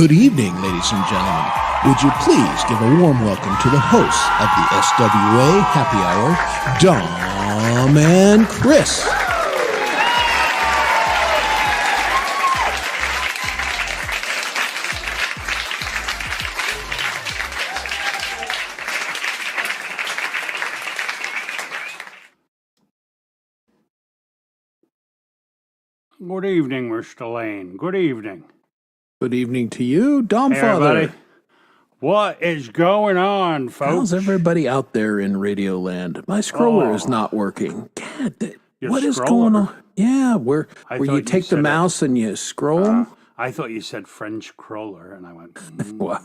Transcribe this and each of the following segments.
Good evening, ladies and gentlemen. Would you please give a warm welcome to the hosts of the SWA Happy Hour, Dom and Chris. Good evening, Mr. Lane. Good evening. Good evening to you, Dom Hey, Father. everybody. What is going on, folks? How's everybody out there in Radio Land? My scroller is not working. God, Your what is scroller? going on? Yeah, where thought you you take the said mouse and you scroll? I thought you said French crawler, and I went, Well,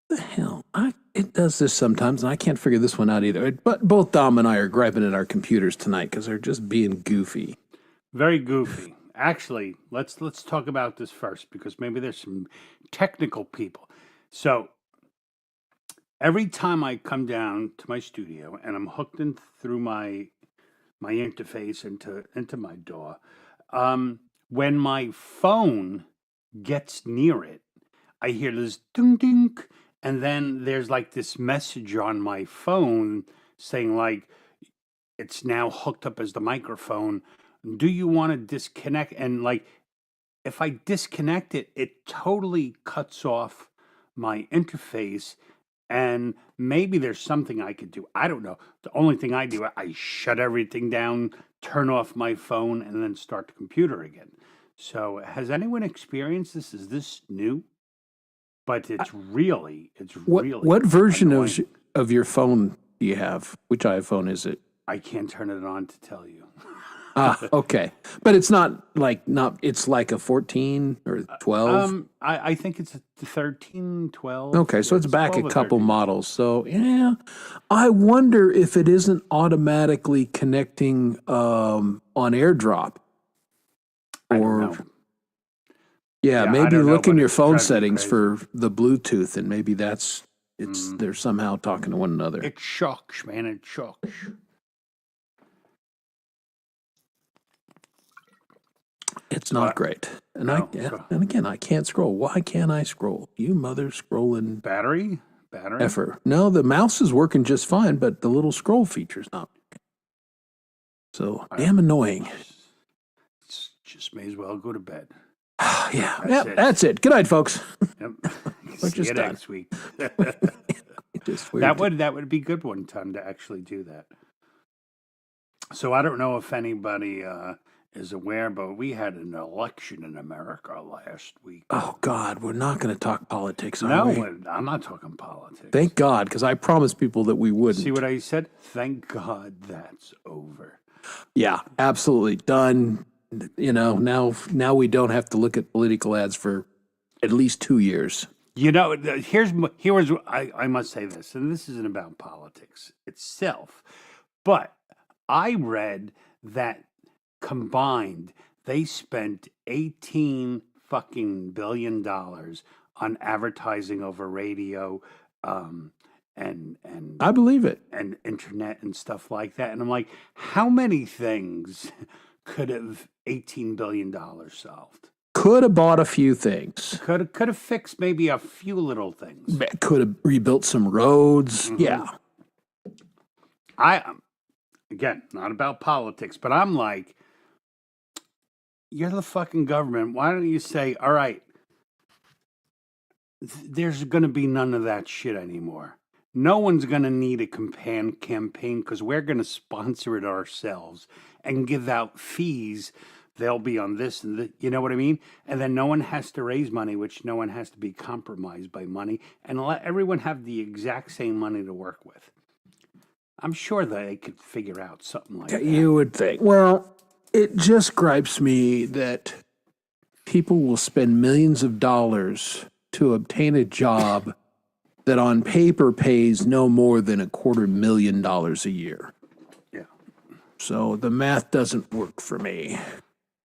the hell? It does this sometimes, and I can't figure this one out either. But both Dom and I are griping at our computers tonight because they're just being goofy. Very goofy. Actually, let's talk about this first, because maybe there's some technical people. So every time I come down to my studio and I'm hooked in through my interface into my DAW, when my phone gets near it, I hear this ding ding, and then there's like this message on my phone saying like it's now hooked up as the microphone. Do you want to disconnect? And like, if I disconnect it, it totally cuts off my interface. And maybe there's something I could do. I don't know. The only thing I do, I shut everything down, turn off my phone, and then start the computer again. So has anyone experienced this? Is this new? But it's really What version annoying. of your phone do you have? Which iPhone is it? I can't turn it on to tell you. Okay. But it's it's like a 14 or 12. I think it's a 13, 12. Okay, so it's It's back a 12 or couple 13. models. So, yeah, I wonder if it isn't automatically connecting on AirDrop. I don't Or, know. yeah, Yeah, I maybe don't know, look in but your it phone drives me settings crazy. for the Bluetooth, and maybe they're somehow talking to one another. It shocks, man. It shocks. It's not But- great. And No, so- and again, I can't scroll. Why can't I scroll? You mother scrolling Battery? effer. No, the mouse is working just fine, but the little scroll feature's not working. So damn annoying. Just may as well go to bed. Yeah, That's it. that's it. Good night, folks. Yep. We're See just you done. next week. Just weird. That would be good one time to actually do that. So I don't know if anybody is aware, but we had an election in America last week. Oh God, we're not going to talk politics, are No, we? I'm not talking politics. Thank God, because I promised people that we wouldn't. See what I said? Thank God that's over. Yeah, absolutely done. You know, now we don't have to look at political ads for at least 2 years. You know, I must say this, and this isn't about politics itself, but I read that combined they spent $18 fucking billion on advertising over radio, and I believe it. and internet and stuff like that. And I'm like, how many things could have $18 billion solved? Could have bought a few things. Could have fixed maybe a few little things. Could have rebuilt some roads. Yeah. Again, not about politics, but I'm like, you're the fucking government. Why don't you say, all right, there's going to be none of that shit anymore. No one's going to need a campaign because we're going to sponsor it ourselves and give out fees. They'll be on this and you know what I mean? And then no one has to raise money, which no one has to be compromised by money, and let everyone have the exact same money to work with. I'm sure they could figure out something like that. You would think. Well, it just gripes me that people will spend millions of dollars to obtain a job that on paper pays no more than $250,000 a year. Yeah. So the math doesn't work for me.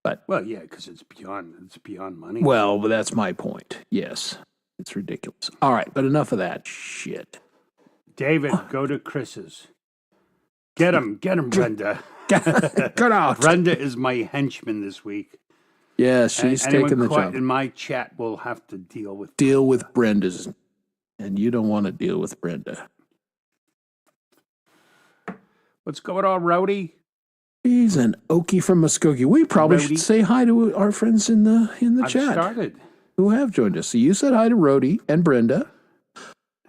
But Well, yeah, because it's beyond money. well, that's my point. Yes. It's ridiculous. All right, but enough of that shit. David, go to Chris's. Get him, Brenda. Get out. Brenda is my henchman this week. Yeah, she's taking the job. In my chat will have to deal with Brenda's, and you don't want to deal with Brenda. What's going on, Rowdy? He's an Okie from Muskogee. We probably should say hi to our friends in the chat. Started. Who have joined us. So you said hi to Rhodey and Brenda.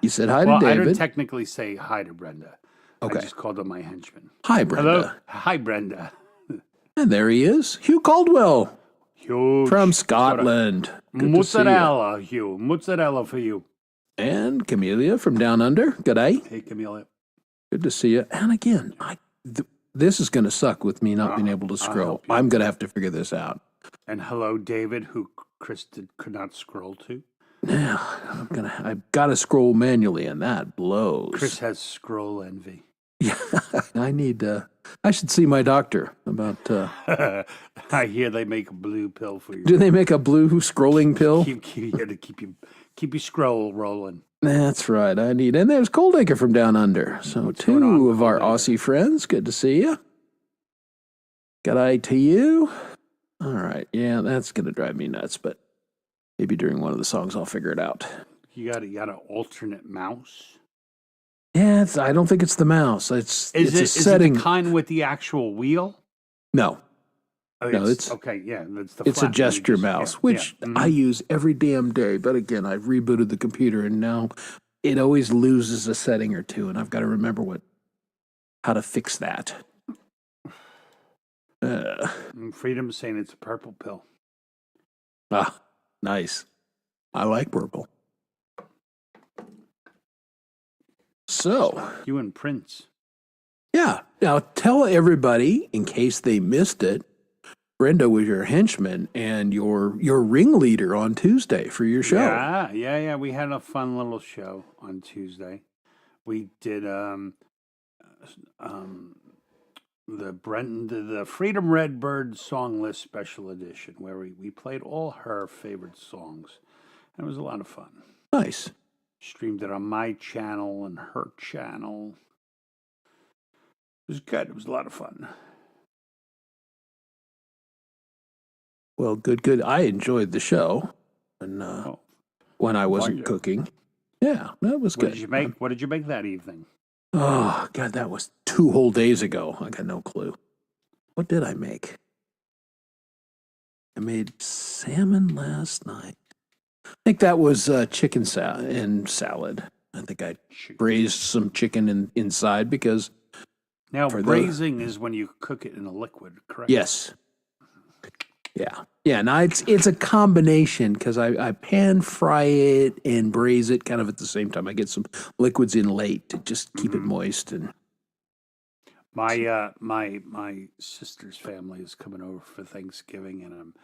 You said hi to David. I didn't technically say hi to Brenda. Okay. I just called him my henchman. Hi, Brenda. Hello. Hi, Brenda. And there he is, Hugh Caldwell. Huge. From Scotland. Mozzarella, Hugh. Mozzarella for you. And Camellia from Down Under. G'day. Hey, Camellia. Good to see you. And again, this is going to suck with me not being able to scroll. I'm going to have to figure this out. And hello, David, who Chris could not scroll to. Yeah, I've got to scroll manually, and that blows. Chris has scroll envy. Yeah, I should see my doctor about. I hear they make a blue pill for you. Do they make a blue scrolling pill? Keep your scroll rolling. That's right. And there's Coldacre from Down Under. So What's two of our Aussie friends. Good to see you. G'day to you. All right. Yeah, that's going to drive me nuts, but maybe during one of the songs I'll figure it out. You got an alternate mouse? Yeah, I don't think it's the mouse. It's a setting. Is it the kind with the actual wheel? No. Oh, no, it's okay. Yeah, it's a gesture mouse, which I use every damn day. But again, I've rebooted the computer, and now it always loses a setting or two, and I've got to remember how to fix that. Freedom's saying it's a purple pill. Ah, nice. I like purple. So you and Prince. Yeah. Now tell everybody, in case they missed it, Brenda was your henchman and your ringleader on Tuesday for your show. Yeah. We had a fun little show on Tuesday. We did the Freedom Redbird Song List Special Edition, where we played all her favorite songs. And it was a lot of fun. Nice. Streamed it on my channel and her channel. It was good. It was a lot of fun. Well, good. I enjoyed the show, and when I wasn't cooking, yeah, that was good. What did you make that evening? Oh God, that was 2 whole days ago. I got no clue. What did I make? I made salmon last night. I think that was chicken and salad. I think I braised some chicken inside because. Now, braising is when you cook it in a liquid, correct? Yes. Yeah. Now it's a combination because I pan fry it and braise it kind of at the same time. I get some liquids in late to just keep it moist. And my sister's family is coming over for Thanksgiving, and I'm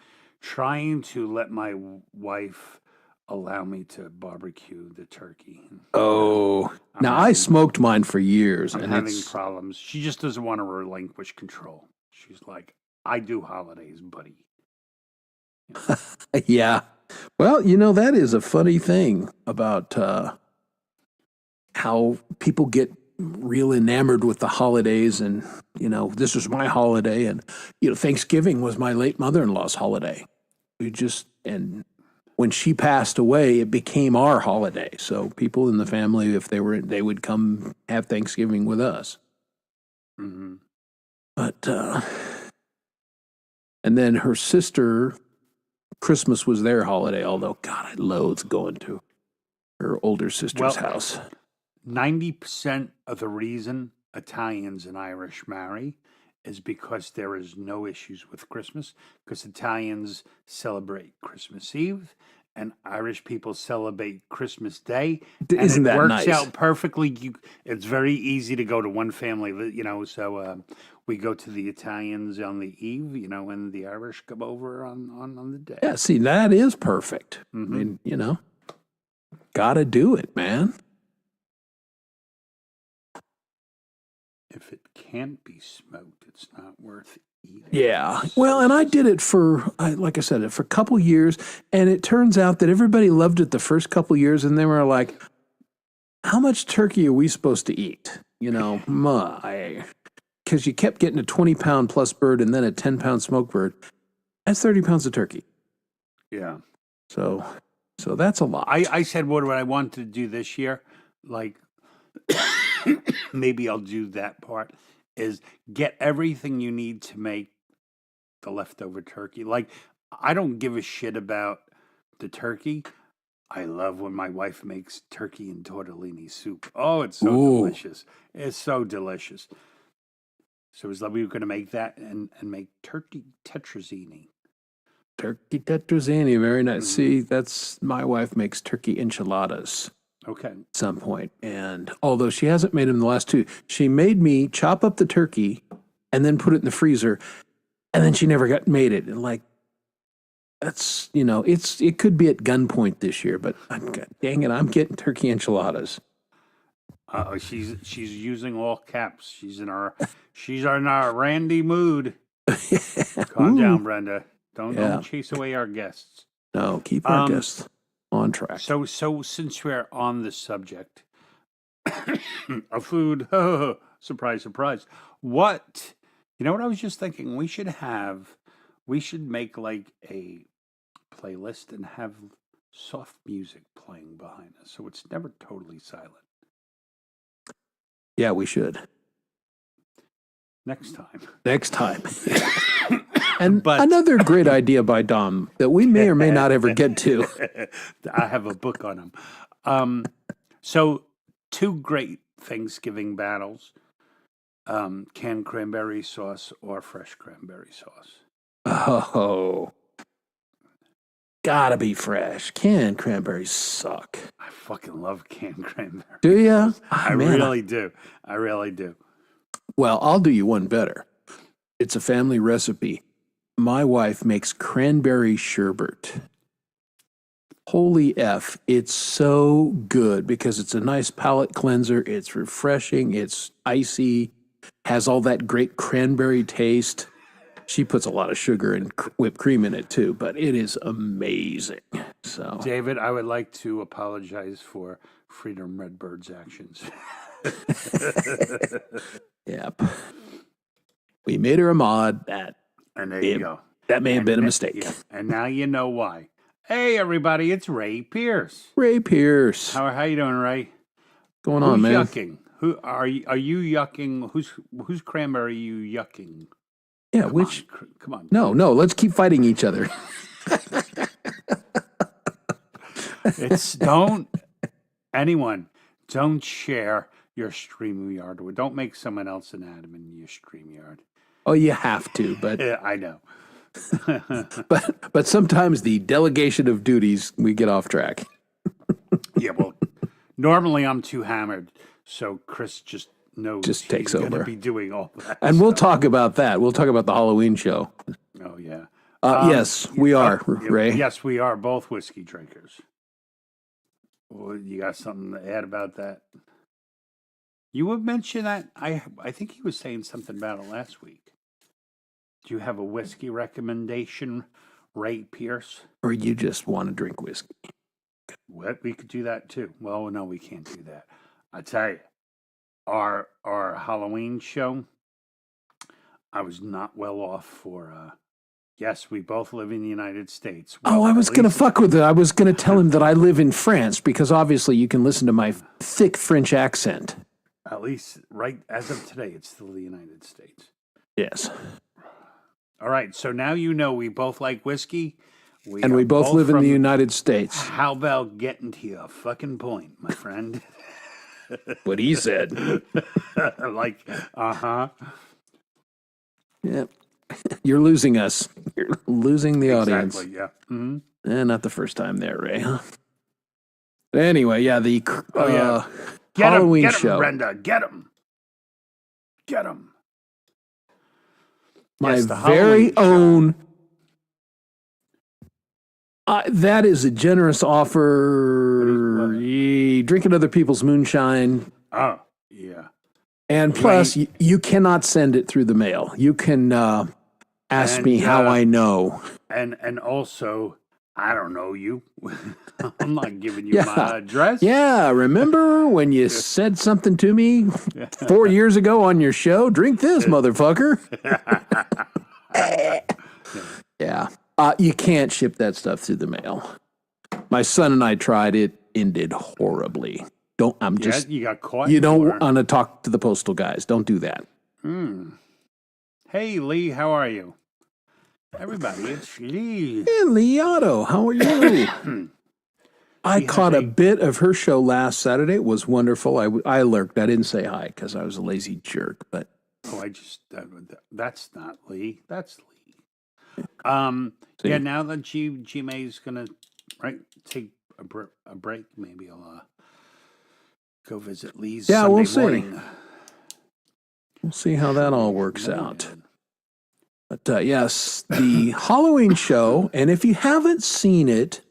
trying to let my wife allow me to barbecue the turkey. I smoked mine for years. I'm having problems. She just doesn't want to relinquish control. She's like, I do holidays, buddy. Yeah. Well, that is a funny thing about how people get real enamored with the holidays. And, this is my holiday. And, Thanksgiving was my late mother-in-law's holiday. And when she passed away, it became our holiday. So people in the family, if they would come have Thanksgiving with us. Mm-hmm. But, and then her sister, Christmas was their holiday, although, God, I loathe going to her older sister's house. 90% of the reason Italians and Irish marry is because there is no issues with Christmas, because Italians celebrate Christmas Eve and Irish people celebrate Christmas Day. Isn't that nice? It works out perfectly. It's very easy to go to one family, so we go to the Italians on the eve, and the Irish come over on the day. Yeah, see, that is perfect. Mm-hmm. I mean, gotta do it, man. If it can't be smoked, it's not worth eating. Yeah. Well, and I did it like I said, for a couple years, and it turns out that everybody loved it the first couple years, and they were like, how much turkey are we supposed to eat? Because you kept getting a 20-pound plus bird and then a 10-pound smoked bird. That's 30 pounds of turkey. Yeah. So that's a lot. I said what I wanted to do this year, like maybe I'll do that part, is get everything you need to make the leftover turkey. Like, I don't give a shit about the turkey. I love when my wife makes turkey and tortellini soup. Oh, it's so delicious. It's so delicious. So it's like we were going to make that and make turkey tetrazzini. Turkey tetrazzini, very nice. See, that's my wife makes turkey enchiladas. Okay. At some point. And although she hasn't made them the last two, she made me chop up the turkey and then put it in the freezer. And then she never made it. And like, that's, it could be at gunpoint this year, but dang it, I'm getting turkey enchiladas. She's using all caps. She's in our Randy mood. Calm down, Brenda. Don't chase away our guests. No, keep our guests on track. So since we're on the subject of food, surprise, surprise. What I was just thinking? We should make like a playlist and have soft music playing behind us, so it's never totally silent. Yeah, we should. Next time. And another great idea by Dom that we may or may not ever get to. I have a book on him. So 2 great Thanksgiving battles. Canned cranberry sauce or fresh cranberry sauce. Oh. Gotta be fresh. Canned cranberries suck. I fucking love canned cranberry. Do ya? I really do. I really do. Well, I'll do you one better. It's a family recipe. My wife makes cranberry sherbet. Holy F, it's so good because it's a nice palate cleanser. It's refreshing. It's icy. Has all that great cranberry taste. She puts a lot of sugar and whipped cream in it too, but it is amazing. So, David, I would like to apologize for Freedom Redbird's actions. Yep. We made her a mod. And there you go. That may have been a mistake. Yeah. And now you know why. Hey, everybody, it's Ray Pierce. Ray Pierce. How you doing, Ray? Going on, man? Yucking? Who are you yucking? Whose cranberry are you yucking? Yeah, Come on. No, let's keep fighting each other. Don't share your StreamYard, or don't make someone else an admin in your StreamYard. Oh, you have to, but Yeah, I know. but sometimes the delegation of duties, we get off track. Yeah, well, normally I'm too hammered, so Chris just knows Just takes he's over. Going to be doing all that. And we'll talk about that. We'll talk about the Halloween show. Oh yeah. Yes, we are, Ray. Yes, we are both whiskey drinkers. Well, you got something to add about that? You would mention that. I think he was saying something about it last week. Do you have a whiskey recommendation, Ray Pierce? Or you just want to drink whiskey? What? We could do that too. Well, no, we can't do that. I tell you, our Halloween show, I was not well off for. Yes, we both live in the United States. Well, I was going to fuck with it. I was going to tell him that I live in France because obviously you can listen to my thick French accent. At least, right as of today, it's still the United States. Yes. All right, so now you know we both like whiskey. We both live in the United States. How about getting to your fucking point, my friend? What he said. Like, Yep. You're losing us. You're losing the audience. Exactly, yeah. Mm-hmm. Not the first time there, Ray. But anyway, yeah, the Halloween show. Brenda, get him. Get him. My Yes, the very Halloween own. That is a generous offer. Drinking other people's moonshine. Oh, yeah. And plus, you cannot send it through the mail. You can ask me how I know. And also, I don't know you. I'm not giving you my address. Yeah, remember when you said something to me 4 years ago on your show? Drink this, motherfucker. Yeah. You can't ship that stuff through the mail. My son and I tried it, ended horribly. You got caught. You don't want to talk to the postal guys. Don't do that. Hey, Lee, how are you? Everybody, it's Lee. Hey, Leoto, how are you? I caught a bit of her show last Saturday. It was wonderful. I lurked. I didn't say hi because I was a lazy jerk. But that's not Lee. That's Lee. Yeah. Now that G May's gonna take a break, maybe I'll go visit Lee's. Yeah, Sunday we'll see. morning. We'll see how that all works out. But yes, the Halloween show, and if you haven't seen it,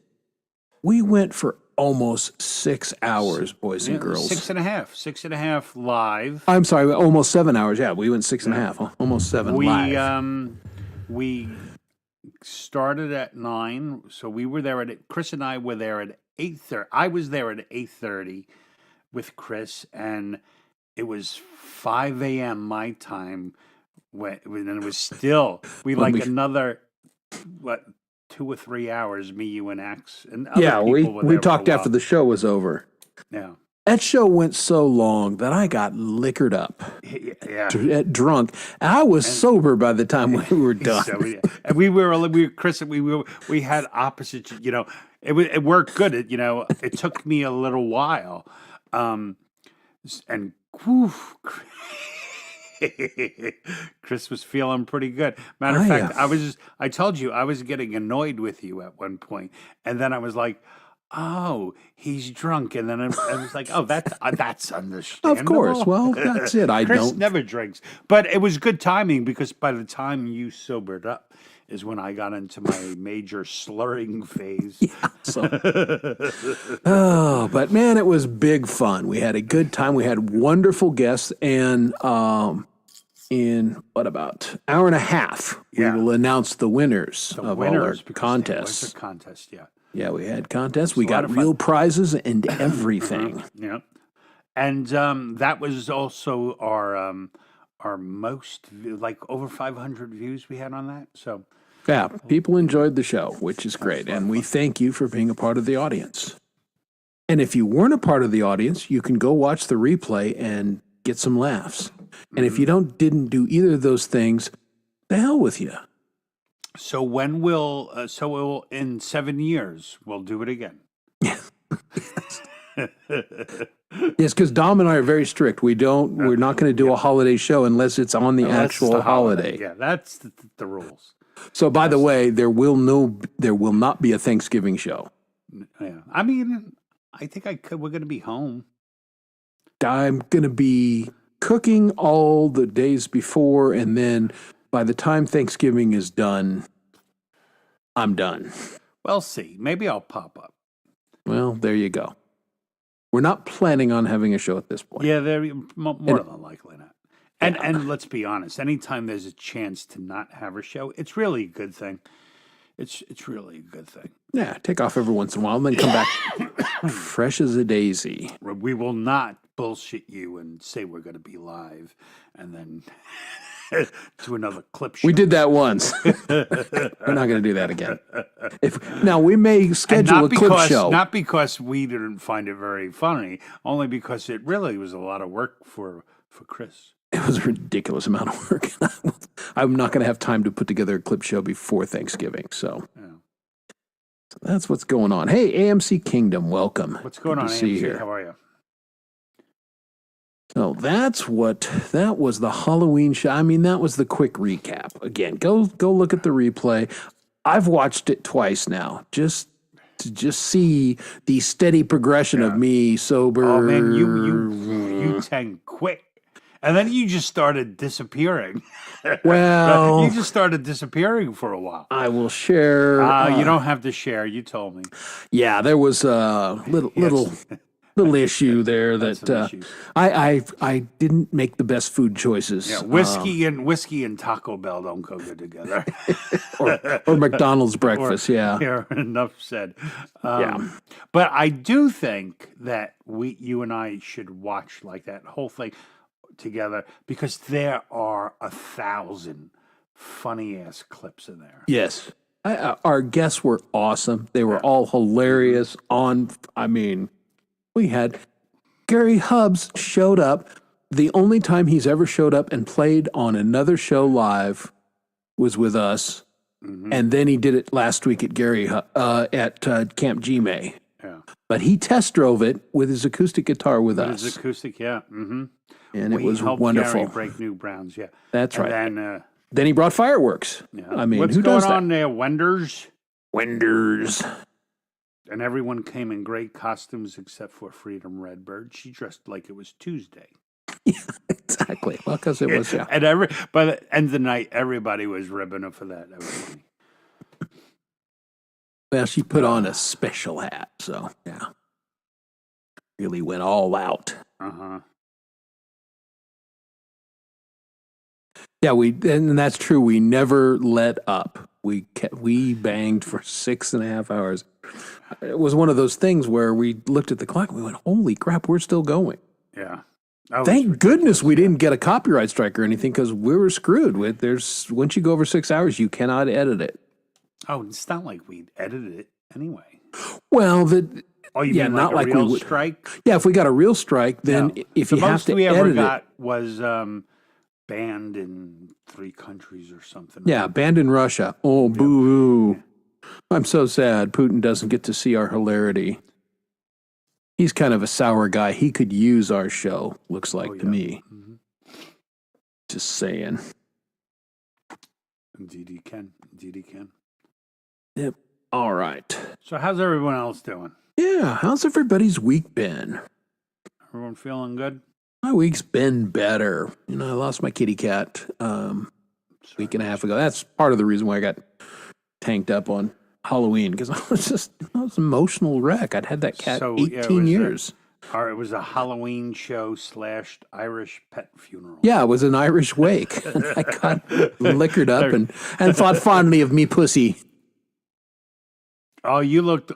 we went for almost 6 hours, boys and girls. 6.5 live. I'm sorry, almost 7 hours. Yeah, we went 6.5, almost 7 live. We started at 9, so we were there Chris and I were there at 8:30. I was there at 8:30 with Chris, and it was 5 a.m. my time. When it was still, another 2 or 3 hours. Me, you, and Axe, and other people we talked after the show was over. Yeah, that show went so long that I got liquored up, drunk. I was sober by the time we were done. So, and we had opposites. You know, it worked good. It took me a little while, and whew, Chris was feeling pretty good. Matter of fact, I told you I was getting annoyed with you at one point, and then I was like, "Oh, he's drunk," and then I was like, "Oh, that's understandable." Of course. Well, that's it. Chris never drinks, but it was good timing because by the time you sobered up is when I got into my major slurring phase. But man, it was big fun. We had a good time. We had wonderful guests, and in what about hour and a half, we will announce the winners of all our contests. Contest, yeah. Yeah, we had contests. We got real prizes and everything. Yeah, and that was also our most over 500 views we had on that. So yeah, people enjoyed the show, which is great, and we thank you for being a part of the audience. And if you weren't a part of the audience, you can go watch the replay and get some laughs. And if you didn't do either of those things, the hell with you. So we'll in 7 years we'll do it again. Yes, because Dom and I are very strict. We're not going to do a holiday show unless it's on the actual holiday. Yeah, that's the rules. So by the way, there will not be a Thanksgiving show. Yeah, I mean, I think we're going to be home. I'm going to be cooking all the days before, and then by the time Thanksgiving is done, I'm done. We'll see. Maybe I'll pop up. Well, there you go. We're not planning on having a show at this point. Yeah, more than likely not. And let's be honest, anytime there's a chance to not have a show, it's really a good thing. It's really a good thing. Yeah, take off every once in a while and then come back fresh as a daisy. We will not bullshit you and say we're going to be live and then do another clip show. We did that once. We're not going to do that again. Now, we may schedule a clip show. Not because we didn't find it very funny, only because it really was a lot of work for Chris. It was a ridiculous amount of work. I'm not going to have time to put together a clip show before Thanksgiving. So that's what's going on. Hey, AMC Kingdom, welcome. What's going on, AMC? Here. How are you? So that was the Halloween show. I mean, that was the quick recap. Again, go look at the replay. I've watched it twice now, just to see the steady progression of me sober. Oh man, you tanked quick. And then you just started disappearing. Well, you just started disappearing for a while. I will share. You don't have to share. You told me. Yeah, there was a little issue there that I didn't make the best food choices. Yeah, whiskey and Taco Bell don't go good together. or McDonald's breakfast. Yeah, enough said. But I do think that you and I should watch like that whole thing together because there are 1,000 funny ass clips in there. Yes. Our guests were awesome. They were all hilarious. We had Gary Hubbs showed up. The only time he's ever showed up and played on another show live was with us. And then he did it last week at Camp G-May. Yeah. But he test drove it with his acoustic guitar with us. His acoustic, yeah. Mm-hmm. And it We was helped wonderful. Gary break new grounds, yeah. That's right. And Then he brought fireworks. then, I mean, what's who going does on that? there, Wenders? Wenders. And everyone came in great costumes except for Freedom Redbird. She dressed like it was Tuesday. Exactly. Well, because it was, yeah. And by the end of the night, everybody was ribbing her for that. That was funny. Well, she put on a special hat, so yeah. Really went all out. Uh-huh. Yeah, and that's true. We never let up. We banged for 6.5 hours. It was one of those things where we looked at the clock and we went, holy crap, we're still going. Yeah. That was Thank ridiculous, goodness we yeah. didn't get a copyright strike or anything because we were screwed. Once you go over 6 hours, you cannot edit it. Oh, it's not like we edited it anyway. Well, Oh, you Yeah, mean not like like a we real would- strike? yeah, if we got a real strike, then No. if The you have most to we ever edit it. got was banned in 3 countries or something. Yeah, banned in Russia. Oh, boo-hoo. I'm so sad Putin doesn't get to see our hilarity. He's kind of a sour guy. He could use our show, looks like to me. Mhm. Just saying. Indeed he can. Indeed he can. Yep. All right. So how's everyone else doing? Yeah, how's everybody's week been? Everyone feeling good? My week's been better. I lost my kitty cat week and a half ago. That's part of the reason why I got tanked up on Halloween, because I was an emotional wreck. I'd had that cat So, yeah, 18 years. It was a Halloween show / Irish pet funeral. Yeah, it was an Irish wake. And I got liquored up and thought fondly of me pussy. Oh, you looked.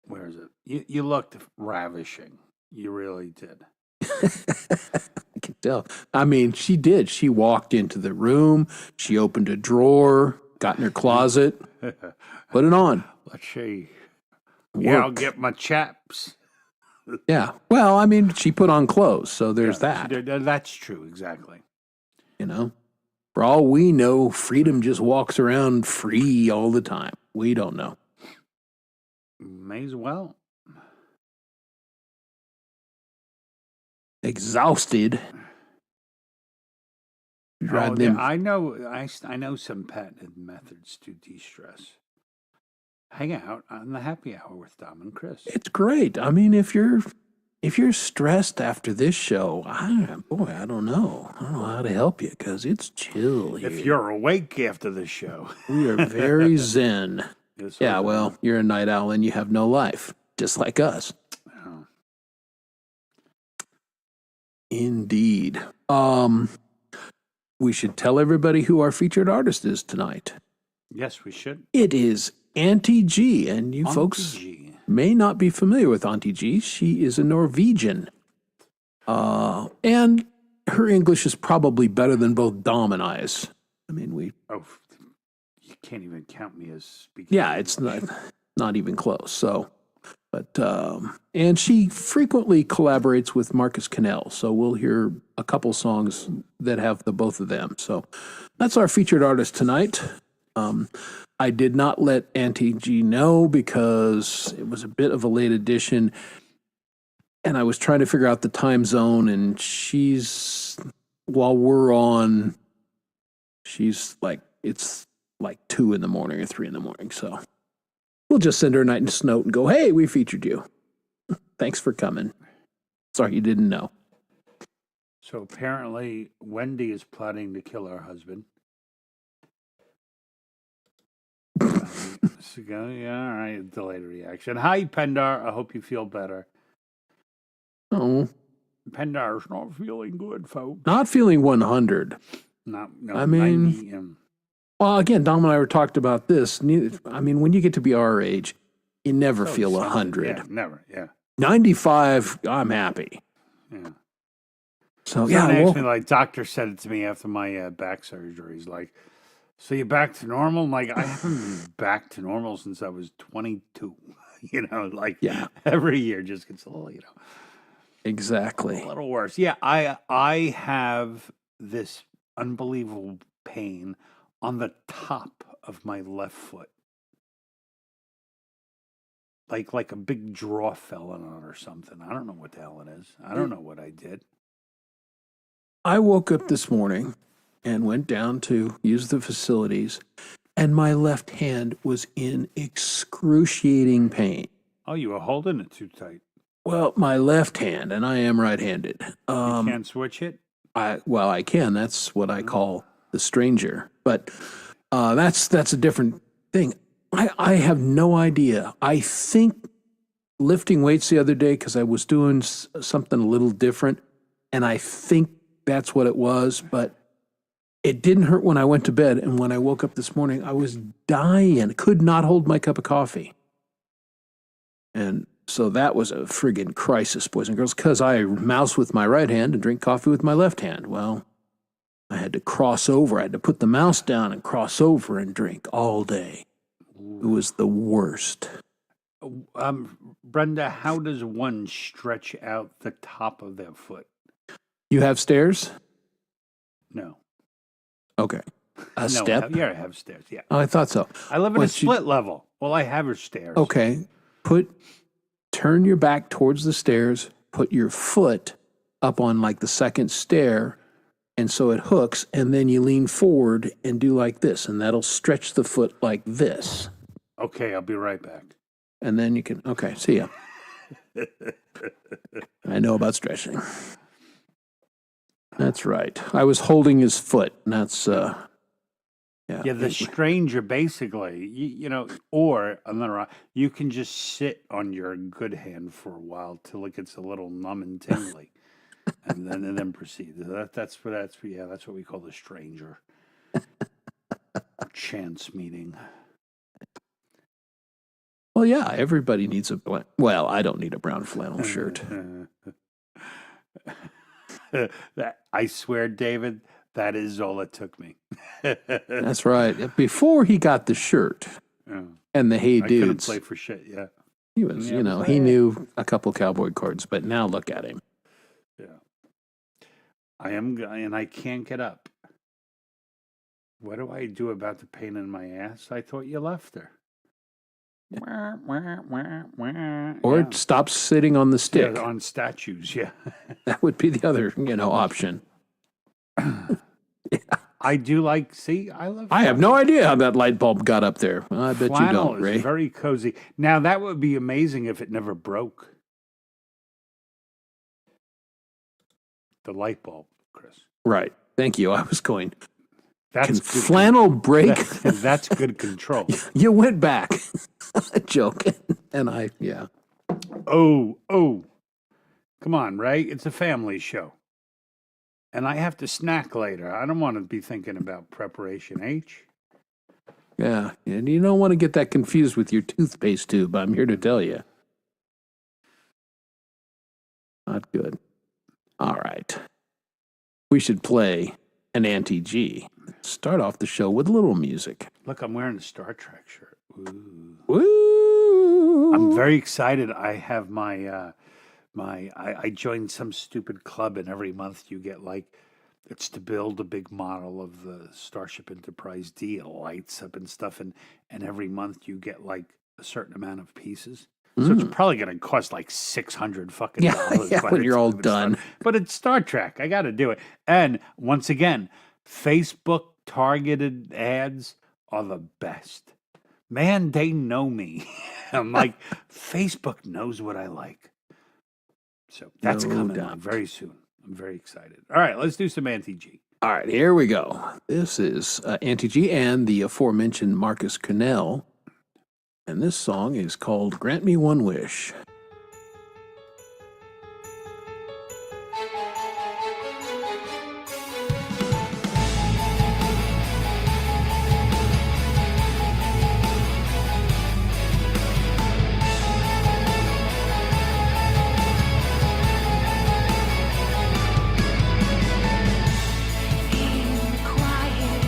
Where is it? You looked ravishing. You really did. I can tell. I mean, she did. She walked into the room. She opened a drawer, got in her closet, put it on. Let's see. Yeah, I'll Worked. get my chaps. Yeah. Well, I mean, she put on clothes, so there's that. That's true, exactly. For all we know, Freedom just walks around free all the time. We don't know. May as well. Exhausted. Riding Yeah, them. I know some patented methods to de-stress. Hang out on the happy hour with Dom and Chris. It's great. I mean, if you're stressed after this show, I don't know. I don't know how to help you because it's chill here. If you're awake after the show. We are very zen. Yes, Yeah, okay. well, you're a night owl and you have no life, just like us. Oh. Indeed. We should tell everybody who our featured artist is tonight. Yes, we should. It is Auntie G, and you Auntie folks G. may not be familiar with Auntie G. She is a Norwegian. And her English is probably better than both Dom and I's. I mean, Oh, you can't even count me as speaking. yeah, it's not even close. So, but, and she frequently collaborates with Marcus Cannell. So we'll hear a couple songs that have the both of them. So that's our featured artist tonight. I did not let Auntie G know because it was a bit of a late edition. And I was trying to figure out the time zone, and while we're on, she's like, it's like 2 in the morning or 3 in the morning. So we'll just send her a nice note and go, hey, we featured you. Thanks for coming. Sorry you didn't know. So apparently Wendy is plotting to kill her husband. Yeah, all right, delayed reaction. Hi, Pendar. I hope you feel better. Oh, Pendar's not feeling good, folks. not feeling 100. No, I mean, 90, Well, again, Dom and I were talked about this. I mean, when you get to be our age, you never so feel something. 100. Yeah, never, yeah. 95, I'm happy. Yeah. So, Someone yeah, asked me, like, doctor said it to me after my back surgery. He's like, So you're back to normal? Like, I haven't been back to normal since I was 22. Like Yeah, every year just gets a little, exactly. a little worse. Yeah, I have this unbelievable pain on the top of my left foot. Like a big draw fell on it or something. I don't know what the hell it is. I don't know what I did. I woke up this morning and went down to use the facilities, and my left hand was in excruciating pain. Oh, you were holding it too tight. Well, my left hand, and I am right-handed. You can't switch it? I can. That's what I call the stranger. But that's a different thing. I have no idea. I think lifting weights the other day, because I was doing something a little different, and I think that's what it was, but it didn't hurt when I went to bed. And when I woke up this morning, I was dying. Could not hold my cup of coffee. And so that was a friggin' crisis, boys and girls, because I mouse with my right hand and drink coffee with my left hand. Well, I had to cross over. I had to put the mouse down and cross over and drink all day. It was the worst. Brenda, how does one stretch out the top of their foot? You have stairs? No. Okay. A step? I have stairs, yeah. Oh, I thought so. I live in a split level. Well, I have stairs. Okay. Turn your back towards the stairs, put your foot up on like the second stair, and so it hooks, and then you lean forward and do like this, and that'll stretch the foot like this. Okay, I'll be right back. And then you can, okay, see ya. I know about stretching. That's right. I was holding his foot, and that's, Yeah, the stranger basically, or another, you can just sit on your good hand for a while till it gets a little numb and tingly, and then proceed. That's what we call the stranger. Chance meeting. Well, yeah, everybody needs well, I don't need a brown flannel shirt. I swear, David, that is all it took me. That's right. Before he got the shirt and the Hey I couldn't Dudes. play for shit, yeah. He was, he knew a couple cowboy chords, but now look at him. Yeah. And I can't get up. What do I do about the pain in my ass? I thought you left her. Or stop sitting on the stick. Yeah, on statues, yeah. That would be the other, option. I do like, I love I have no idea how that light bulb got up there. Well, I bet you don't, Ray. Is very cozy. Now, that would be amazing if it never broke. The light bulb, Chris. Right. Thank you. I was going, Can flannel break? That's good control. You went back. Joking. And Oh. Come on, Ray. It's a family show. And I have to snack later. I don't want to be thinking about preparation H. Yeah. And you don't want to get that confused with your toothpaste tube. I'm here to tell you. Not good. All right. We should play an Auntie G. Start off the show with a little music. Look, I'm wearing a Star Trek shirt. Ooh. Woo! I'm very excited. I have I joined some stupid club, and every month you get it's to build a big model of the Starship Enterprise D. It lights up and stuff, and every month you get a certain amount of pieces. So it's probably going to cost $600 fucking dollars. Yeah, when you're all done. But it's Star Trek. I got to do it. And once again, Facebook targeted ads are the best. Man, they know me. I'm like, Facebook knows what I like. So that's coming on very soon. I'm very excited. All right, let's do some Auntie G. All right, here we go. This is Auntie G and the aforementioned Marcus Connell. And this song is called Grant Me One Wish. In the quiet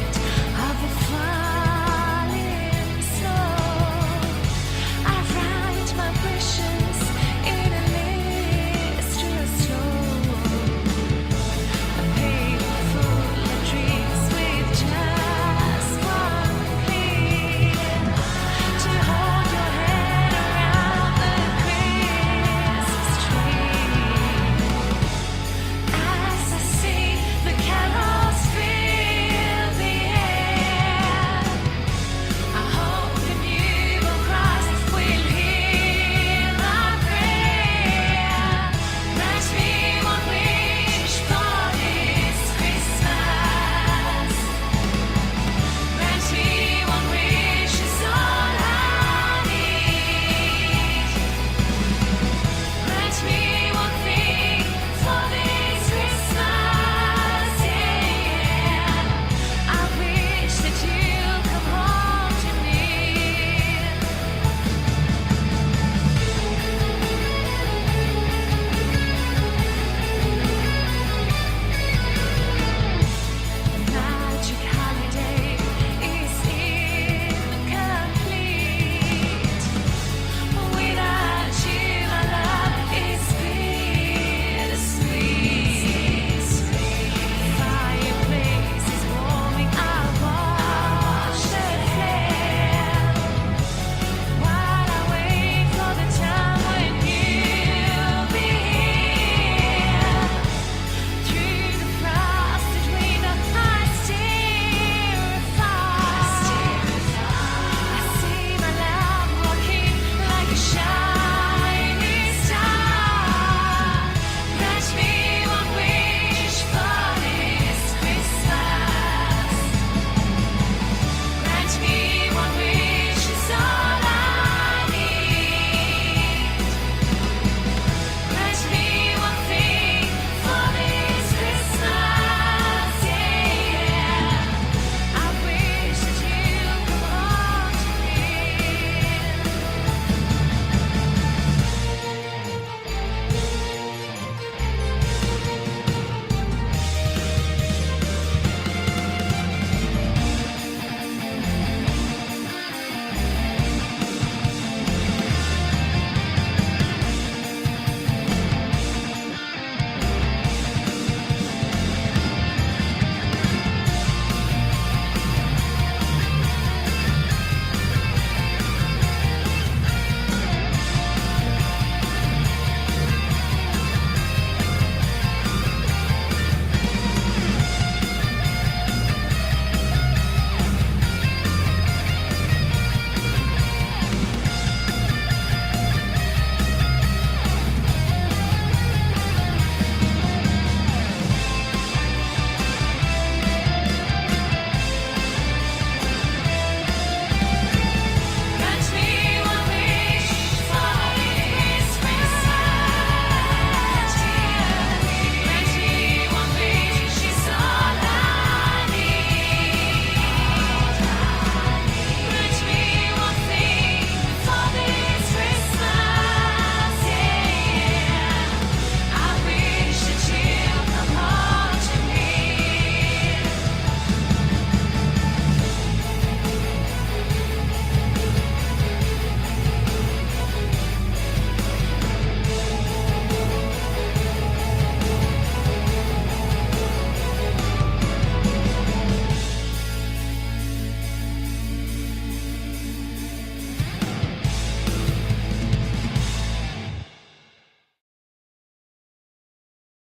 of the fire.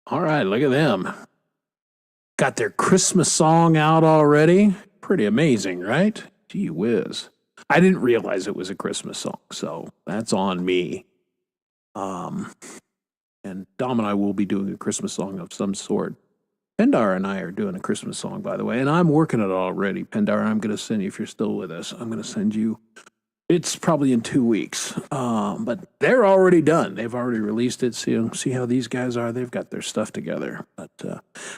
All right, look at them. Got their Christmas song out already. Pretty amazing, right? Gee whiz. I didn't realize it was a Christmas song, so that's on me. And Dom and I will be doing a Christmas song of some sort. Pendar and I are doing a Christmas song, by the way, and I'm working it already. Pendar, I'm going to send you, if you're still with us, I'm going to send you. It's probably in 2 weeks, but they're already done. They've already released it. See how these guys are. They've got their stuff together. But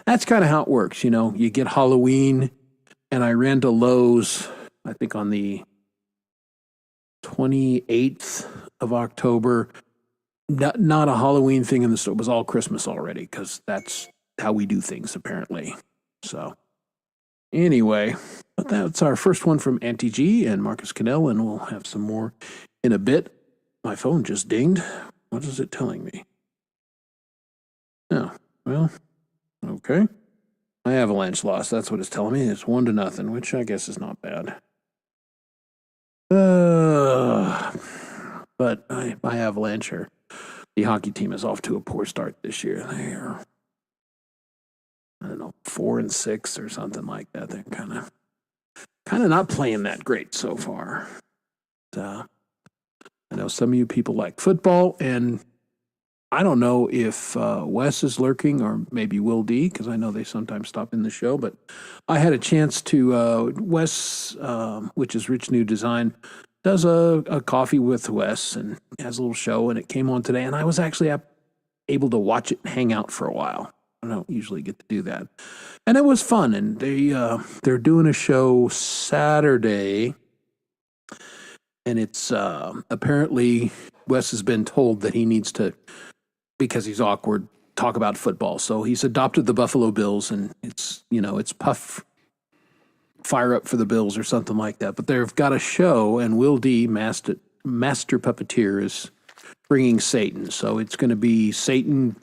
that's kind of how it works. You know, you get Halloween, and I ran to Lowe's, I think on the 28th of October. Not a Halloween thing in the store. It was all Christmas already because that's how we do things, apparently. So anyway, but that's our first one from Auntie G and Marcus Cannell, and we'll have some more in a bit. My phone just dinged. What is it telling me? Oh, well, okay. My Avalanche lost. That's what it's telling me. It's 1-0, which I guess is not bad. But my Avalanche the hockey team is off to a poor start this year. They are, I don't know, 4-6 or something like that. They're kind of not playing that great so far. I know some of you people like football, and I don't know if Wes is lurking or maybe Will D, because I know they sometimes stop in the show, but I had a chance to, Wes, which is Rich New Design, does a coffee with Wes and has a little show, and it came on today, and I was actually able to watch it and hang out for a while. I don't usually get to do that. And it was fun, and they're doing a show Saturday, and it's apparently Wes has been told that he needs to, because he's awkward, talk about football. So he's adopted the Buffalo Bills, and it's Puff Fire Up for the Bills or something like that. But they've got a show, and Will D, Master Puppeteer, is bringing Satan. So it's going to be Satan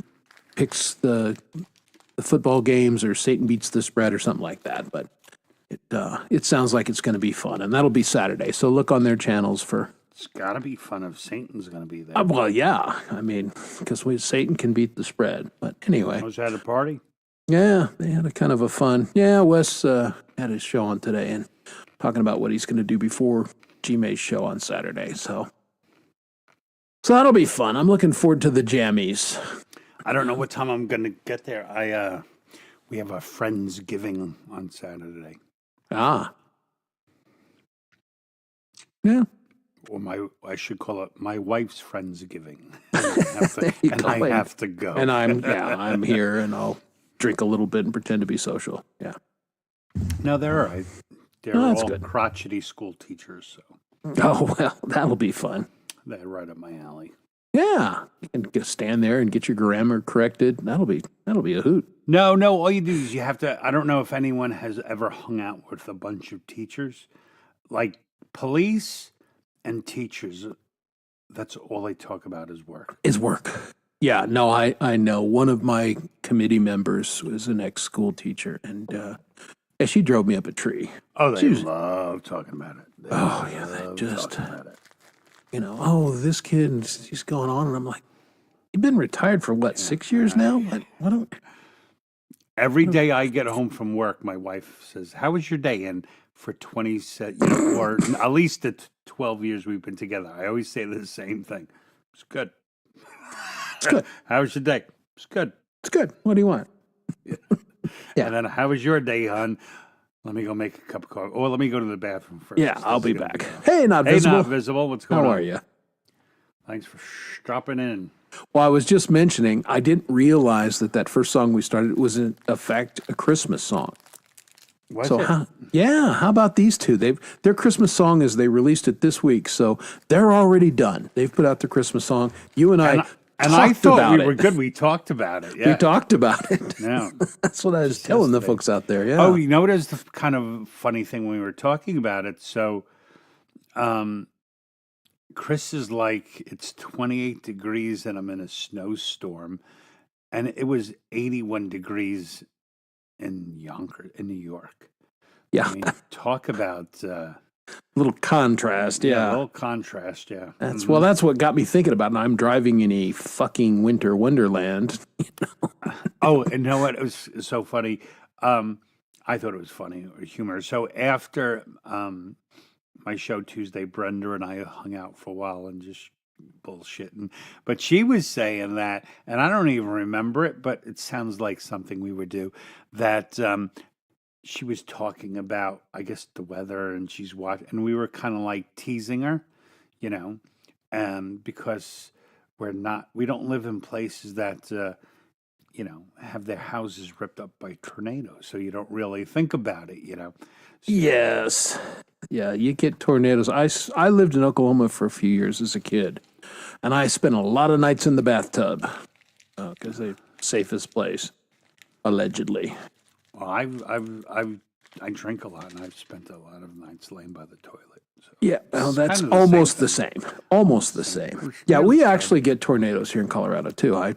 picks the football games, or Satan beats the spread, or something like that. But it sounds like it's going to be fun, and that'll be Saturday. So look on their channels for. It's got to be fun if Satan's going to be there. Well, yeah. I mean, because Satan can beat the spread. But anyway. Was that a party? Yeah, they had a kind of a fun. Yeah, Wes had his show on today and talking about what he's going to do before G-May's show on Saturday. So that'll be fun. I'm looking forward to the jammies. I don't know what time I'm going to get there. We have a Friendsgiving on Saturday. Ah. Yeah. Or I should call it my wife's Friendsgiving. And I have to go. And I'm here, and I'll drink a little bit and pretend to be social. Yeah. No, they're all right. They're all good. Crotchety school teachers. So. Oh, well, that'll be fun. They're right up my alley. Yeah. You can just stand there and get your grammar corrected. That'll be a hoot. No, all you do is you have to, I don't know if anyone has ever hung out with a bunch of teachers. Like police and teachers, that's all they talk about is work. Yeah, no, I know. One of my committee members was an ex-school teacher, and she drove me up a tree. Oh, they love talking about it. They just, this kid, he's going on, and I'm like, you've been retired for what, 6 years now? Every day I get home from work, my wife says, "How was your day?" And for 20, or at least the 12 years we've been together, I always say the same thing. It's good. It's good. How was your day? It's good. It's good. What do you want? Yeah. And then, how was your day, hon? Let me go make a cup of coffee. Or let me go to the bathroom first. Yeah, I'll be back. Hey, not visible. What's going on? How are you? Thanks for dropping in. Well, I was just mentioning, I didn't realize that first song we started was in effect a Christmas song. Was it? How about these two? Their Christmas song is they released it this week, so they're already done. They've put out the Christmas song. You and I I thought we were it. good. We talked about it. Yeah. We talked about it. Yeah. That's what I was telling the folks out there. Yeah. Oh, you know what is the kind of funny thing when we were talking about it? So, Chris is like, it's 28 degrees and I'm in a snowstorm, and it was 81 degrees in Yonkers, in New York. Yeah. I mean, talk about Little contrast, A yeah. little contrast, yeah. Well, that's what got me thinking about it. I'm driving in a fucking winter wonderland. Oh, and you know what? It was so funny. I thought it was funny or humor. So after my show Tuesday, Brenda and I hung out for a while and just bullshitting. But she was saying that, and I don't even remember it, but it sounds like something we would do. That she was talking about, I guess, the weather, and she's watching, and we were kind of like teasing her, you know, because we don't live in places that, have their houses ripped up by tornadoes, so you don't really think about it, you know. Yes. Yeah, you get tornadoes. I lived in Oklahoma for a few years as a kid, and I spent a lot of nights in the bathtub because they're safest place, allegedly. Well, I drink a lot, and I've spent a lot of nights laying by the toilet. So Yeah, well, it's that's kind of the same almost the thing. same. Almost the same. Yeah, we actually get tornadoes here in Colorado too. I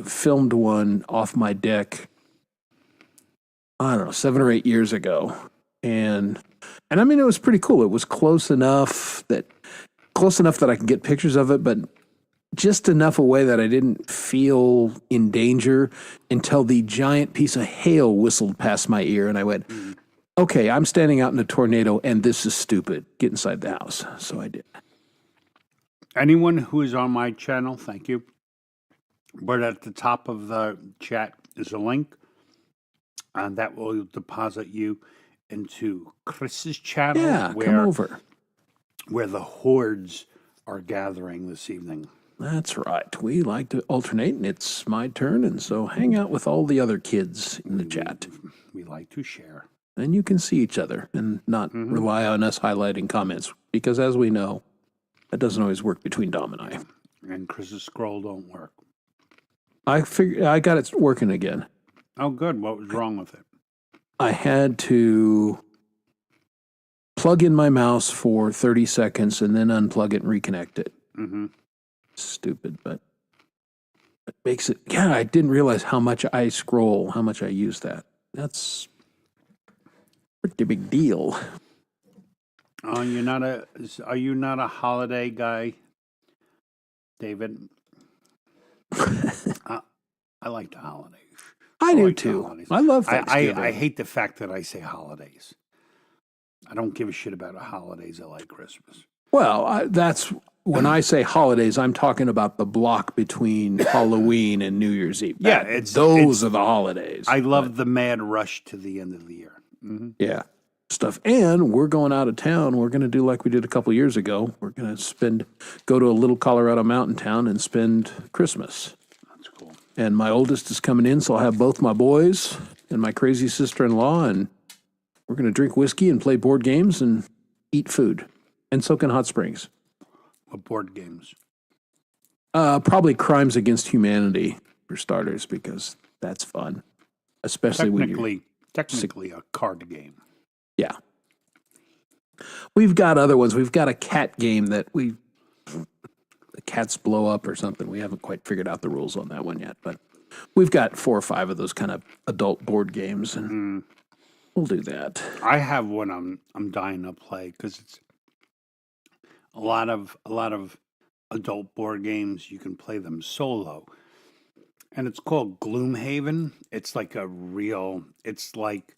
filmed one off my deck, I don't know, 7 or 8 years ago. And I mean it was pretty cool. It was close enough that I can get pictures of it, but just enough away that I didn't feel in danger until the giant piece of hail whistled past my ear and I went, okay, I'm standing out in a tornado and this is stupid. Get inside the house. So I did. Anyone who is on my channel, thank you. But at the top of the chat is a link, and that will deposit you into Chris's channel, Yeah, come over. where the hordes are gathering this evening. That's right. We like to alternate, and it's my turn, and so hang out with all the other kids in the chat. We like to share. And you can see each other and not rely on us highlighting comments, because as we know, that doesn't always work between Dom and I. And Chris's scroll don't work. I got it working again. Oh, good. What was wrong with it? I had to plug in my mouse for 30 seconds and then unplug it and reconnect it. Mm-hmm. Stupid, but it makes it. Yeah, I didn't realize how much I scroll, how much I use that. That's a pretty big deal. Are you not a holiday guy, David? I like the holidays. I do like the too. holidays. I love Thanksgiving. I hate the fact that I say holidays. I don't give a shit about the holidays. I like Christmas. Well, that's when I say holidays, I'm talking about the block between Halloween and New Year's Eve. Yeah, those are the holidays. I love the mad rush to the end of the year. Mm-hmm. Yeah, stuff. And we're going out of town. We're going to do like we did a couple years ago. We're going to go to a little Colorado mountain town and spend Christmas. That's cool. And my oldest is coming in, so I'll have both my boys and my crazy sister-in-law, and we're going to drink whiskey and play board games and eat food and soak in hot springs. What board games? Probably Crimes Against Humanity for starters, because that's fun, especially Technically a card game. Yeah. We've got other ones. We've got a cat game that the cats blow up or something. We haven't quite figured out the rules on that one yet, but we've got 4 or 5 of those kind of adult board games, and we'll do that. I have one I'm dying to play because it's a lot of adult board games. You can play them solo, and it's called Gloomhaven. It's like it's like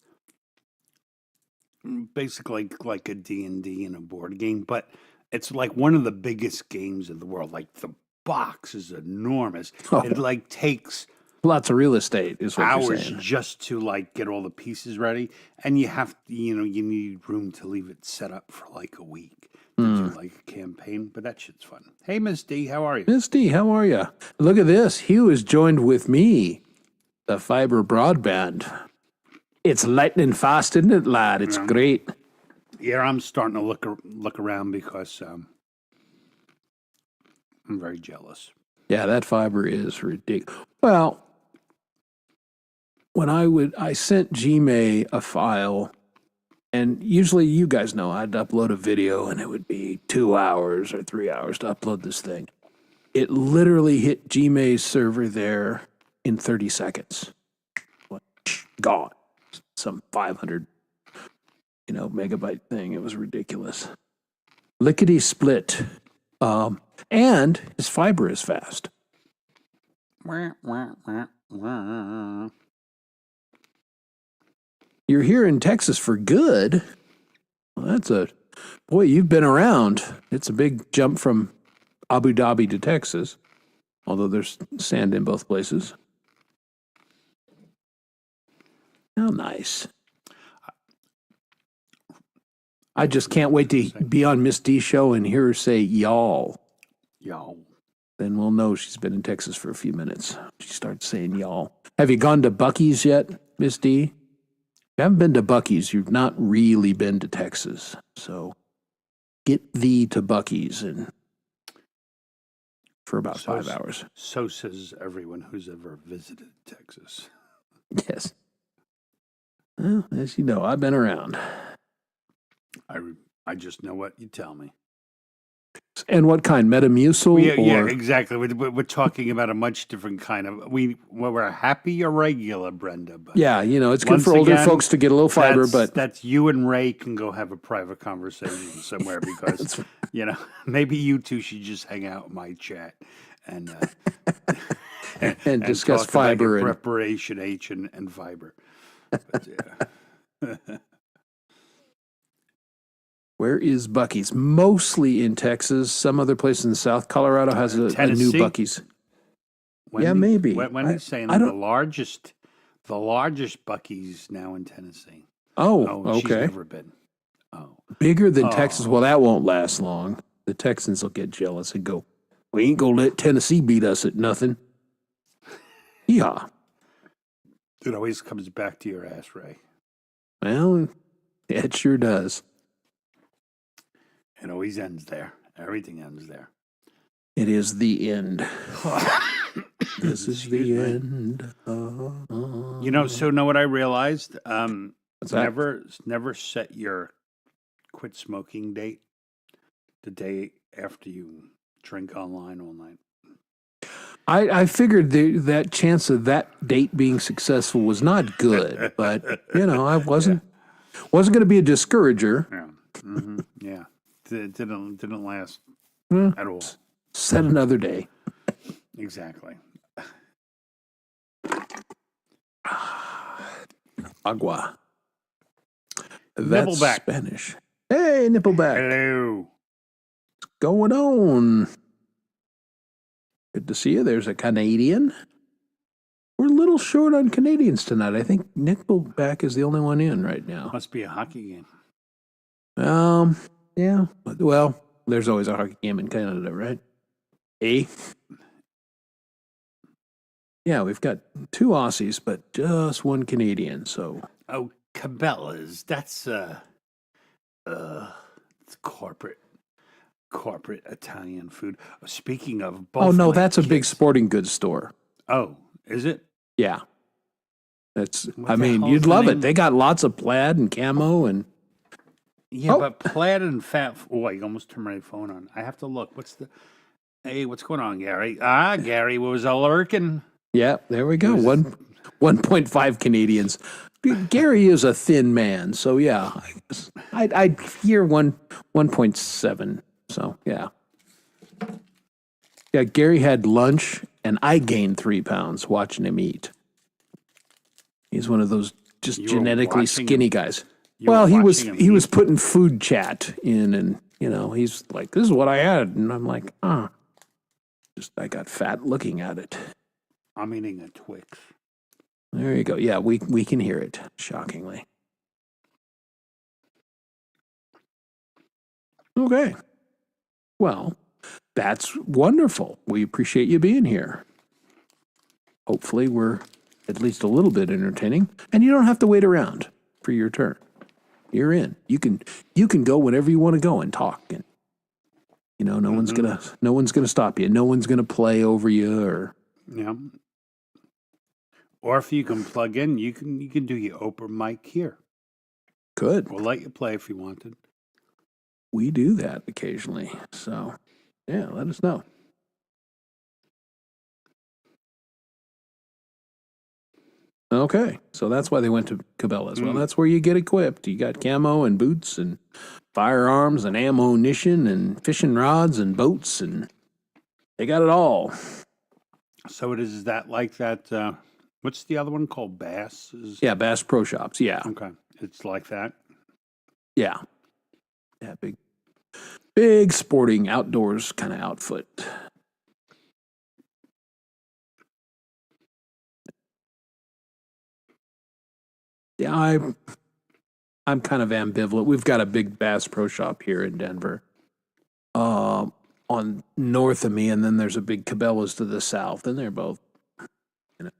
basically like a D&D in a board game, but it's like one of the biggest games in the world. Like the box is enormous. Oh. It like takes Lots of real estate is what you're hours saying. just to like get all the pieces ready, and you have you need room to leave it set up for like a week to do like a campaign. But that shit's fun. Hey, Miss D, how are you? Miss D, how are you? Look at this. Hugh is joined with me, the fiber broadband. It's lightning fast, isn't it, lad? It's great. Yeah, I'm starting to look around because I'm very jealous. Yeah, that fiber is ridiculous. Well, when I sent Gmail a file, and usually you guys know I'd upload a video and it would be 2 hours or 3 hours to upload this thing. It literally hit Gmail's server there in 30 seconds. Gone. Some 500, megabyte thing. It was ridiculous. Lickety split. And his fiber is fast. You're here in Texas for good. Well, boy, you've been around. It's a big jump from Abu Dhabi to Texas, although there's sand in both places. How nice. I just can't wait to be on Miss D's show and hear her say y'all. Y'all. Then we'll know she's been in Texas for a few minutes. She starts saying y'all. Have you gone to Buc-ee's yet, Miss D? If you haven't been to Buc-ee's, you've not really been to Texas. So get thee to Buc-ee's for about 5 hours. So says everyone who's ever visited Texas. Yes. Well, as you know, I've been around. I just know what you tell me. And what kind? Metamucil? Yeah, exactly. We're talking about a much different kind of. We're happy or regular, Brenda. But yeah, it's good for older folks to get a little fiber, but that's you and Ray can go have a private conversation somewhere because maybe you two should just hang out in my chat and and discuss talk fiber about preparation H and fiber. But, yeah. Where is Buc-ee's? Mostly in Texas. Some other place in South Colorado has a new Buc-ee's. Maybe. Wendy's saying the largest Buc-ee's now in Tennessee. Oh, okay. She's never been. Oh, bigger than Texas. Well, that won't last long. The Texans will get jealous and go, "We ain't gonna let Tennessee beat us at nothing." Yeah. It always comes back to your ass, Ray. Well, it sure does. It always ends there. Everything ends there. It is the end. This is the end. So know what I realized? What's that? Never set your quit smoking date the day after you drink online all night. I figured that chance of that date being successful was not good, but I wasn't going to be a discourager. Yeah. Mm-hmm. Yeah. It didn't last at all. Set another day. Exactly. Agua. That's Nippleback. Spanish. Hey, Nippleback. Hello. What's going on? Good to see you. There's a Canadian. We're a little short on Canadians tonight. I think Nippleback is the only one in right now. Must be a hockey game. Yeah. Well, there's always a hockey game in Canada, right? Yeah, we've got 2 Aussies, but just 1 Canadian. So. Oh, Cabela's. That's it's corporate Italian food. Speaking of both. Oh no, that's a big sporting goods store. Oh, is it? Yeah. You'd love it. They got lots of plaid and camo and. Yeah, but plaid and fat. Oh, I almost turned my phone on. I have to look. Hey, what's going on, Gary? Gary was a lurking. Yeah, there we go. 1.5 Canadians. Gary is a thin man, so yeah. I'd hear 1.7. So yeah. Yeah, Gary had lunch, and I gained 3 pounds watching him eat. He's one of those just genetically skinny guys. Well, he was putting food chat in, and he's like, "This is what I had," and I'm like, I got fat looking at it. I'm eating a Twix. There you go. Yeah, we can hear it. Shockingly. Okay. Well, that's wonderful. We appreciate you being here. Hopefully, we're at least a little bit entertaining, and you don't have to wait around for your turn. You're in. You can go whenever you want to go and talk, and no one's gonna stop you. No one's gonna play over you or. Yeah. Or if you can plug in, you can do your open mic here. Good. We'll let you play if you wanted. We do that occasionally, so yeah, let us know. Okay, so that's why they went to Cabela's. Well, that's where you get equipped. You got camo and boots and firearms and ammunition and fishing rods and boats, and they got it all. So is that like that? What's the other one called? Bass? Yeah, Bass Pro Shops. Yeah, Okay, it's like that. yeah, yeah. Big sporting outdoors kind of outfit. Yeah, I'm kind of ambivalent. We've got a big Bass Pro Shop here in Denver, on north of me, and then there's a big Cabela's to the south, and they're both, you know,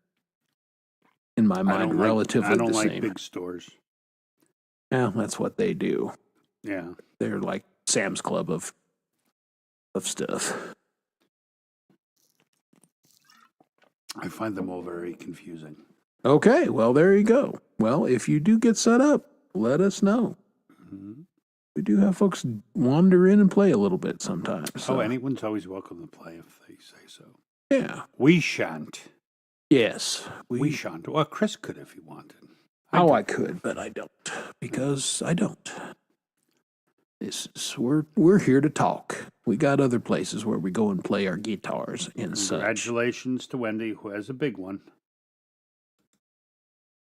in my mind, relatively I don't the like same. big stores. Yeah, that's what they do. Yeah, They're like Sam's Club of stuff. I find them all very confusing. Okay, well, there you go. Well, if you do get set up, let us know. Mm-hmm. We do have folks wander in and play a little bit sometimes. So. Oh, anyone's always welcome to play if they say so. Yeah. We shan't. Yes. We shan't. Well, Chris could if he wanted. I could, but I don't, because I don't. We're here to talk. We got other places where we go and play our guitars and such. Congratulations to Wendy, who has a big one.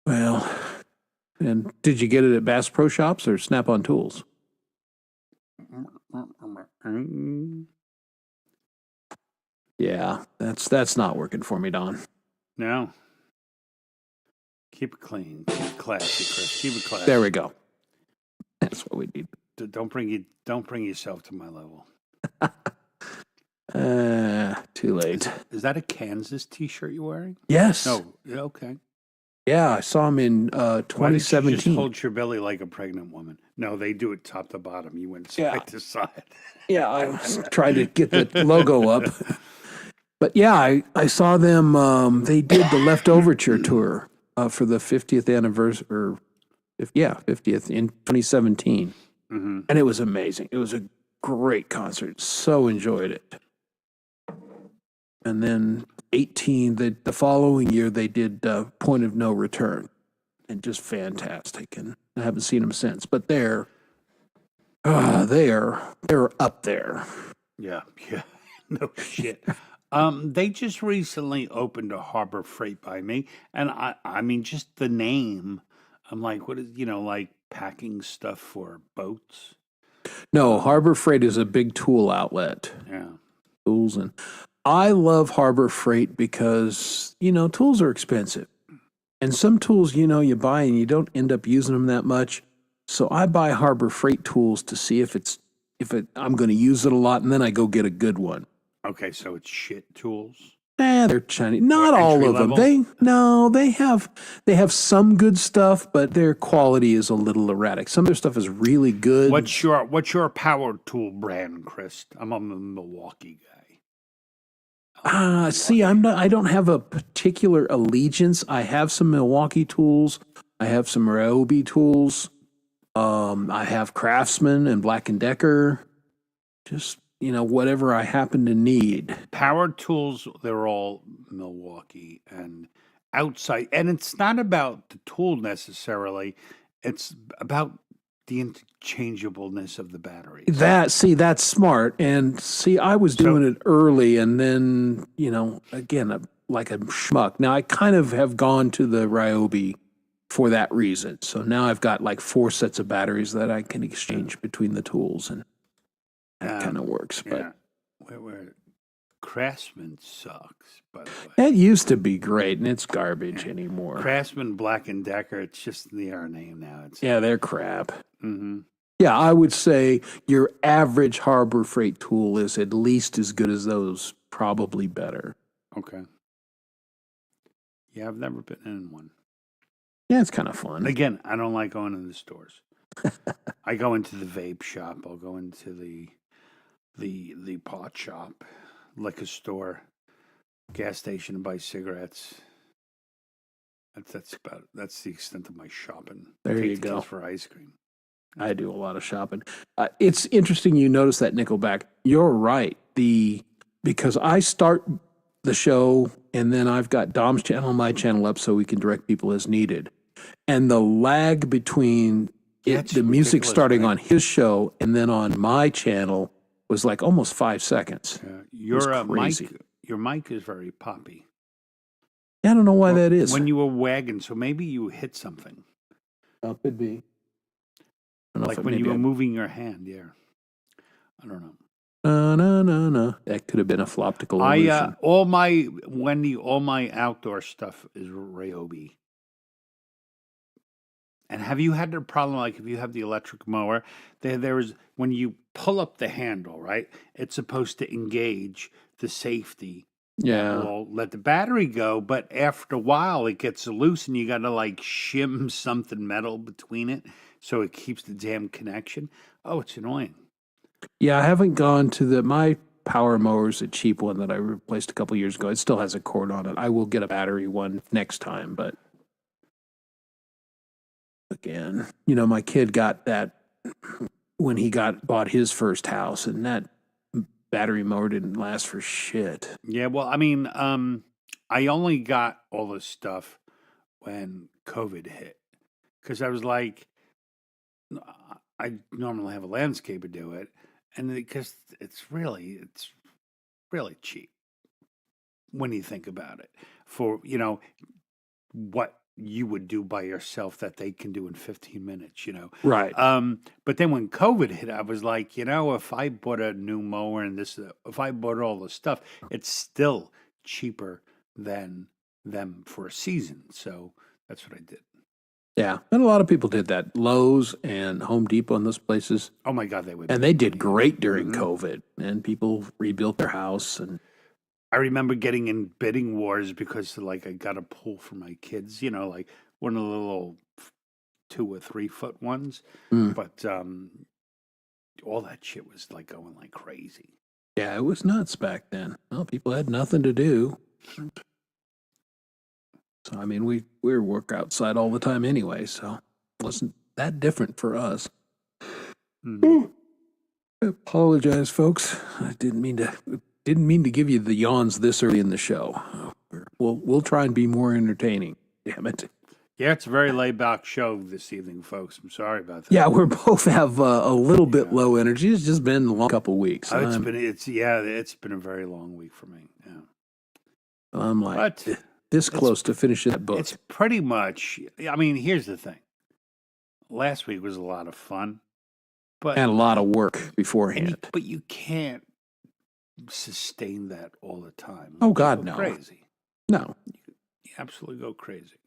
Well, and did you get it at Bass Pro Shops or Snap-on Tools? Yeah, that's not working for me, Don. No. Keep it clean. Keep it classy, Chris. Keep it classy. There we go. That's what we need. Don't bring yourself to my level. Too late. Is that a Kansas T-shirt you're wearing? Yes. No. Okay. Yeah, I saw him in Why didn't 2017. you just hold your belly like a pregnant woman? No, they do it top to bottom. You went side to side. Yeah, I was trying to get the logo up. But yeah, I saw them. They did the Leftoverture tour for the 50th anniversary, 50th in 2017. Mm-hmm. And it was amazing. It was a great concert. So enjoyed it. And then the following year, they did Point of No Return. And just fantastic. And I haven't seen them since. But they're up there. Yeah. No shit. They just recently opened a Harbor Freight by me. And I mean, just the name, I'm like, what is, like packing stuff for boats? No, Harbor Freight is a big tool outlet. Yeah. Tools. And I love Harbor Freight because, tools are expensive. And some tools, you buy and you don't end up using them that much. So I buy Harbor Freight tools to see if I'm going to use it a lot, and then I go get a good one. Okay, so it's shit tools. They're Chinese. Not all of them. They have some good stuff, but their quality is a little erratic. Some of their stuff is really good. What's your power tool brand, Chris? I'm a Milwaukee guy. See, I don't have a particular allegiance. I have some Milwaukee tools. I have some Ryobi tools. I have Craftsman and Black & Decker. Just, whatever I happen to need. Power tools, they're all Milwaukee and outside. And it's not about the tool necessarily. It's about the interchangeableness of the batteries. That's smart. And I was doing it early, and then, again, like a schmuck. Now, I kind of have gone to the Ryobi for that reason. So now I've got like 4 sets of batteries that I can exchange between the tools, and that kind of works. But where Craftsman sucks, by the way. It used to be great, and it's garbage anymore. Craftsman, Black & Decker, it's just their name now. They're crap. Mm-hmm. Yeah, I would say your average Harbor Freight tool is at least as good as those, probably better. Okay. Yeah, I've never been in one. Yeah, it's kind of fun. Again, I don't like going in the stores. I go into the vape shop. I'll go into the pot shop, liquor store, gas station, and buy cigarettes. That's the extent of my shopping. There you go. For ice cream. I do a lot of shopping. It's interesting you notice that Nickelback. You're right. Because I start the show and then I've got Dom's channel, my channel up so we can direct people as needed. And the lag between the music starting on his show and then on my channel was like almost 5 seconds. Your crazy. your mic is very poppy. Yeah, I don't know why that is. When you were wagging, so maybe you hit something. Oh, could be. Like when you were moving your hand, yeah. I don't know. No. That could have been a floptical illusion. All my outdoor stuff is Ryobi. And have you had the problem, like if you have the electric mower, there's when you pull up the handle, right? It's supposed to engage the safety. Yeah. Will let the battery go, but after a while it gets loose and you got to like shim something metal between it so it keeps the damn connection. Oh, it's annoying. Yeah, I haven't gone to my power mower is a cheap one that I replaced a couple years ago. It still has a cord on it. I will get a battery one next time, but again, my kid got that when he bought his first house, and that battery mower didn't last for shit. Yeah, well, I mean, I only got all this stuff when COVID hit because I was like, I normally have a landscaper do it, and because it's really cheap when you think about it for what you would do by yourself that they can do in 15 minutes, Right. But then when COVID hit, I was like, if I bought a new mower and if I bought all the stuff, it's still cheaper than them for a season. So that's what I did. Yeah. And a lot of people did that. Lowe's and Home Depot and those places. Oh my God, and they did great during COVID, and people rebuilt their house. And I remember getting in bidding wars because like I got a pool for my kids, like one of the little 2 or 3 foot ones. But all that shit was like going like crazy. Yeah, it was nuts back then. Well, people had nothing to do. So I mean, we work outside all the time anyway, so it wasn't that different for us. I apologize, folks. I didn't mean to give you the yawns this early in the show. We'll try and be more entertaining. Damn it. Yeah, it's a very laid back show this evening, folks. I'm sorry about that. Yeah, we both have a little bit low energy. It's just been a long couple weeks. It's been a very long week for me. Yeah, I'm like this close to finishing that book. It's pretty much. I mean, here's the thing. Last week was a lot of fun, and a lot of work beforehand. But you can't sustain that all the time. Oh God, no. Crazy. No. You absolutely go crazy.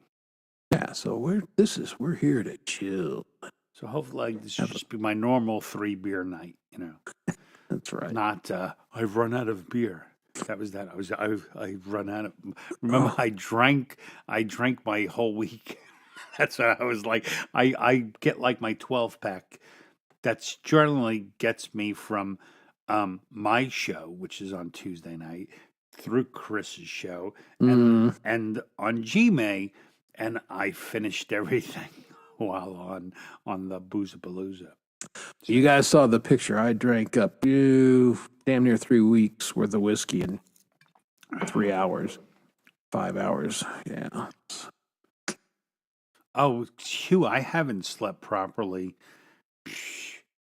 Yeah, so we're here to chill. So hopefully this should just be my normal 3 beer night, That's right. Not I've run out of beer. That was that. I've run out of. Remember, I drank my whole week. That's what I was like. I get like my 12-pack. That's generally gets me from my show, which is on Tuesday night, through Chris's show, and on G-May, and I finished everything while on the Booza-Palooza. You guys saw the picture. I drank up damn near 3 weeks worth of whiskey in 3 hours, 5 hours. Yeah. Oh, Hugh, I haven't slept properly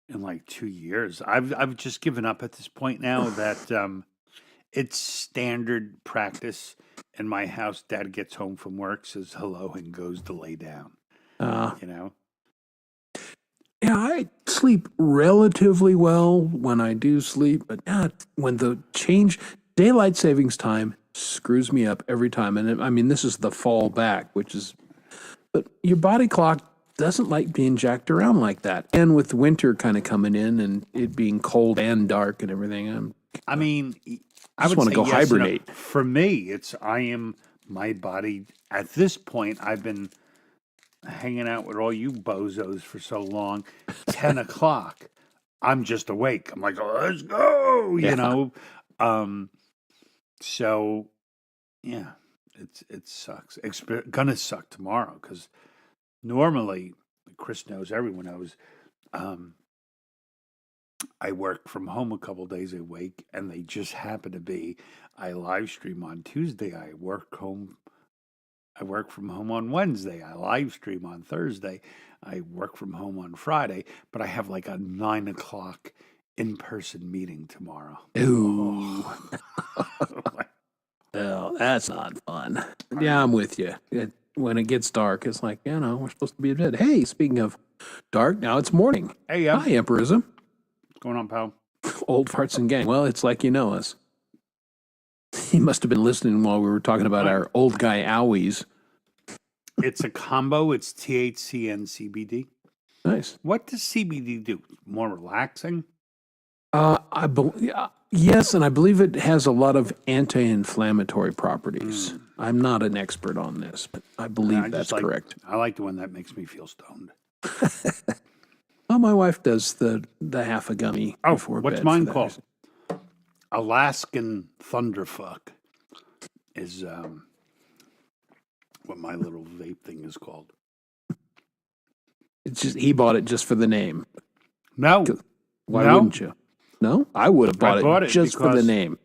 in like 2 years. I've just given up at this point now that it's standard practice in my house. Dad gets home from work, says hello, and goes to lay down. Yeah, I sleep relatively well when I do sleep, but not when the daylight savings time screws me up every time. And I mean, this is the fall back, but your body clock doesn't like being jacked around like that. And with winter kind of coming in and it being cold and dark and everything, I just want to go hibernate. For me, my body at this point. I've been hanging out with all you bozos for so long. 10 o'clock, I'm just awake. I'm like, oh, let's go, So, yeah, it sucks. It's gonna suck tomorrow because normally, Chris knows, everyone knows, I work from home a couple days a week, and they just happen to be. I live stream on Tuesday. I work from home on Wednesday. I live stream on Thursday. I work from home on Friday, but I have like a 9 o'clock in-person meeting tomorrow. Ooh. Oh. Well, that's not fun. Yeah, I'm with you. When it gets dark, it's like, we're supposed to be in bed. Hey, speaking of dark, now it's morning. Hey, Hi, Emperism. what's going on, pal? Old farts and gang. Well, it's like you know us. He must have been listening while we were talking about our old guy owies. It's a combo. It's THC and CBD. Nice. What does CBD do? More relaxing? Yes, and I believe it has a lot of anti-inflammatory properties. I'm not an expert on this, but I believe that's correct. I like the one that makes me feel stoned. Well, my wife does the half a gummy before bed. What's mine called? Alaskan Thunderfuck is what my little vape thing is called. It's just he bought it just for the name. No. Why wouldn't you? No, I would have bought it just for the name.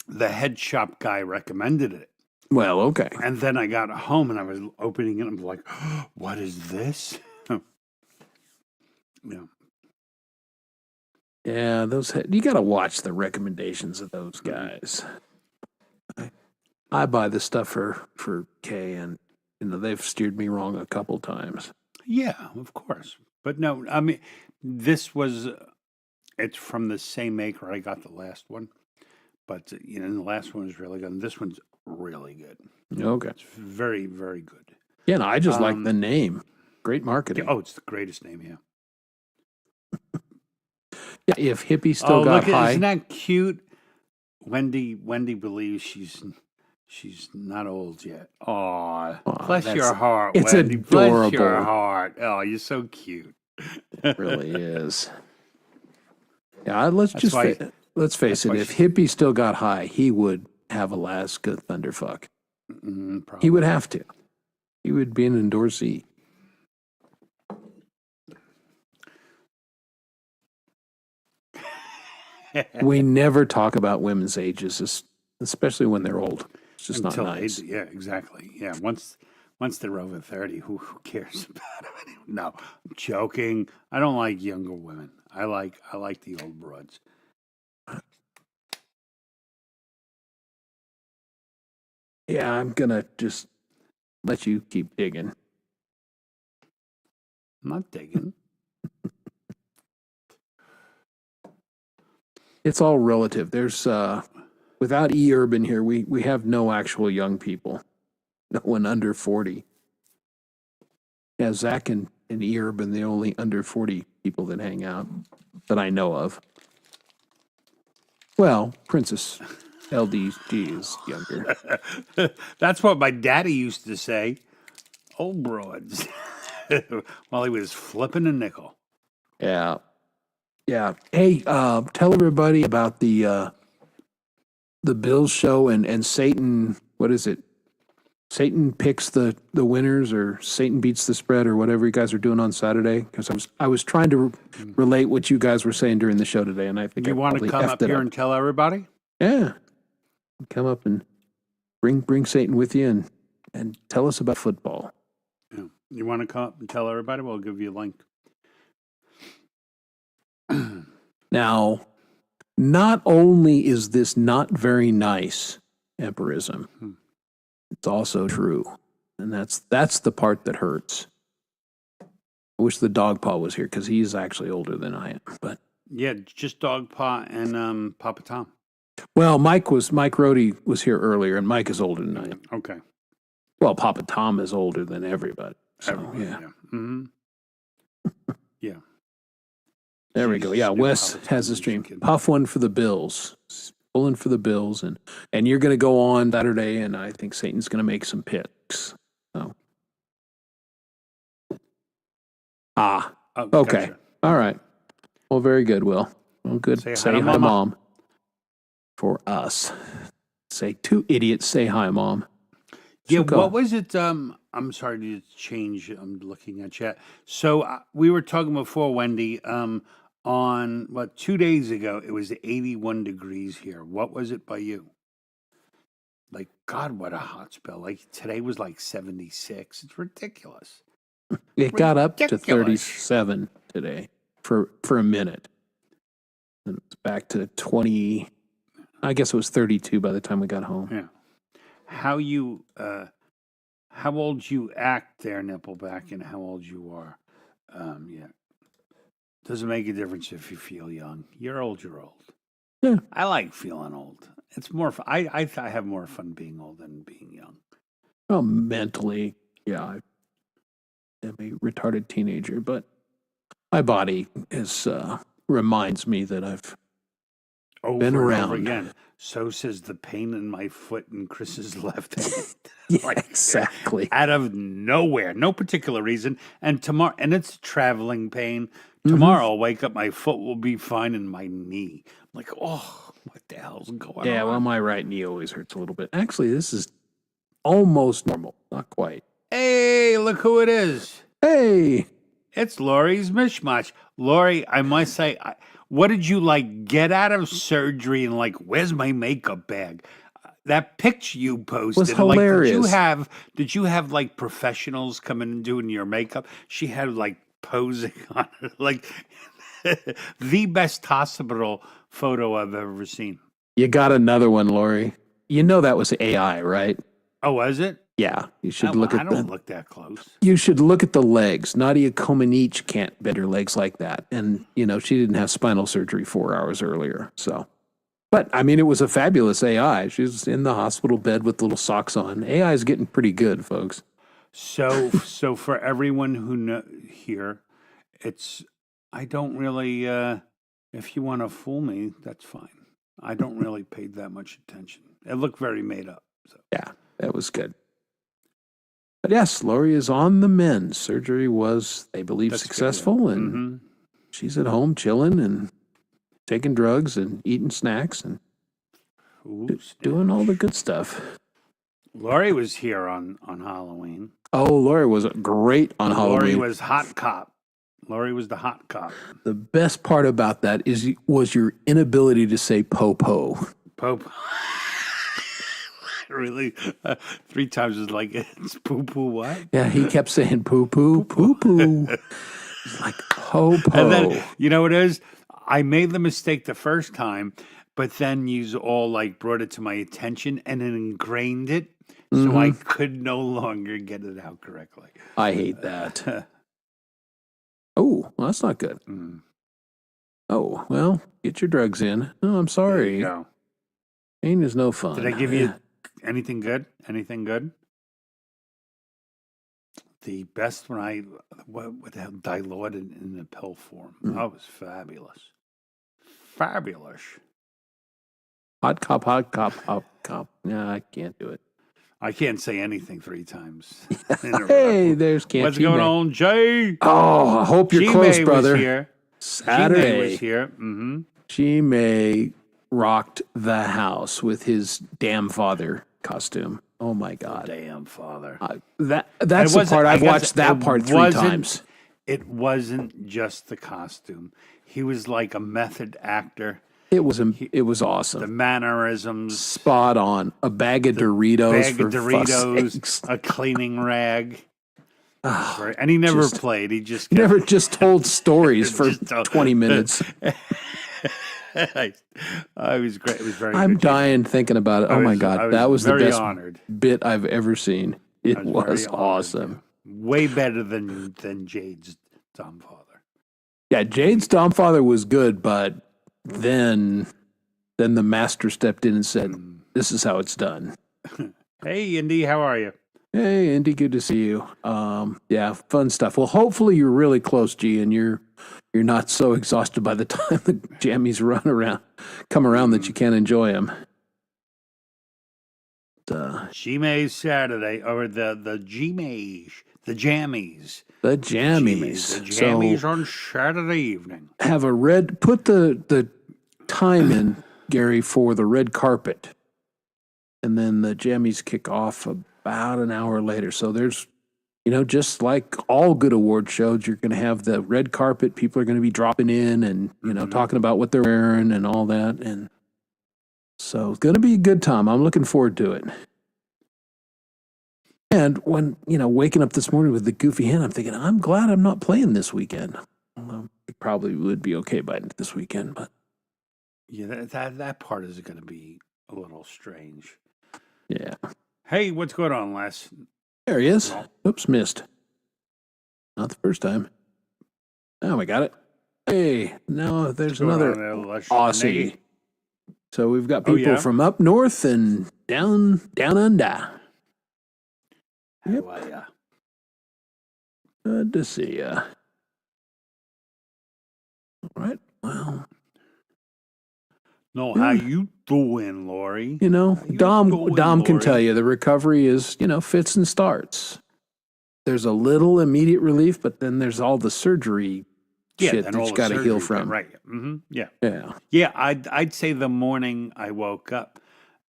The head shop guy recommended it. Well, okay. And then I got home and I was opening it and I'm like, oh, what is this? Yeah. Yeah, you got to watch the recommendations of those guys. I buy the stuff for Kay, and they've steered me wrong a couple times. Yeah, of course. But no, I mean, it's from the same maker I got the last one. But, the last one was really good. And this one's really good. Okay. It's very, very good. Yeah, no, I just like the name. Great marketing. Oh, it's the greatest name, yeah. Yeah, if hippie still got high. Isn't that cute? Wendy believes she's not old yet. Aw, bless your heart, it's Wendy. Adorable. Bless your heart. Oh, you're so cute. It really is. Yeah, let's face it. If hippie still got high, he would have Alaska Thunderfuck. He would have to. He would be an endorsee. We never talk about women's ages, especially when they're old. It's just not nice. Yeah, exactly. Yeah, once they're over 30, who cares about them? No, I'm joking. I don't like younger women. I like the old broads. Yeah, I'm gonna just let you keep digging. I'm not digging. It's all relative. There's without E-Urban here, we have no actual young people. No one under 40. Yeah, Zach and E-Urban, the only under 40 people that hang out that I know of. Well, Princess LDG is younger. That's what my daddy used to say. Old broads. While he was flipping a nickel. Yeah. Yeah. Hey, tell everybody about the Bills show and Satan. What is it? Satan picks the winners, or Satan beats the spread, or whatever you guys are doing on Saturday. Because I was trying to relate what you guys were saying during the show today, and I think you want to come up here and tell everybody. Yeah, come up and bring Satan with you and tell us about football. Yeah. You want to come up and tell everybody? We'll give you a link. Now, not only is this not very nice, Emperism, it's also true. And that's the part that hurts. I wish the dog paw was here because he's actually older than I am. But yeah, just dog paw and Papa Tom. Well, Mike Rohde was here earlier, and Mike is older than I am. Okay. Well, Papa Tom is older than everybody. So, yeah. Mm-hmm. Yeah. There we go. Yeah, Wes has a stream. Puff one for the Bills. Pulling for the Bills. And you're going to go on Saturday, and I think Satan's going to make some picks. So. Okay. Gotcha. All right. Well, very good, Will. Well, good. Say hi, Mom. For us. Say two idiots, say hi, Mom. Yeah, what was it? I'm sorry to change. I'm looking at chat. So we were talking before, Wendy. On, 2 days ago, it was 81 degrees here. What was it by you? Like, God, what a hot spell. Like, today was like 76. It's ridiculous. It got up to Ridiculous. 37 today for a minute. And it's back to 20. I guess it was 32 by the time we got home. Yeah. How old you act there, Nippleback, and how old you are. Yeah. Doesn't make a difference if you feel young. You're old, you're old. Yeah. I like feeling old. It's more fun. I have more fun being old than being young. Well, mentally, yeah, I am a retarded teenager, but my body reminds me that I've Over been and around. over again. So says the pain in my foot in Chris's left hand. Yeah, exactly. Out of nowhere, no particular reason. And tomorrow, and it's traveling pain. Tomorrow, I'll wake up, my foot will be fine, and my knee. I'm like, oh, what the hell's going on? Yeah, well, my right knee always hurts a little bit. Actually, this is almost normal. Not quite. Hey, look who it is. Hey! It's Lori's Mishmash. Lori, I must say, what did you get out of surgery and where's my makeup bag? That picture you posted Was hilarious. Did you have professionals coming and doing your makeup? She had posing on it, the best hospital photo I've ever seen. You got another one, Lori. You know that was AI, right? Oh, was it? Yeah, you should I don't look that close. You should look at the legs. Nadia Comaneci can't bend her legs like that. And, she didn't have spinal surgery 4 hours earlier. So, but I mean, it was a fabulous AI. She was in the hospital bed with little socks on. AI is getting pretty good, folks. So for everyone who here, I don't really, if you want to fool me, that's fine. I don't really pay that much attention. It looked very made up. So. Yeah, that was good. But yes, Lori is on the mend. Surgery was, they believe, That's successful, good, yeah. and she's at home chilling and taking drugs and eating snacks and doing all the good stuff. Lori was here on Halloween. Oh, Lori was great on Halloween. Lori was hot cop. Lori was the hot cop. The best part about that was your inability to say po-po. Pope. Really? 3 times is it's poo-poo what? Yeah, he kept saying poo-poo, poo-poo. It's like po-po. And then, you know what it is? I made the mistake the first time, but then you all brought it to my attention and it ingrained it. So I could no longer get it out correctly. I hate that. Oh, well, that's not good. Oh, well, get your drugs in. Oh, I'm sorry. There you go. Pain is no fun. Did I give you anything good? Anything good? The best what the hell, dilaudid in the pill form. That was fabulous. Fabulous. Hot cop, hot cop, hot cop. No, I can't do it. I can't say anything 3 times. In a row. Hey, there's Can't What's going on, Jay? Oh, I hope you're G-May close, brother. Was here. Saturday. G-May was here. G-May rocked the house with his damn father costume. Oh my God. Damn father. That's the part. I've watched that part 3 times. It wasn't just the costume. He was like a method actor. It was awesome. The mannerisms. Spot on. A bag of Doritos. A cleaning rag. And he never played. He just never just told stories for 20 minutes. It was great. It was very I'm good. dying thinking about it. Oh my God. That was the best bit I've ever seen. It was awesome. Way better than Jade's dumb father. Yeah, Jade's dumb father was good, but then the master stepped in and said, "This is how it's done." Hey, Indy, how are you? Hey, Indy, good to see you. Yeah, fun stuff. Well, hopefully you're really close, G, and you're not so exhausted by the time the jammies come around that you can't enjoy them. G-May's Saturday, or the G-Mays, the jammies. The jammies. The jammies on Saturday evening. Put the time in, Gary, for the red carpet. And then the jammies kick off about an hour later. So there's just like all good award shows, you're going to have the red carpet. People are going to be dropping in and, talking about what they're wearing and all that. And so it's going to be a good time. I'm looking forward to it. And when, waking up this morning with the goofy hand, I'm thinking, I'm glad I'm not playing this weekend. It probably would be okay by this weekend, but. Yeah, that part is going to be a little strange. Yeah. Hey, what's going on, Les? There he is. No. Oops, missed. Not the first time. Oh, we got it. Hey, now there's another Aussie. So we've got people from up north and down under. Yep. How are ya? Good to see ya. All right. Well. No, how you doing, Lori? Dom can tell you the recovery is, fits and starts. There's a little immediate relief, but then there's all the surgery shit that you got to heal from. Right. Mm-hmm. Yeah. Yeah. Yeah. I'd say the morning I woke up,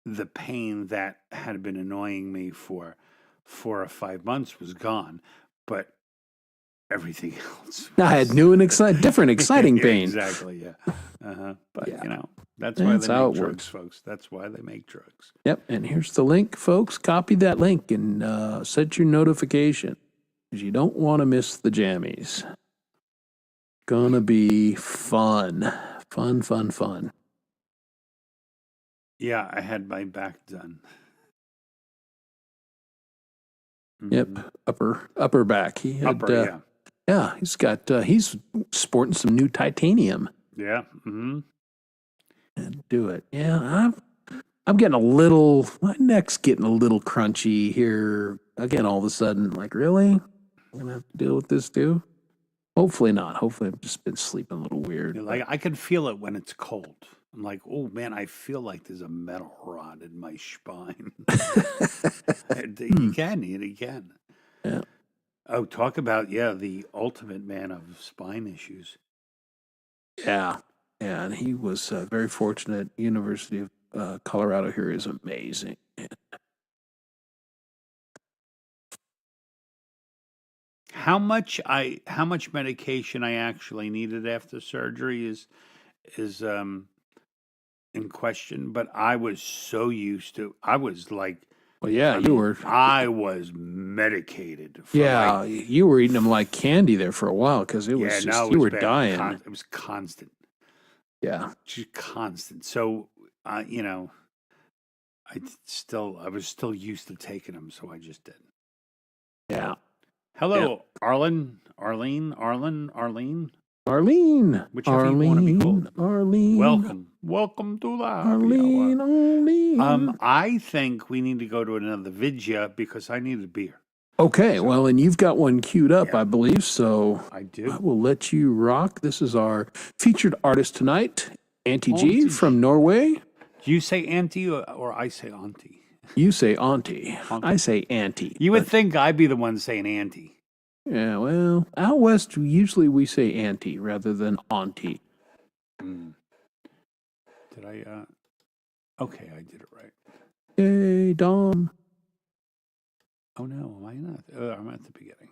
the pain that had been annoying me for 4 or 5 months was gone, but everything else. I had new and different exciting pain. Exactly. Yeah. But that's why they make drugs, folks. That's why they make drugs. Yep. And here's the link, folks. Copy that link and set your notification because you don't want to miss the jammies. Gonna be fun. Fun. Yeah, I had my back done. Yep. Upper back. He had, yeah, he's sporting some new titanium. Yeah. Mm-hmm. And do it. Yeah, I'm getting my neck's getting a little crunchy here. Again, all of a sudden, like, really? I'm going to have to deal with this too? Hopefully not. Hopefully I've just been sleeping a little weird. Like, I can feel it when it's cold. I'm like, oh man, I feel like there's a metal rod in my spine. You can. Yeah. Oh, talk about, the ultimate man of spine issues. Yeah. Yeah, and he was very fortunate. University of Colorado here is amazing. How much medication I actually needed after surgery is in question, but I was so used to. I was like, well, yeah, you were. I was medicated. You were eating them like candy there for a while because it was you were dying. It was constant. Yeah, just constant. So, I was still used to taking them, so I just did. Yeah. Hello, yeah. Arlene. Whichever you want to be called. Arlene. Welcome to the Arlene. I think we need to go to another vidya because I need a beer. Okay, well, and you've got one queued up, I believe, so I do. I will let you rock. This is our featured artist tonight, Auntie G from Norway. Do you say auntie or I say auntie? You say auntie. I say auntie. You would think I'd be the one saying auntie. Yeah, well, out west, usually we say auntie rather than auntie. Did I, okay, I did it right. Hey, Dom. Oh, no, am I not? I'm at the beginning.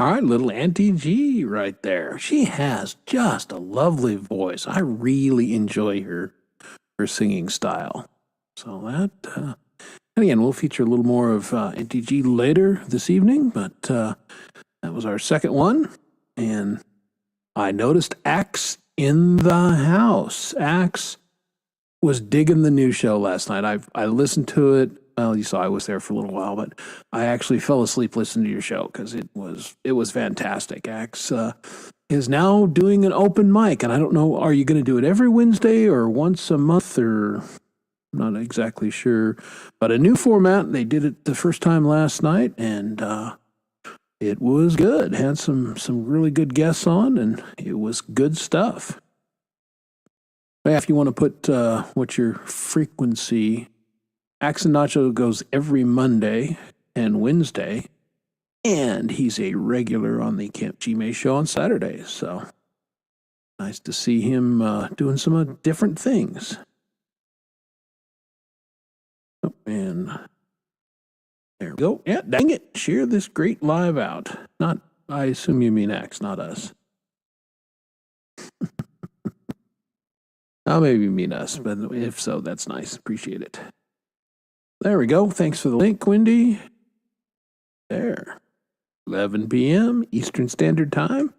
All right, little Auntie G right there. She has just a lovely voice. I really enjoy her singing style. So and again, we'll feature a little more of Auntie G later this evening, but that was our second one. And I noticed Axe in the house. Axe was digging the new show last night. I listened to it. Well, you saw I was there for a little while, but I actually fell asleep listening to your show because it was fantastic. Axe is now doing an open mic, and I don't know, are you going to do it every Wednesday or once a month, or I'm not exactly sure. But a new format. They did it the first time last night, and it was good. Had some really good guests on, and it was good stuff. If you want to put what's your frequency, Axe and Nacho goes every Monday and Wednesday, and he's a regular on the Camp G May show on Saturdays. So nice to see him doing some different things. Oh, and there we go. Yeah, dang it. Share this great live out. Not, I assume you mean Axe, not us. Oh, maybe you mean us, but if so, that's nice. Appreciate it. There we go. Thanks for the link, Wendy. There. 11 p.m. Eastern Standard Time.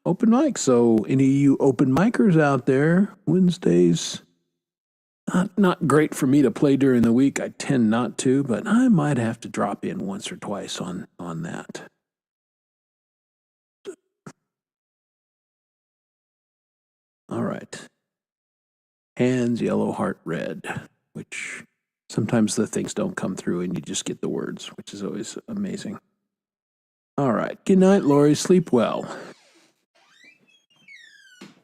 Open mic. So any of you open micers out there, Wednesdays, not great for me to play during the week. I tend not to, but I might have to drop in once or twice on that. All right. Hands, yellow, heart, red, which sometimes the things don't come through and you just get the words, which is always amazing. All right. Good night, Lori. Sleep well.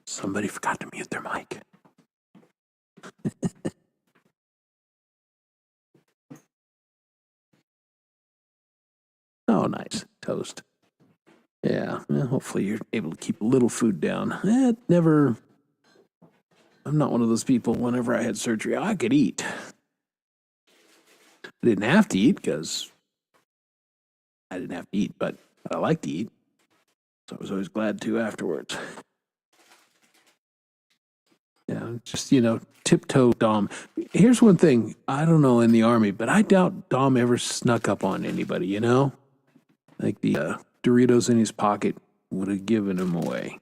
Somebody forgot to mute their mic. Oh, nice. Toast. Yeah. Well, hopefully you're able to keep a little food down. I'm not one of those people, whenever I had surgery, I could eat. I didn't have to eat because I didn't have to eat, but I like to eat. So I was always glad to afterwards. Yeah, just, tiptoe Dom. Here's one thing. I don't know in the Army, but I doubt Dom ever snuck up on anybody, Like the Doritos in his pocket would have given him away.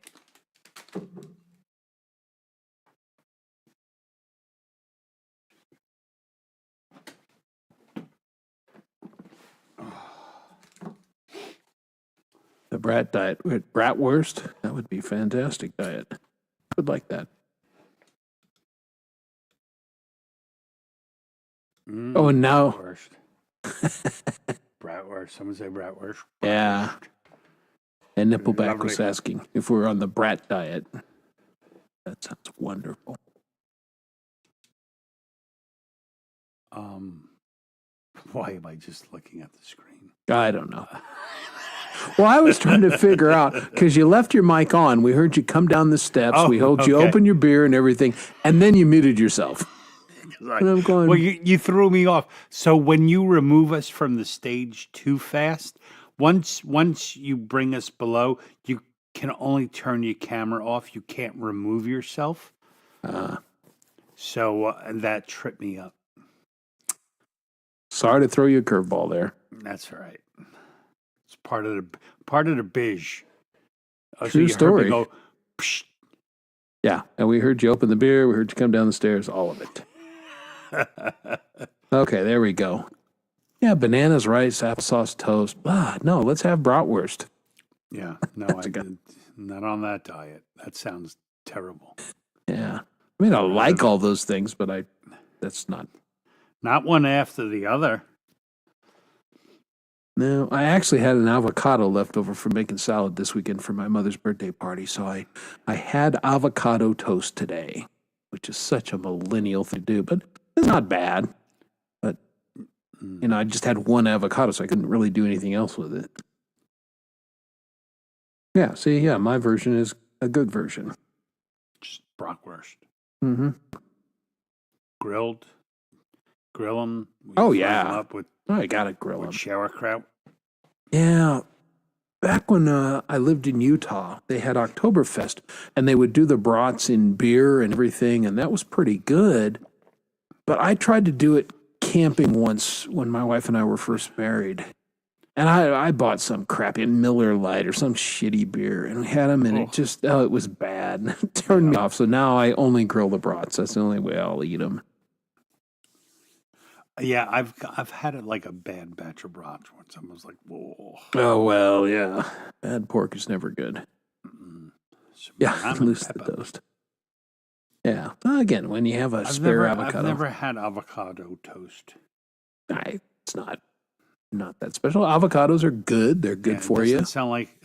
The brat diet, bratwurst, that would be a fantastic diet. Would like that. Oh, and now Bratwurst. Someone say bratwurst. Yeah. And Nippleback was asking if we're on the brat diet. That sounds wonderful. Why am I just looking at the screen? I don't know. Well, I was trying to figure out, because you left your mic on. We heard you come down the steps. We heard you open your beer and everything, and then you muted yourself. And I'm going, well, you threw me off. So when you remove us from the stage too fast, once you bring us below, you can only turn your camera off. You can't remove yourself. So that tripped me up. Sorry to throw you a curveball there. That's all right. It's part of the biz. True story. Go, psh. Yeah, and we heard you open the beer. We heard you come down the stairs. All of it. Okay, there we go. Yeah, bananas, rice, applesauce, toast. No, let's have bratwurst. Yeah, no, not on that diet. That sounds terrible. Yeah, I mean, I like all those things, but that's not. Not one after the other. No, I actually had an avocado left over from making salad this weekend for my mother's birthday party, so I had avocado toast today, which is such a millennial thing to do, but it's not bad. But, I just had one avocado, so I couldn't really do anything else with it. Yeah, see, my version is a good version. Just bratwurst. Mm-hmm. Grill them. Oh, yeah. Them up with, I got to grill them. Sauerkraut. Yeah. back when I lived in Utah, they had Oktoberfest, and they would do the brats in beer and everything, and that was pretty good. But I tried to do it camping once when my wife and I were first married. And I bought some crappy Miller Lite or some shitty beer, and we had them, and it was bad. It turned me off. So now I only grill the brats. That's the only way I'll eat them. Yeah, I've had it like a bad batch of brats once. I was like, whoa. Oh, well, yeah. Bad pork is never good. Yeah, loose the toast. Yeah. Well, again, when you have a spare avocado. I've never had avocado toast. It's not that special. Avocados are good. They're good for you. It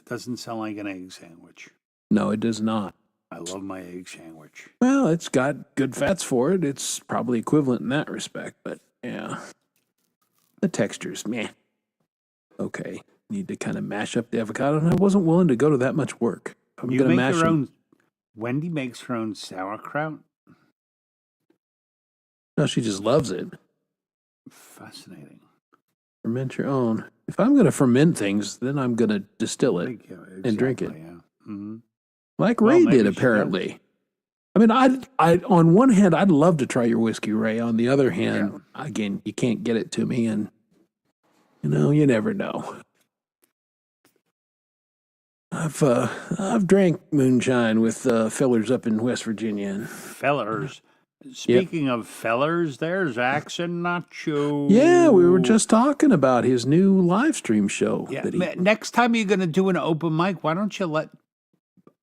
doesn't sound like an egg sandwich. No, it does not. I love my egg sandwich. Well, it's got good fats for it. It's probably equivalent in that respect, but yeah. The texture's meh. Okay. Need to kind of mash up the avocado, and I wasn't willing to go to that much work. I'm going to mash your own. Wendy makes her own sauerkraut. No, she just loves it. Fascinating. Ferment your own. If I'm going to ferment things, then I'm going to distill it and drink it. Yeah. Mm-hmm. Like Ray did, apparently. I mean, I on one hand, I'd love to try your whiskey, Ray. On the other hand, again, you can't get it to me, and you never know. I've drank moonshine with fellers up in West Virginia. Fellers. Speaking of fellers, there's Axe and Nacho. Yeah, we were just talking about his new live stream show. Yeah. Next time you're going to do an open mic, why don't you let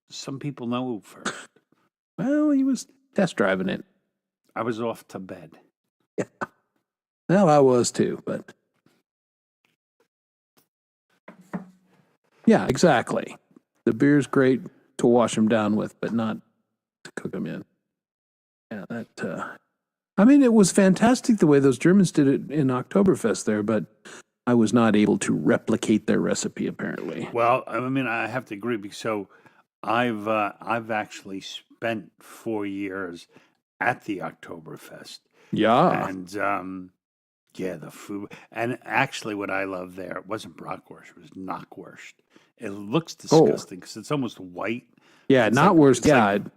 some people know first? Well, he was test driving it. I was off to bed. Yeah. Well, I was too, but yeah, exactly. The beer's great to wash them down with, but not to cook them in. Yeah, I mean, it was fantastic the way those Germans did it in Oktoberfest there, but I was not able to replicate their recipe, apparently. Well, I mean, I have to agree. So I've actually spent 4 years at the Oktoberfest. Yeah. And the food. And actually what I love there, it wasn't bratwurst, it was knockwurst. It looks disgusting because it's almost white. Yeah, knockwurst,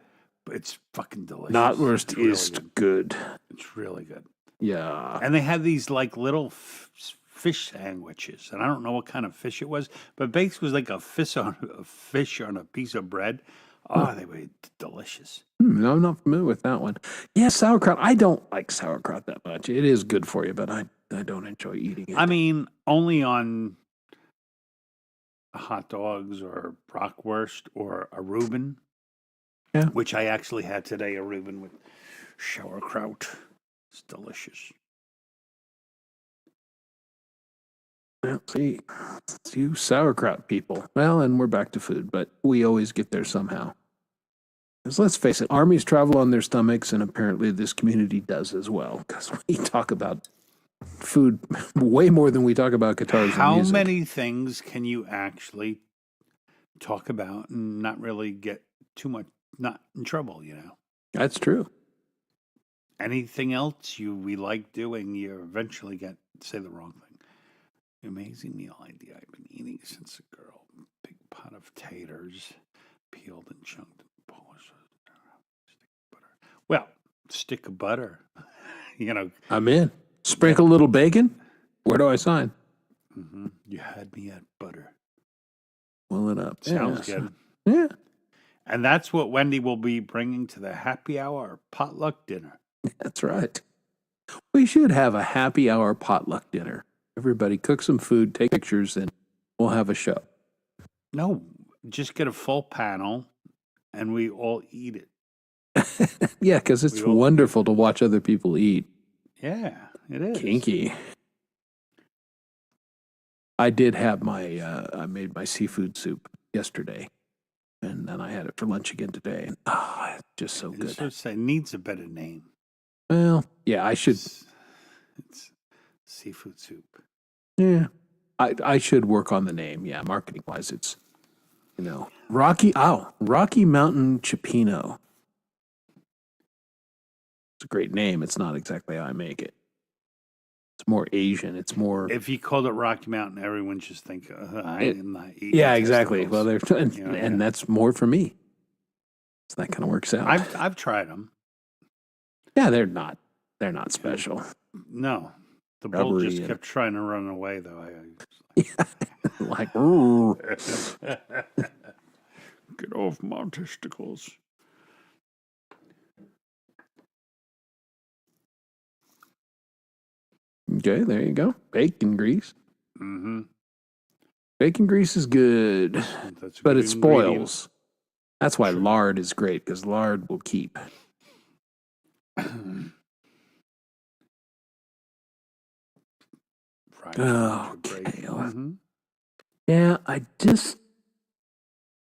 it's fucking delicious. Knockwurst is good. It's really good. Yeah. And they had these like little fish sandwiches, and I don't know what kind of fish it was, but basically it was like a fish on a piece of bread. Oh, they were delicious. No, I'm not familiar with that one. Yeah, sauerkraut. I don't like sauerkraut that much. It is good for you, but I don't enjoy eating it. I mean, only on hot dogs or bratwurst or a Reuben. Yeah. Which I actually had today, a Reuben with sauerkraut. It's delicious. Well, see, it's you sauerkraut people. Well, and we're back to food, but we always get there somehow. Because let's face it, armies travel on their stomachs, and apparently this community does as well. Because we talk about food way more than we talk about guitars and music. How many things can you actually talk about and not really get too much, not in trouble, That's true. Anything else we like doing, you eventually say the wrong thing. Amazing meal idea I've been eating since a girl. Big pot of taters, peeled and chunked. Well, stick of butter. I'm in. Sprinkle a little bacon. Where do I sign? Mm-hmm. You had me at butter. Well it up. Sounds good. Yeah. And that's what Wendy will be bringing to the happy hour potluck dinner. That's right. We should have a happy hour potluck dinner. Everybody cook some food, take pictures, and we'll have a show. No, just get a full panel, and we all eat it. Yeah, because it's wonderful to watch other people eat. Yeah, it is. Kinky. I did have I made my seafood soup yesterday, and then I had it for lunch again today. And, it's just so good. It needs a better name. Well, yeah, I should. It's seafood soup. Yeah, I should work on the name. Yeah, marketing wise, it's Rocky Mountain Cioppino. It's a great name. It's not exactly how I make it. It's more Asian. It's more. If you called it Rocky Mountain, everyone just think, I am not eating Yeah, exactly. Well, testicles." and that's more for me. So that kind of works out. I've tried them. Yeah, they're not special. No, the bull Rubbery just and- kept trying to run away, though. Like, ooh. Get off my testicles. Okay, there you go. Bacon grease. Mm-hmm. Bacon grease is good, That's a but good it ingredient. spoils. That's why Sure. lard is great, because lard will keep. Fried Oh, chickens are great. kale. Mhm. Yeah,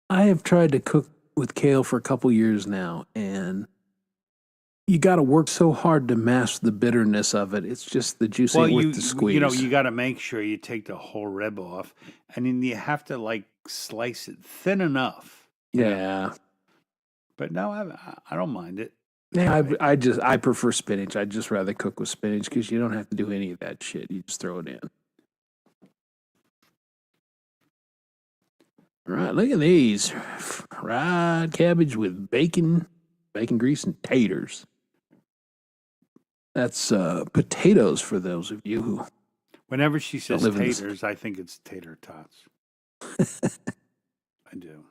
I have tried to cook with kale for a couple years now, and you got to work so hard to mask the bitterness of it. It's just the juice Well, ain't worth the squeeze. you got to make sure you take the whole rib off, and then you have to like slice it thin enough. you know. Yeah. But no, I don't mind it. Yeah, I prefer spinach. I'd just rather cook with spinach because you don't have to do any of that shit. You just throw it in. All right, look at these. Fried cabbage with bacon grease, and taters. That's potatoes for those of you who. Whenever she says live in this- taters, I think it's tater tots. I do.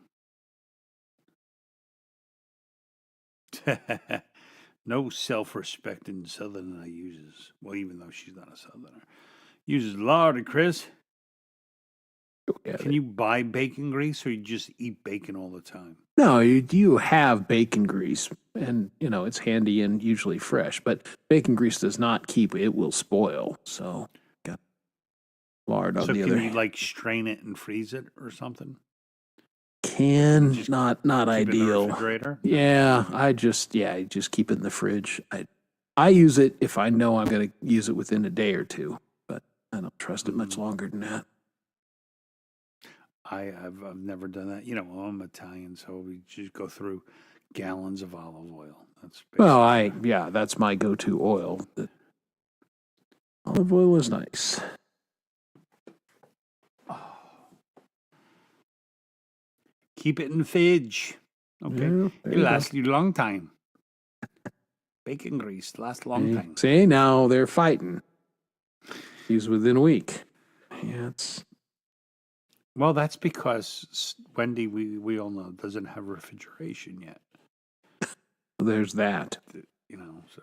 No self-respecting Southerner uses. Well, even though she's not a Southerner, uses lard, Chris. Yeah, Can you buy bacon grease, or you just eat bacon all the time? No, you have bacon grease, and it's handy and usually fresh. But bacon grease does not keep; it will spoil. So, got lard on So the can other. you like strain it and freeze it or something? Can Just not Keep it in the ideal. refrigerator? Yeah, I just keep it in the fridge. I use it if I know I'm going to use it within a day or two, but I don't trust it much longer than that. I've never done that. Well, I'm Italian, so we just go through gallons of olive oil. That's Well, basically that's my go-to oil. Olive oil is nice. keep it in the fridge. Okay, Yeah, there it you go. lasts you a long time. Bacon grease lasts a long time. See, now they're fighting. He's within a week. Yeah, Well, that's because Wendy, we all know, doesn't have refrigeration yet. there's that. So.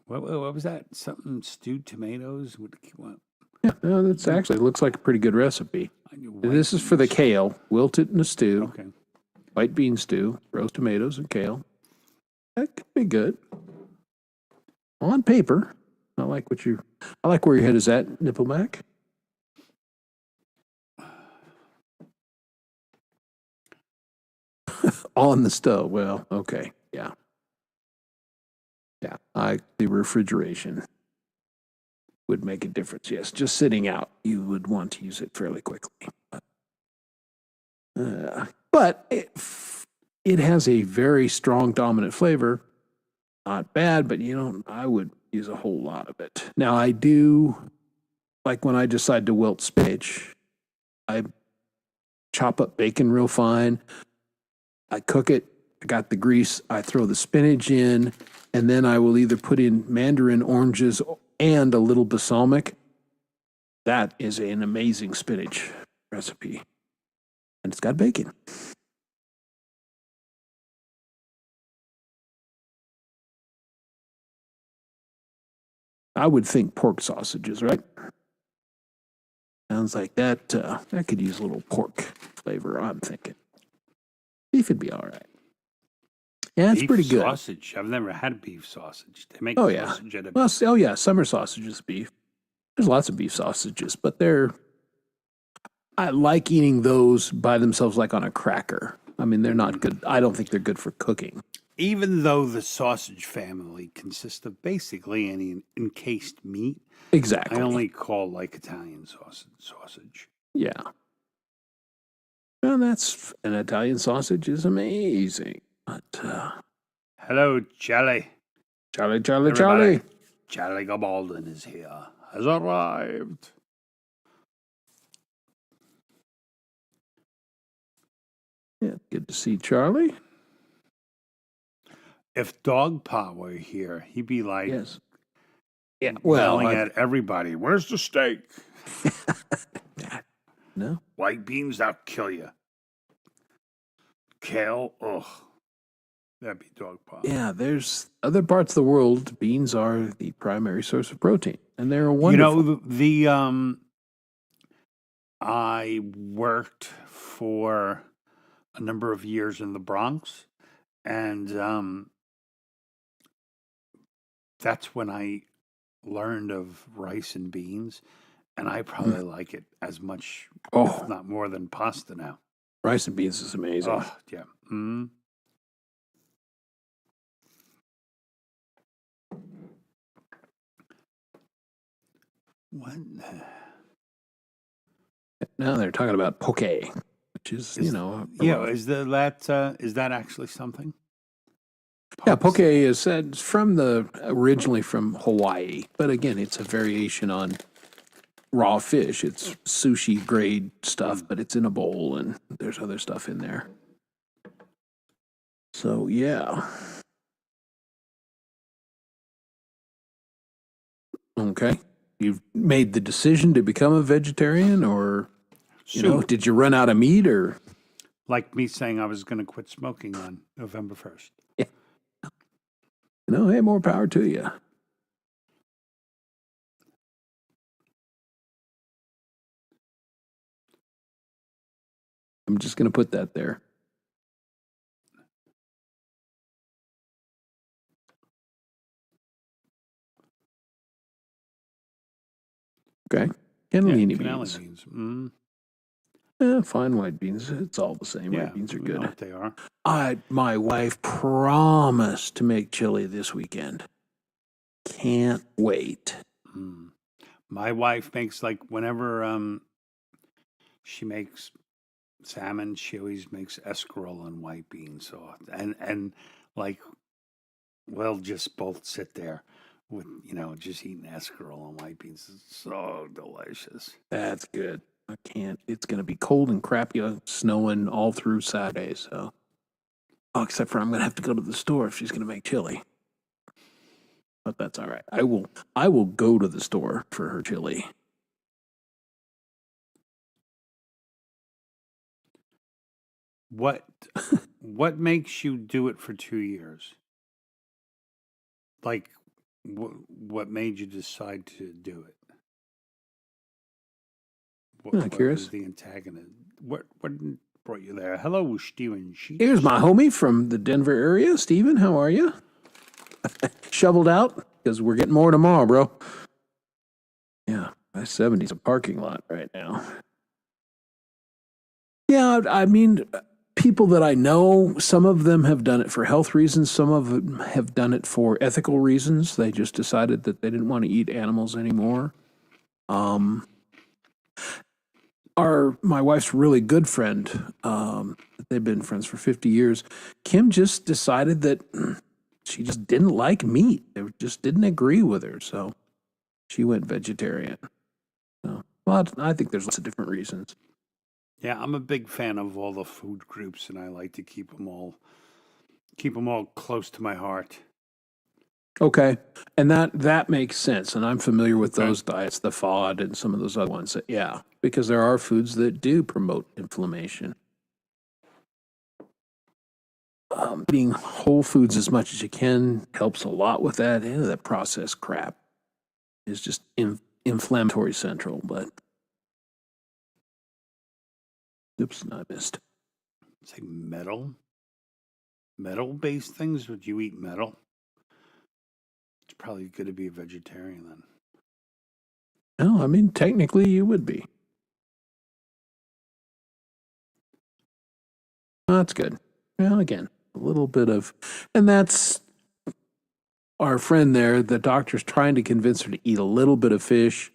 What was that? Something stewed tomatoes? What? Yeah, no, that's actually looks like a pretty good recipe. This is for the kale. Wilt it in a stew. Okay. White bean stew, roast tomatoes, and kale. That could be good. On paper, I like where your head is at, Nippleback. On the stove. Well, okay. Yeah. Yeah. The refrigeration would make a difference. Yes. Just sitting out, you would want to use it fairly quickly. But it has a very strong dominant flavor. Not bad, but I would use a whole lot of it. Now I do, like when I decide to wilt spinach, I chop up bacon real fine. I cook it. I got the grease. I throw the spinach in, and then I will either put in mandarin oranges and a little balsamic. That is an amazing spinach recipe. And it's got bacon. I would think pork sausages, right? Sounds like that. That could use a little pork flavor, I'm thinking. Beef would be all right. Yeah, it's Beef pretty good. sausage. I've never had beef sausage. They make Yeah. sausage out of Well, summer sausage is beef. There's lots of beef sausages, but I like eating those by themselves like on a cracker. I mean, they're not good. I don't think they're good for cooking. Even though the sausage family consists of basically any encased meat, Exactly. I only call like Italian sausage. Yeah. Well, that's an Italian sausage is amazing. But Hello, Jelly. Charlie, Charlie, Everybody, Charlie. Charlie Gabaldon is here. Has arrived. Yeah, good to see Charlie. If Dog Pa were here, he'd be like, Yes. Yeah. Well, yelling at everybody, "Where's the steak? no. White beans, that'll kill you. Kale, ugh. That'd be Dog Pa." Yeah, there's other parts of the world. Beans are the primary source of protein, and they're wonderful. You know, I worked for a number of years in the Bronx, and that's when I learned of rice and beans, and I probably like it as much, if not more, than pasta now. Rice and beans is amazing. Oh, yeah. Mm. What? Now they're talking about poke, which is Yeah, is that actually something? Yeah, poke is originally from Hawaii, but again, it's a variation on raw fish. It's sushi grade stuff, but it's in a bowl, and there's other stuff in there. So yeah. Okay, you've made the decision to become a vegetarian, or did you run out of meat, or like me saying I was going to quit smoking on November 1st? Yeah. Hey, more power to you. I'm just going to put that there. Okay. Cannellini beans. Mm. Fine white beans. It's all the same. Yeah, white beans are we know good. what they are. My wife promised to make chili this weekend. Can't wait. Mm. My wife makes, like, whenever she makes salmon, she always makes escarole and white beans. So and like we'll just both sit there with just eating escarole and white beans. It's so delicious. That's good. I can't. It's going to be cold and crappy, snowing all through Saturday. So, except for I'm going to have to go to the store if she's going to make chili. But that's all right. I will go to the store for her chili. What makes you do it for 2 years? Like, what made you decide to do it? What Curious. was the antagonist? What brought you there? Hello, Steven. Here's my homie from the Denver area. Steven, how are you? Shoveled out? Because we're getting more tomorrow, bro. Yeah, I-70's a parking lot right now. Yeah, I mean, people that I know, some of them have done it for health reasons. Some of them have done it for ethical reasons. They just decided that they didn't want to eat animals anymore. My wife's really good friend, they've been friends for 50 years. Kim just decided that she just didn't like meat. It just didn't agree with her. So she went vegetarian. So, well, I think there's lots of different reasons. Yeah, I'm a big fan of all the food groups, and I like to keep them all close to my heart. Okay, and that makes sense, and I'm familiar with those diets, the FOD and some of those other ones. Because there are foods that do promote inflammation. Eating whole foods as much as you can helps a lot with that. That processed crap is just inflammatory central. But oops, I missed. It's like metal-based things. Would you eat metal? It's probably good to be a vegetarian then. No, I mean, technically you would be. That's good. Well, again, a little bit of, and that's our friend there. The doctor's trying to convince her to eat a little bit of fish.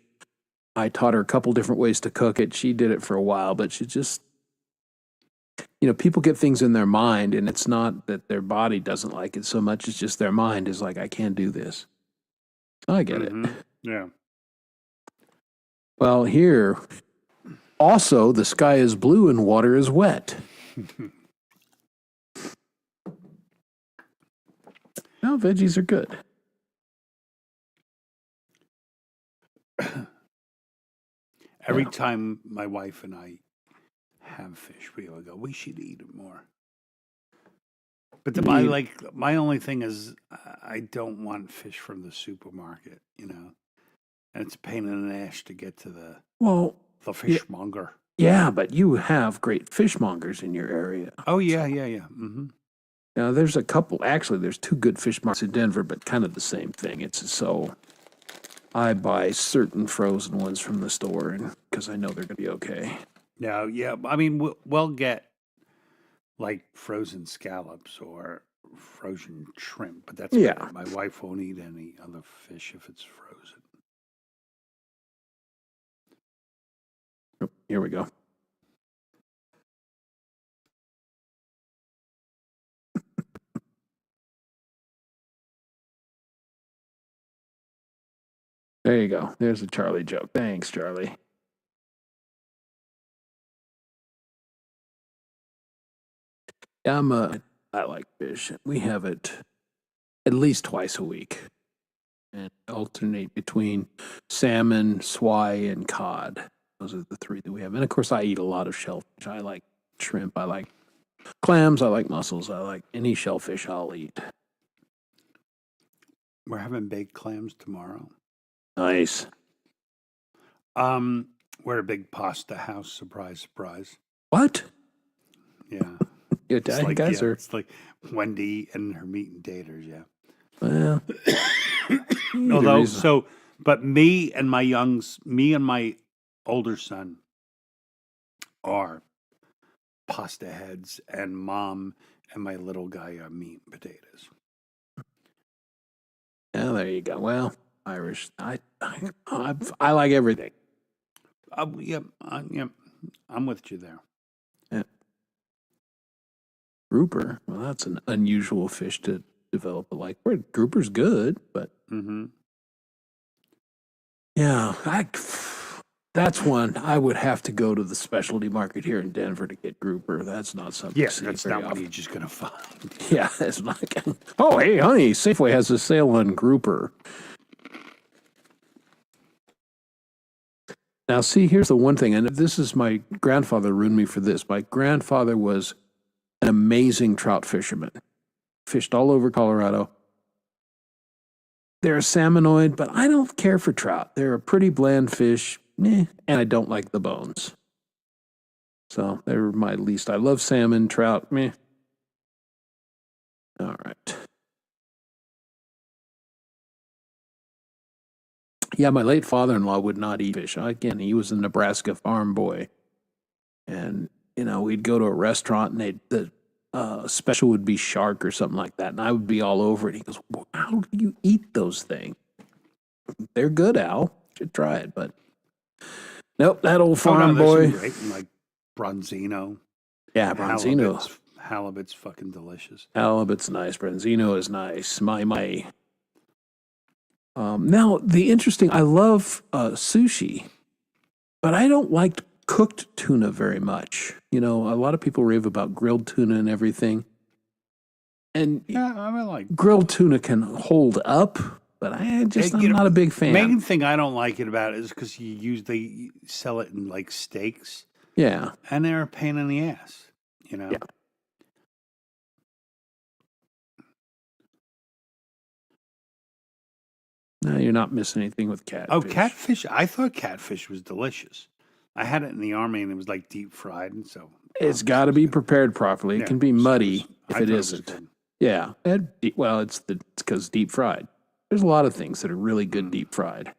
I taught her a couple different ways to cook it. She did it for a while, but she just people get things in their mind, and it's not that their body doesn't like it so much. It's just their mind is like, I can't do this. I get it. Yeah. Well, here, also, the sky is blue and water is wet. No, veggies are good. Every time my wife and I have fish, we all go, we should eat it more. But my only thing is I don't want fish from the supermarket, and it's a pain in the ass to get to the fishmonger. Yeah, but you have great fishmongers in your area. Oh, yeah. Mm-hmm. Now, there's a couple, actually, there's 2 good fish markets in Denver, but kind of the same thing. I buy certain frozen ones from the store because I know they're going to be okay. Yeah. I mean, we'll get like frozen scallops or frozen shrimp, but that's Yeah. my wife won't eat any other fish if it's frozen. Oh, here we go. There you go. There's a Charlie joke. Thanks, Charlie. I like fish. We have it at least twice a week, and alternate between salmon, swai, and cod. Those are the 3 that we have. And of course, I eat a lot of shellfish. I like shrimp. I like clams. I like mussels. I like any shellfish I'll eat. We're having baked clams tomorrow. Nice. We're a big pasta house. Surprise, surprise. What? Yeah. You Italian guys are. It's like Wendy and her meat and taters. Yeah. Well, but me and my older son are pasta heads, and mom and my little guy are meat and potatoes. Yeah, there you go. Well, Irish. I like everything. Yep. I'm with you there. Yeah. Grouper. Well, that's an unusual fish to develop a like. Grouper's good, but yeah, that's one I would have to go to the specialty market here in Denver to get grouper. That's not something. Yeah, that's not what you're just gonna find. Yeah, it's not. Oh, hey, honey, Safeway has a sale on grouper. Now, see, here's the one thing, and this is my grandfather ruined me for this. My grandfather was an amazing trout fisherman. Fished all over Colorado. They're a salmonoid, but I don't care for trout. They're a pretty bland fish, and I don't like the bones. So they're my least. I love salmon, trout, meh. All right. Yeah, my late father-in-law would not eat fish. Again, he was a Nebraska farm boy. And, we'd go to a restaurant and the special would be shark or something like that. And I would be all over it. He goes, well, how do you eat those things? They're good, Al. Should try it. But nope, that old farm boy. Great, like Bronzino. Yeah, Bronzino. Halibut's fucking delicious. Halibut's nice. Bronzino is nice. Now, I love sushi, but I don't like cooked tuna very much. A lot of people rave about grilled tuna and everything. And yeah, I mean, like grilled tuna can hold up, but I'm not a big fan. The main thing I don't like it about it is because they sell it in like steaks. Yeah. And they're a pain in the ass, Yeah. No, you're not missing anything with catfish. Oh, catfish! I thought catfish was delicious. I had it in the Army, and it was like deep fried, and so it's got to be prepared properly. It can be muddy if it isn't. Yeah, it's because deep fried. There's a lot of things that are really good deep fried.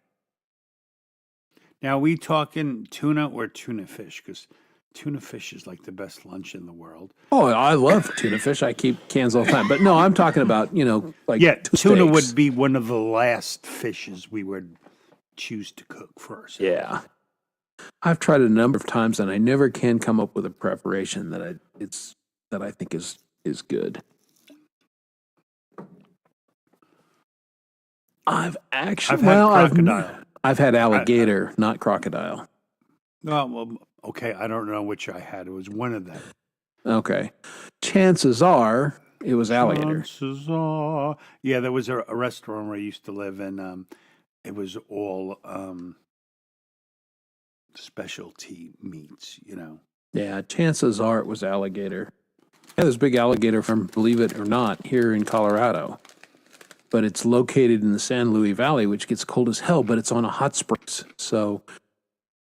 Now, are we talking tuna or tuna fish? Because tuna fish is like the best lunch in the world. Oh, I love tuna fish. I keep cans all the time. But no, I'm talking about, like tuna steaks. would be one of the last fishes we would choose to cook first. Yeah. I've tried a number of times, and I never can come up with a preparation that I think is good. I've actually I've had crocodile. I've had alligator, not crocodile. Well, okay, I don't know which I had. It was one of them. Okay, chances are it was alligator. Chances are, yeah, there was a restaurant where I used to live, and it was all specialty meats. Yeah, chances are it was alligator. Yeah, there's a big alligator farm, believe it or not, here in Colorado. But it's located in the San Luis Valley, which gets cold as hell, but it's on a hot springs. So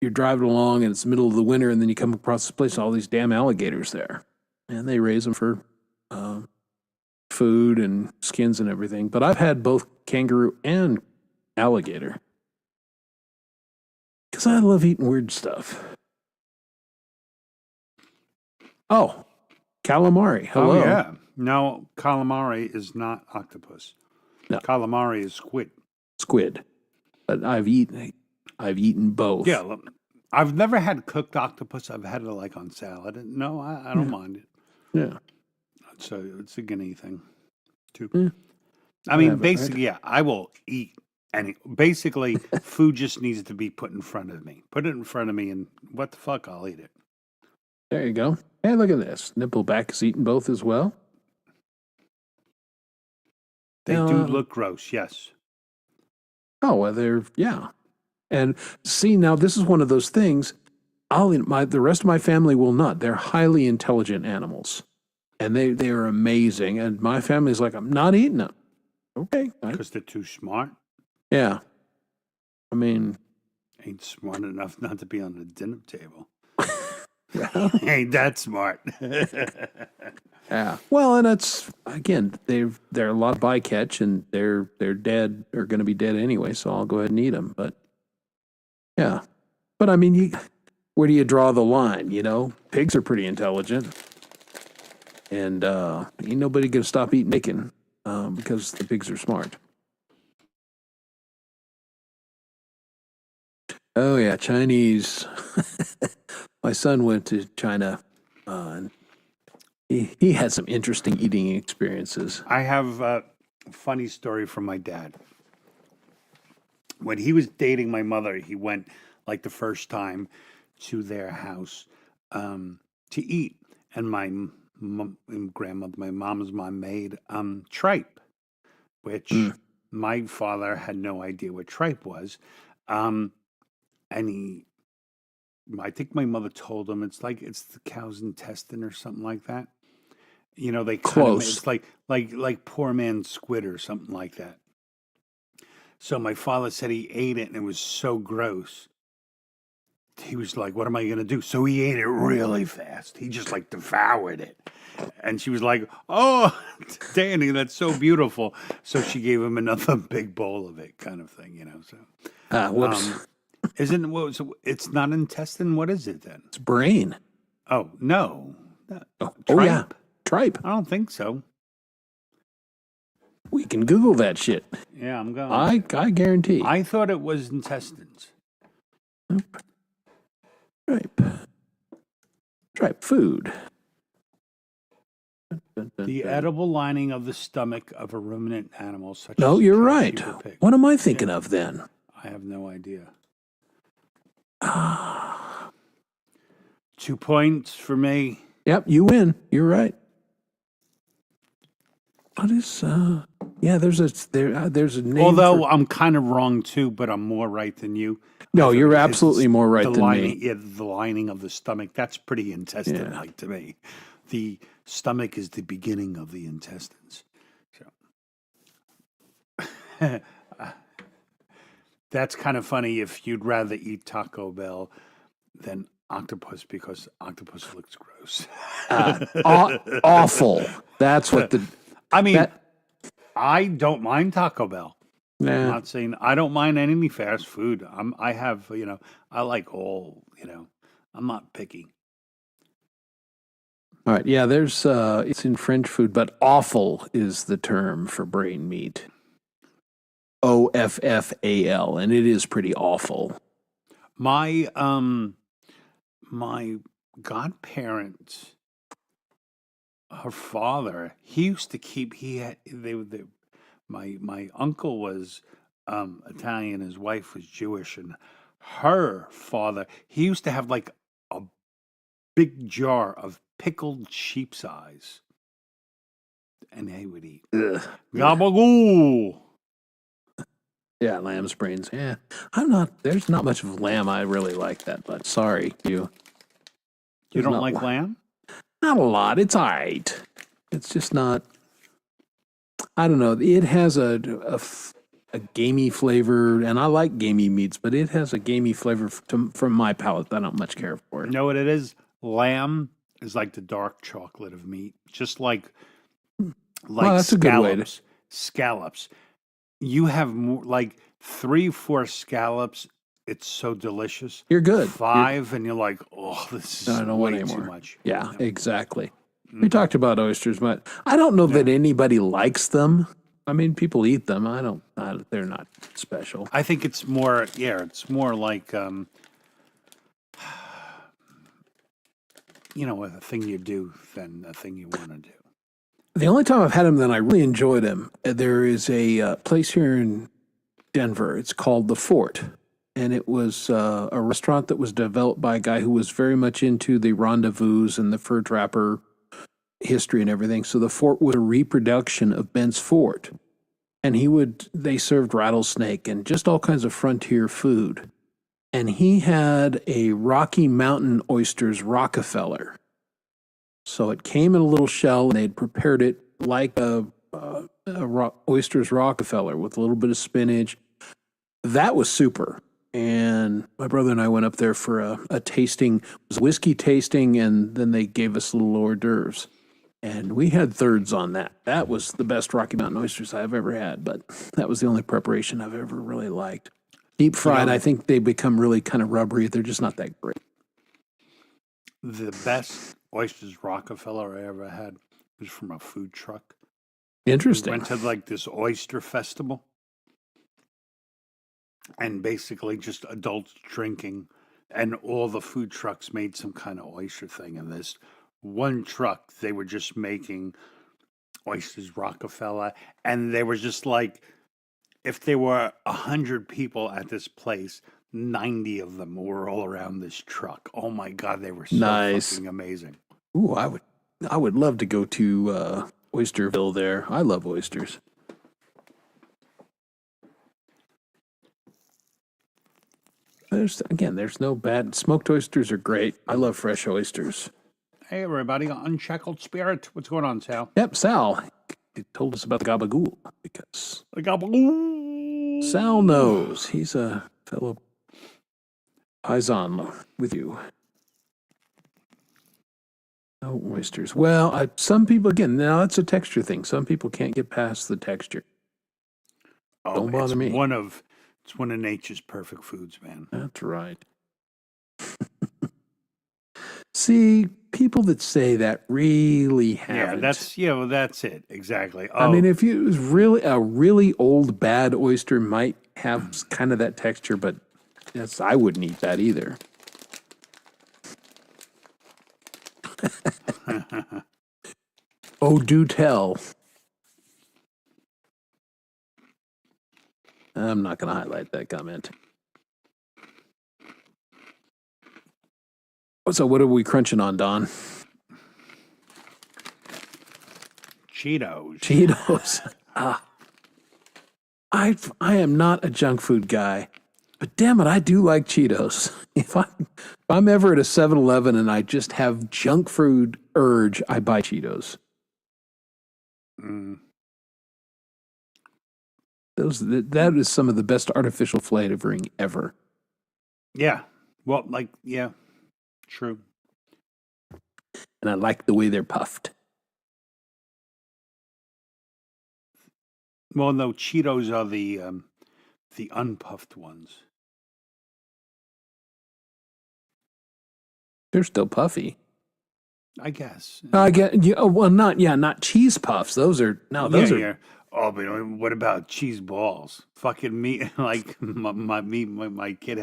you're driving along and it's the middle of the winter, and then you come across this place, all these damn alligators there. And they raise them for food and skins and everything. But I've had both kangaroo and alligator. Because I love eating weird stuff. Oh, calamari. Hello. Oh yeah. No, calamari is not octopus. No. Calamari is squid. Squid. But I've eaten both. Yeah, look, I've never had cooked octopus. I've had it like on salad. No, I don't mind it. Yeah. So it's a guinea thing, too. Yeah. I mean, haven't, basically, yeah, I will eat any. Basically, food just needs to be put in front of me. Put it in front of me, and what the fuck, I'll eat it. There you go. Hey, look at this. Nippleback is eating both as well. They do look gross, yes. Oh, well, yeah. And see, now this is one of those things. The rest of my family will not. They're highly intelligent animals, and they are amazing. And my family's like, I'm not eating them. Okay, Because they're too smart. yeah. I mean, Ain't smart enough not to be on the dinner table. Ain't that smart. yeah. Well, and it's again, they're a lot of bycatch, and they're dead or going to be dead anyway. So I'll go ahead and eat them. But yeah, but I mean, where do you draw the line? Pigs are pretty intelligent, and ain't nobody going to stop eating bacon because the pigs are smart. Oh yeah, Chinese. My son went to China, and he had some interesting eating experiences. I have a funny story from my dad. When he was dating my mother, he went like the first time to their house to eat, and my grandmother, my mom's mom, made tripe, which my father had no idea what tripe was, and I think my mother told him it's the cow's intestine or something like that. They Close. It's like poor man's squid or something like that. So my father said he ate it and it was so gross. He was like, "What am I going to do?" So he ate it really fast. He just devoured it. And she was like, "Oh, Danny, that's so beautiful." So she gave him another big bowl of it, kind of thing, So Whoops. It's not intestine. What is it then? It's brain. Oh no. Oh Tripe? yeah, tripe. I don't think so. We can Google that shit. Yeah, I'm going. I guarantee. I thought it was intestines. Tripe food. The edible lining of the stomach of a ruminant animal, such No, as you're a right. sheep or pig. What am I thinking of then? I have no idea. 2 points for me. Yep, you win. You're right. What is yeah, there's a name. Although I'm kind of wrong too, but I'm more right than you. No, you're absolutely more right than lining, me. Yeah, the lining of the stomach, that's pretty intestine-like to me. The stomach is the beginning of the intestines. So that's kind of funny if you'd rather eat Taco Bell than octopus because octopus looks gross. Awful. That's what I mean, I don't mind Taco Bell. Nah. I'm not saying I don't mind any fast food. I like all, I'm not picky. All right. Yeah, there's it's in French food, but offal is the term for brain meat. OFFAL, and it is pretty awful. My my godparents, her father, he used to keep. He had they my uncle was Italian. His wife was Jewish, and her father, he used to have like a big jar of pickled sheep's eyes, and they would eat. Ugh. Gabagoo. Yeah, lamb's brains. Yeah, there's not much of lamb I really like that much. Sorry, you. You There's don't not like lamb? Not a lot. It's all right. It's just not. I don't know. It has a gamey flavor, and I like gamey meats, but it has a gamey flavor from my palate that I don't much care for. You know what it is? Lamb is like the dark chocolate of meat, just like That's a good way to. Scallops. You have more like 3, 4 scallops. It's so delicious. You're good. 5, and you're like, oh, this I is don't want way any too more. much. Yeah, Yeah. exactly. We talked about oysters, but I don't know that anybody likes them. I mean, people eat them. They're not special. I think it's more, it's more like, a thing you do than a thing you want to do. The only time I've had them that I really enjoyed them, there is a place here in Denver. It's called The Fort. And it was a restaurant that was developed by a guy who was very much into the rendezvous and the fur trapper history and everything. So The Fort was a reproduction of Ben's Fort. And they served rattlesnake and just all kinds of frontier food. And he had a Rocky Mountain oysters Rockefeller. So it came in a little shell, and they'd prepared it like oysters Rockefeller with a little bit of spinach. That was super. And my brother and I went up there for a tasting. It was a whiskey tasting, and then they gave us little hors d'oeuvres. And we had thirds on that. That was the best Rocky Mountain oysters I've ever had, but that was the only preparation I've ever really liked. Deep fried, I think they become really kind of rubbery. They're just not that great. The best oysters Rockefeller I ever had was from a food truck. Interesting. We went to like this oyster festival, and basically just adults drinking, and all the food trucks made some kind of oyster thing. And this one truck, they were just making oysters Rockefeller, and they were just like, if there were 100 people at this place, 90 of them were all around this truck. Oh my God, they were so fucking amazing. Ooh, I would love to go to Oysterville there. I love oysters. There's no bad. Smoked oysters are great. I love fresh oysters. Hey, everybody, Unshackled Spirit. What's going on, Sal? Yep, Sal. He told us about the gabagool because The gobble. Sal knows. He's a fellow paisan with you. Oh, oysters. Well, some people, again, now it's a texture thing. Some people can't get past the texture. Don't bother me. It's one of nature's perfect foods, man. That's right. See, people that say that really haven't. That's it. Exactly. I mean, if it was really a really old bad oyster might have kind of that texture, but I wouldn't eat that either. Oh, do tell. I'm not going to highlight that comment. So what are we crunching on, Don? Cheetos. I am not a junk food guy, but damn it, I do like Cheetos. If I'm ever at a 7-Eleven and I just have junk food urge, I buy Cheetos. Mm. That is some of the best artificial flavoring ever. Yeah. Well, true. And I like the way they're puffed. Well, no, Cheetos are the unpuffed ones. They're still puffy. I guess. I get not cheese puffs. Those are. Yeah. Oh, but what about cheese balls? Fucking me, like my kid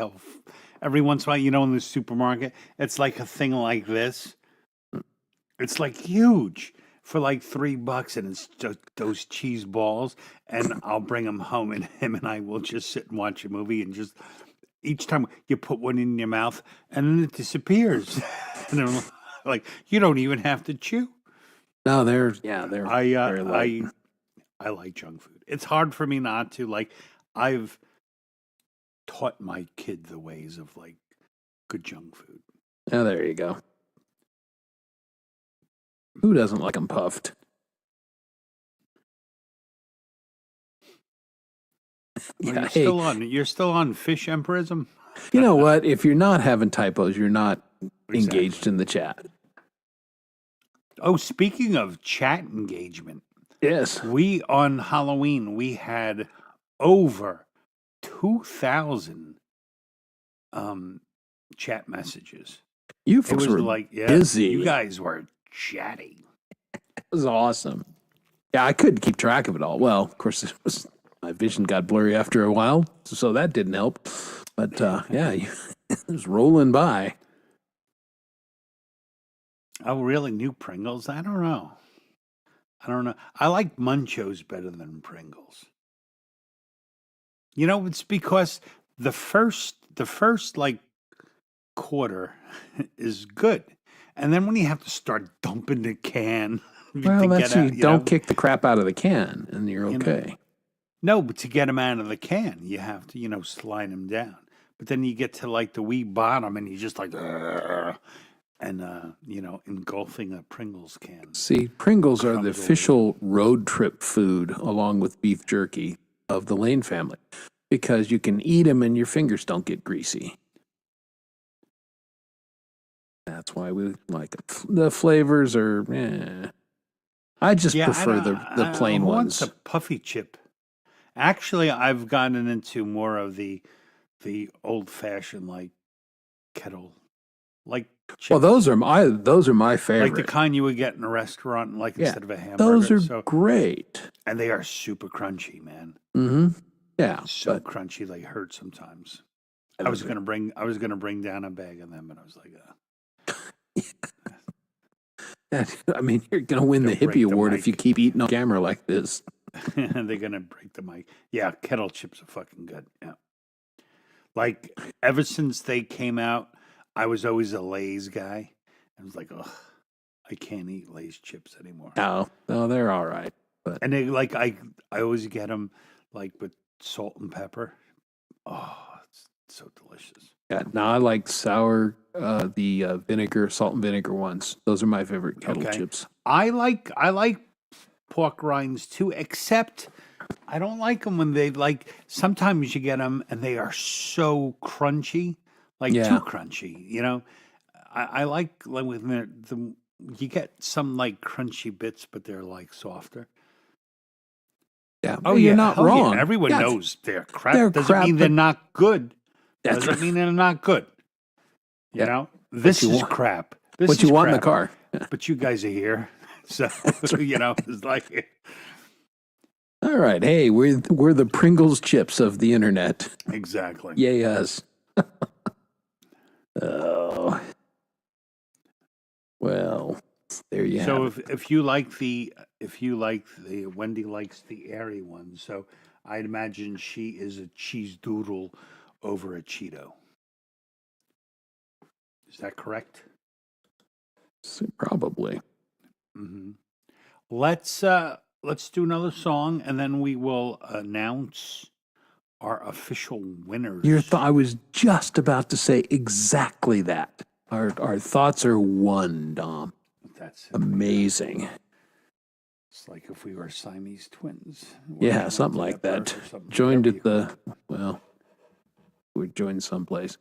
every once in a while, in the supermarket, it's like a thing like this. It's like huge for like $3, and it's just those cheese balls. And I'll bring them home, and him and I will just sit and watch a movie, and just each time you put one in your mouth, and then it disappears. And I'm like, you don't even have to chew. No, they're very light. I like junk food. It's hard for me not to. Like, I've taught my kid the ways of like good junk food. Oh, there you go. Who doesn't like them puffed? Well, you're still on fish emperism. You know what? If you're not having typos, you're not engaged Exactly. in the chat. Oh, speaking of chat engagement, Yes. on Halloween we had over 2,000 chat messages. You It folks was were like, busy. you guys were chatty. It was awesome. Yeah, I couldn't keep track of it all. Well, of course, my vision got blurry after a while, so that didn't help. But yeah, it was rolling by. Oh, really? New Pringles? I don't know. I like Munchos better than Pringles. It's because the first like quarter is good, and then when you have to start dumping the can, Well, to that's get out, you don't kick the crap out of the can, and you're You know. okay. No, but to get them out of the can, you have to slide them down. But then you get to like the wee bottom, and you just like, "Argh," and engulfing a Pringles can. See, Pringles are the Crumbs all official road trip food, along with beef jerky, of the Lane family, because you can eat them and your fingers don't get greasy. That's why we like them. The flavors are, I just prefer the plain who ones. wants a puffy chip? Actually, I've gotten into more of the old fashioned like kettle like chips. Well, those are my favorite. Like the kind you would get in a restaurant, like instead of a hamburger. Those are great, and they are super crunchy, man. Mm-hmm. Yeah, so crunchy they hurt sometimes. I was gonna bring down a bag of them, but I was like, I mean, you're gonna win the hippie award if you keep eating on camera like this. They're gonna break the mic. Yeah, kettle chips are fucking good. Yeah, like ever since they came out, I was always a Lay's guy. I was like, ugh, I can't eat Lay's chips anymore. No, they're all right. But and they like I always get them like with salt and pepper. Oh, it's so delicious. Yeah, no, I like sour, the vinegar, salt and vinegar ones. Those are my favorite kettle chips. I like pork rinds too, except I don't like them when they sometimes you get them and they are so crunchy, too crunchy. I like when you get some like crunchy bits, but they're like softer. Yeah. Oh, you're not wrong. Yeah. Everyone knows they're crap. They're Doesn't crap, mean they're not good. Doesn't mean they're not good. You know, this is crap. This what is you want in crap. the car. But you guys are here, so it's like. All right, hey, we're the Pringles chips of the internet. Exactly. Yay us. Oh, well, there you have it. So if you like the Wendy likes the airy one, so I'd imagine she is a cheese doodle over a Cheeto. Is that correct? Probably. Mm-hmm. Let's do another song, and then we will announce our official winners. I was just about to say exactly that. Our thoughts are one, Dom. That's amazing. It's like if we were Siamese twins. Yeah, something like that. Joined at we joined someplace.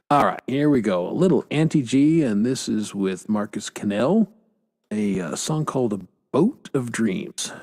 All right, here we go. A little Auntie G, and this is with Marcus Cannell, a song called "A Boat of Dreams."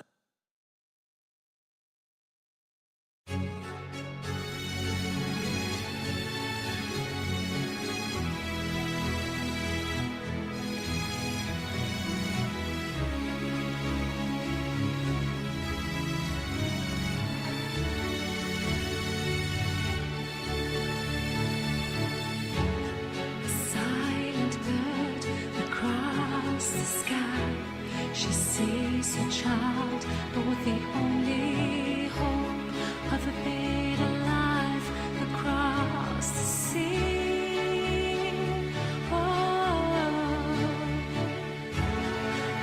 sees a child, but with the only hope of a better life across the sea. Oh,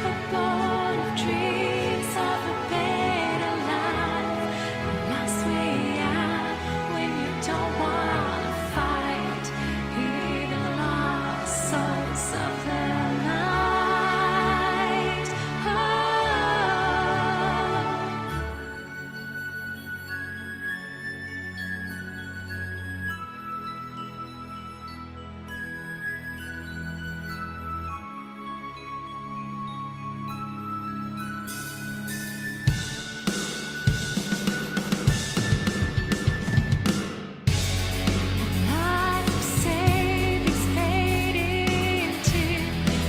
a boat of dreams of a better life, the last way out when you don't want to fight. Hear the lost souls of the night. Oh. Life savings fading to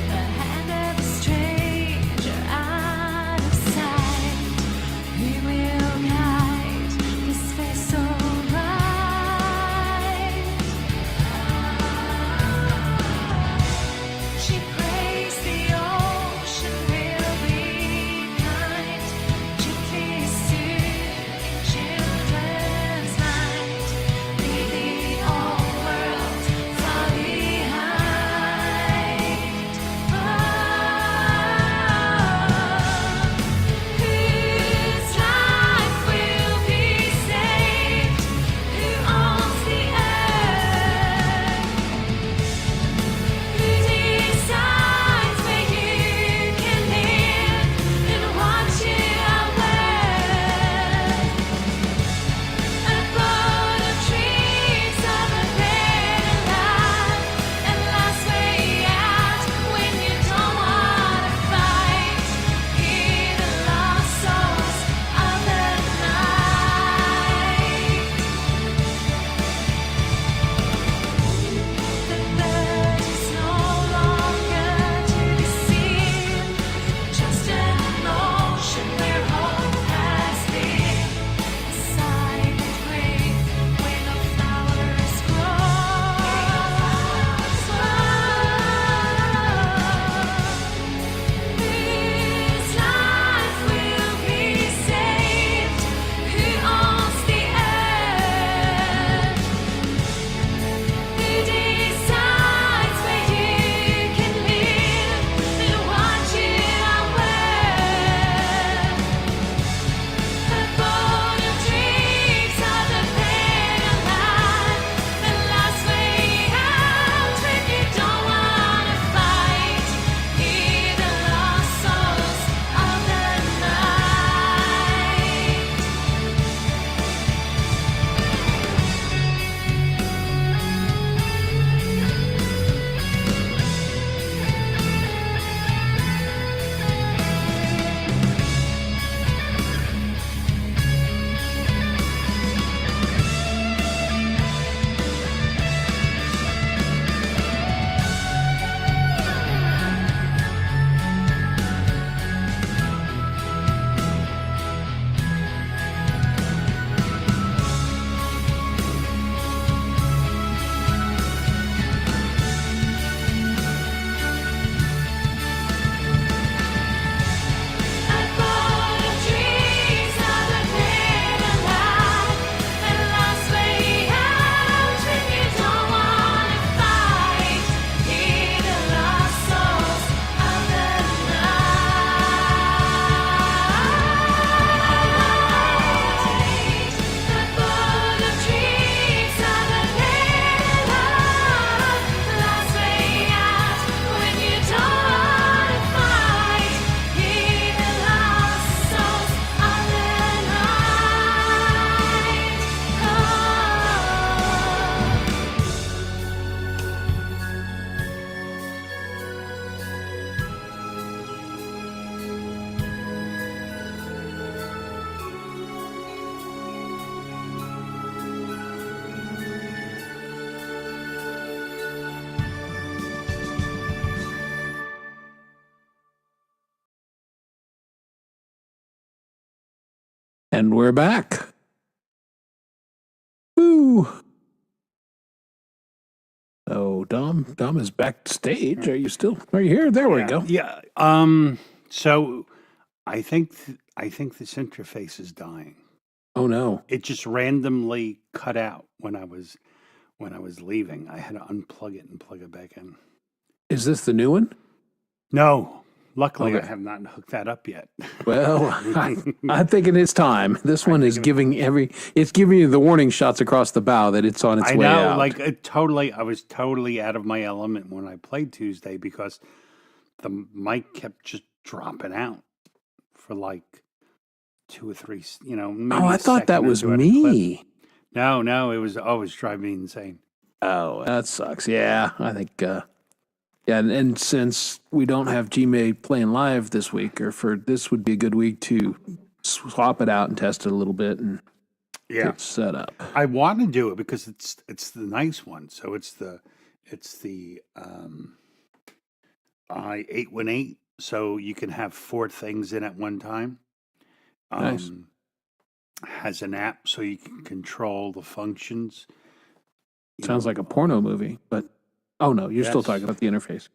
the hand of a stranger out of sight. He will guide this vessel right. She prays the ocean will be kind, gently soothing children's mind. Leave the old world far behind. Whose life will be saved? Who owns the earth? Who decides where you can live and what you are worth? A boat of dreams of a better life, and last way out when you don't want to fight. Hear the lost souls of the night. The bird is no longer to be seen, just an ocean where hope has been. A silent grave where no flowers grow. Whose life will be saved? Who owns the earth? Who decides where you can live and what you are worth? A boat of dreams of a better life, the last way out when you don't want to fight. Hear the lost souls of the night. A boat of dreams of a better life, and last way out when you don't want to fight. Hear the lost souls of the night. A boat of dreams of a better life, last way out when you don't want to fight. Hear the lost souls of the night. And we're back. Woo! Oh, Dom is backstage. Are you here? There we go. Yeah. So I think this interface is dying. Oh no. It just randomly cut out when I was leaving. I had to unplug it and plug it back in. Is this the new one? No, luckily I Okay. have not hooked that up yet. Well, I'm thinking it's time. This one is giving you the warning shots across the bow that it's on its I way know, out. like I was totally out of my element when I played Tuesday because the mic kept just dropping out for like 2 or 3, maybe Oh, I a thought that second was into a clip. me. No, it was always driving me insane. Oh, that sucks. Yeah, I think. Yeah, and since we don't have Gmail playing live this week, this would be a good week to swap it out and test it a little bit and Yeah, get set up. I want to do it because it's the nice one. So it's the i818. So you can have 4 things in at one time. Nice. Has an app so you can control the functions. Sounds like a porno movie, but oh no, you're still Yes. talking about the interface.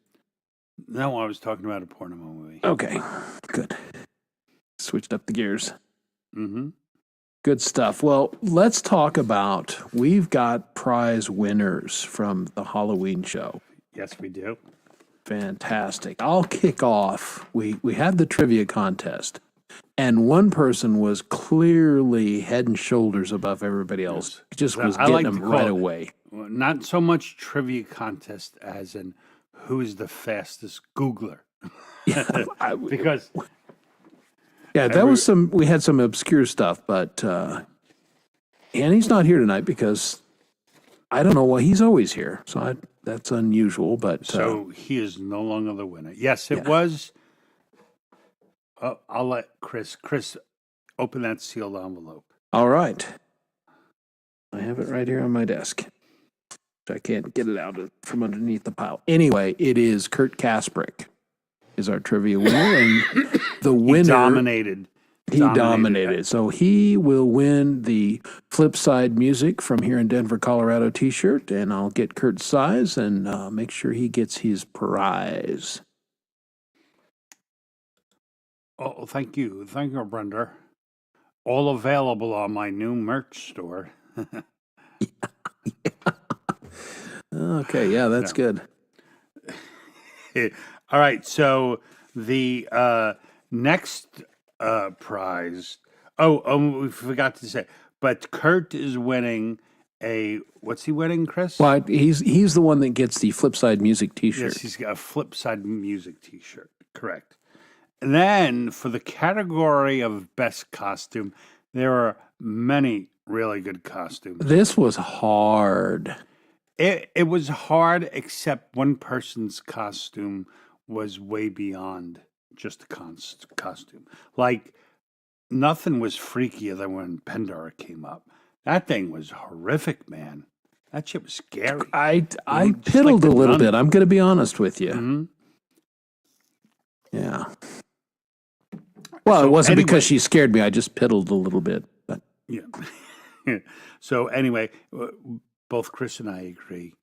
No, I was talking about a porno movie. Okay, good. Switched up the gears. Mm-hmm. Good stuff. Well, let's talk about, we've got prize winners from the Halloween show. Yes, we do. Fantastic. I'll kick off. We had the trivia contest, and one person was clearly head and shoulders above everybody else. He just was I getting like to them call right it- away. Well, not so much trivia contest as in who's the fastest Googler. Because Yeah, that was we had some obscure stuff, but, and he's not here tonight because I don't know why he's always here. So that's unusual, but so he is no longer the winner. Yes, it was. I'll let Chris open that sealed envelope. all right. I have it right here on my desk. I can't get it out from underneath the pile. Anyway, it is Kurt Kasprick is our trivia winner, and the winner Dominated. he dominated. So he will win the Flipside Music from here in Denver, Colorado T-shirt, and I'll get Kurt's size and make sure he gets his prize. Oh, thank you, Brenda. All available on my new merch store. Okay, yeah, that's good. All right, so the next prize. Oh, we forgot to say, but Kurt is winning what's he winning, Chris? Well, he's the one that gets the Flipside Music T-shirt. Yes, he's got a Flipside Music T-shirt. Correct. And then for the category of best costume, there are many really good costumes. This was hard. It was hard, except one person's costume was way beyond just a costume. Like, nothing was freakier than when Pandora came up. That thing was horrific, man. That shit was scary. I just piddled like the a little nun. bit. I'm going to be honest with you. Mhm. Yeah. Well, So it wasn't anyway- because she scared me. I just piddled a little bit. But Yeah. So anyway, both Chris and I agree.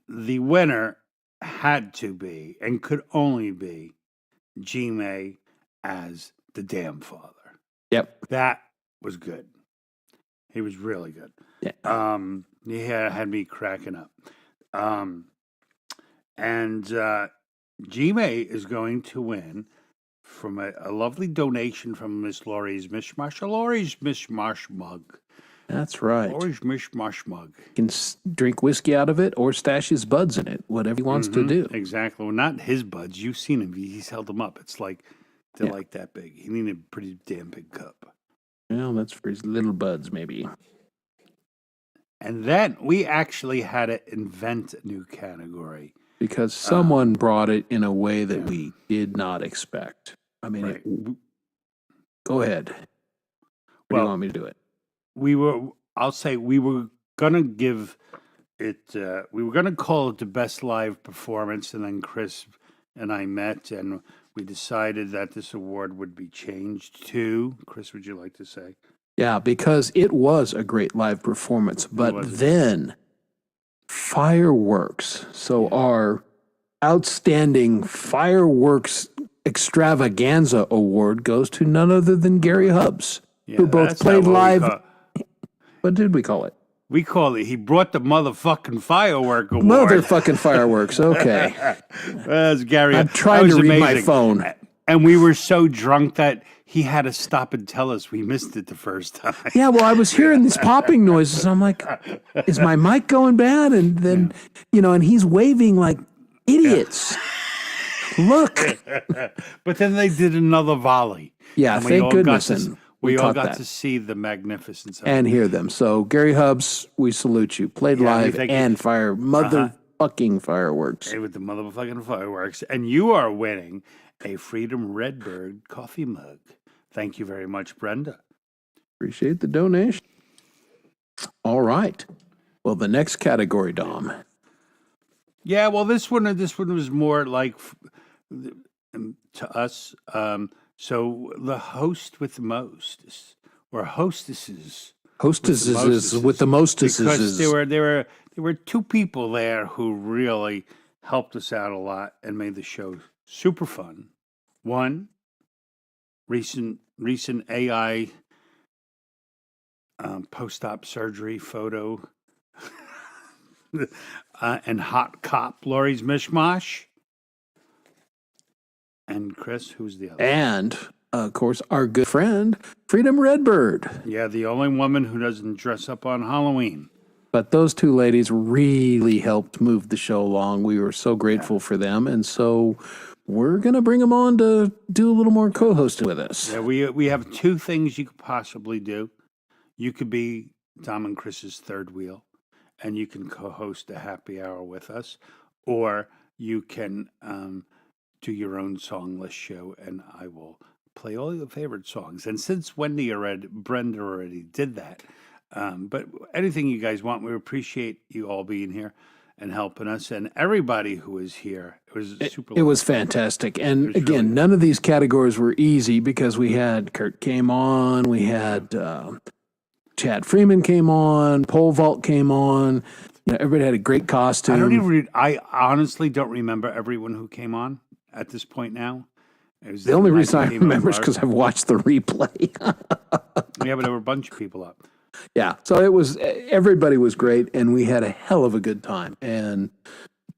The winner had to be and could only be G-May as the damn father. yep. That was good. He was really good. Yeah. He had me cracking up. And G-May is going to win from a lovely donation from Miss Laurie's Mishmash mug. That's right. Laurie's Mishmash mug. He can drink whiskey out of it or stash his buds in it, whatever he wants to do. Exactly. Well, not his buds. You've seen him. He's held them up. It's like they're Yeah. like that big. He needed a pretty damn big cup. Well, that's for his little buds, maybe. And then we actually had to invent a new category. Because someone brought it in a way that we did not expect. I mean, Right. Go ahead. What do Well, you want me to do it? we were gonna give it we were gonna call it the best live performance, and then Chris and I met and we decided that this award would be changed to, Chris, would you like to say? Yeah, because it was a great live performance. But was. then fireworks. So our outstanding fireworks extravaganza award goes to none other than Gary Hubbs, Yeah, who both that's played not what we live. call- What did we call it? We call it. He brought the motherfucking firework award. Motherfucking fireworks. Okay. That's Gary. I'm That trying was to read my amazing. phone. And we were so drunk that he had to stop and tell us we missed it the first time. Yeah, well, I was hearing these popping noises. I'm like, is my mic going bad? And then, and he's waving like idiots. Look. But then they did another volley. Yeah, And we thank all goodness. got to- And we all caught got that to see the magnificence of and it. hear them. So, Gary Hubbs, we salute you. Played Yeah, we live thank you. and motherfucking fireworks. With the motherfucking fireworks. And you are winning a Freedom Redbird coffee mug. Thank you very much, Brenda. Appreciate the donation. All right. Well, the next category, Dom. Yeah, well, this one was more like to us. So the host with the most, or hostesses, Hostesses with the mostesses. because there were two people there who really helped us out a lot and made the show super fun. One, recent AI post-op surgery photo and hot cop Lori's Mishmash. And Chris, who's the other? And, of course, our good friend, Freedom Redbird. Yeah, the only woman who doesn't dress up on Halloween. But those two ladies really helped move the show along. We were so grateful for them. And so we're going to bring them on to do a little more co-hosting with us. Yeah, we have two things you could possibly do. You could be Tom and Chris's third wheel, and you can co-host a happy hour with us, or you can do your own song list show, and I will play all your favorite songs. And since Brenda already did that, but anything you guys want, we appreciate you all being here and helping us, and everybody who was here. It was super. It was fantastic. And was again, really- none of these categories were easy because we had Kurt came on, we had Chad Freeman came on, Pole Vault came on. Everybody had a great costume. I honestly don't remember everyone who came on at this point now. It was The only night reason I came remember is over. because I've watched the replay. Yeah, but there were a bunch of people up. Yeah. So everybody was great and we had a hell of a good time. And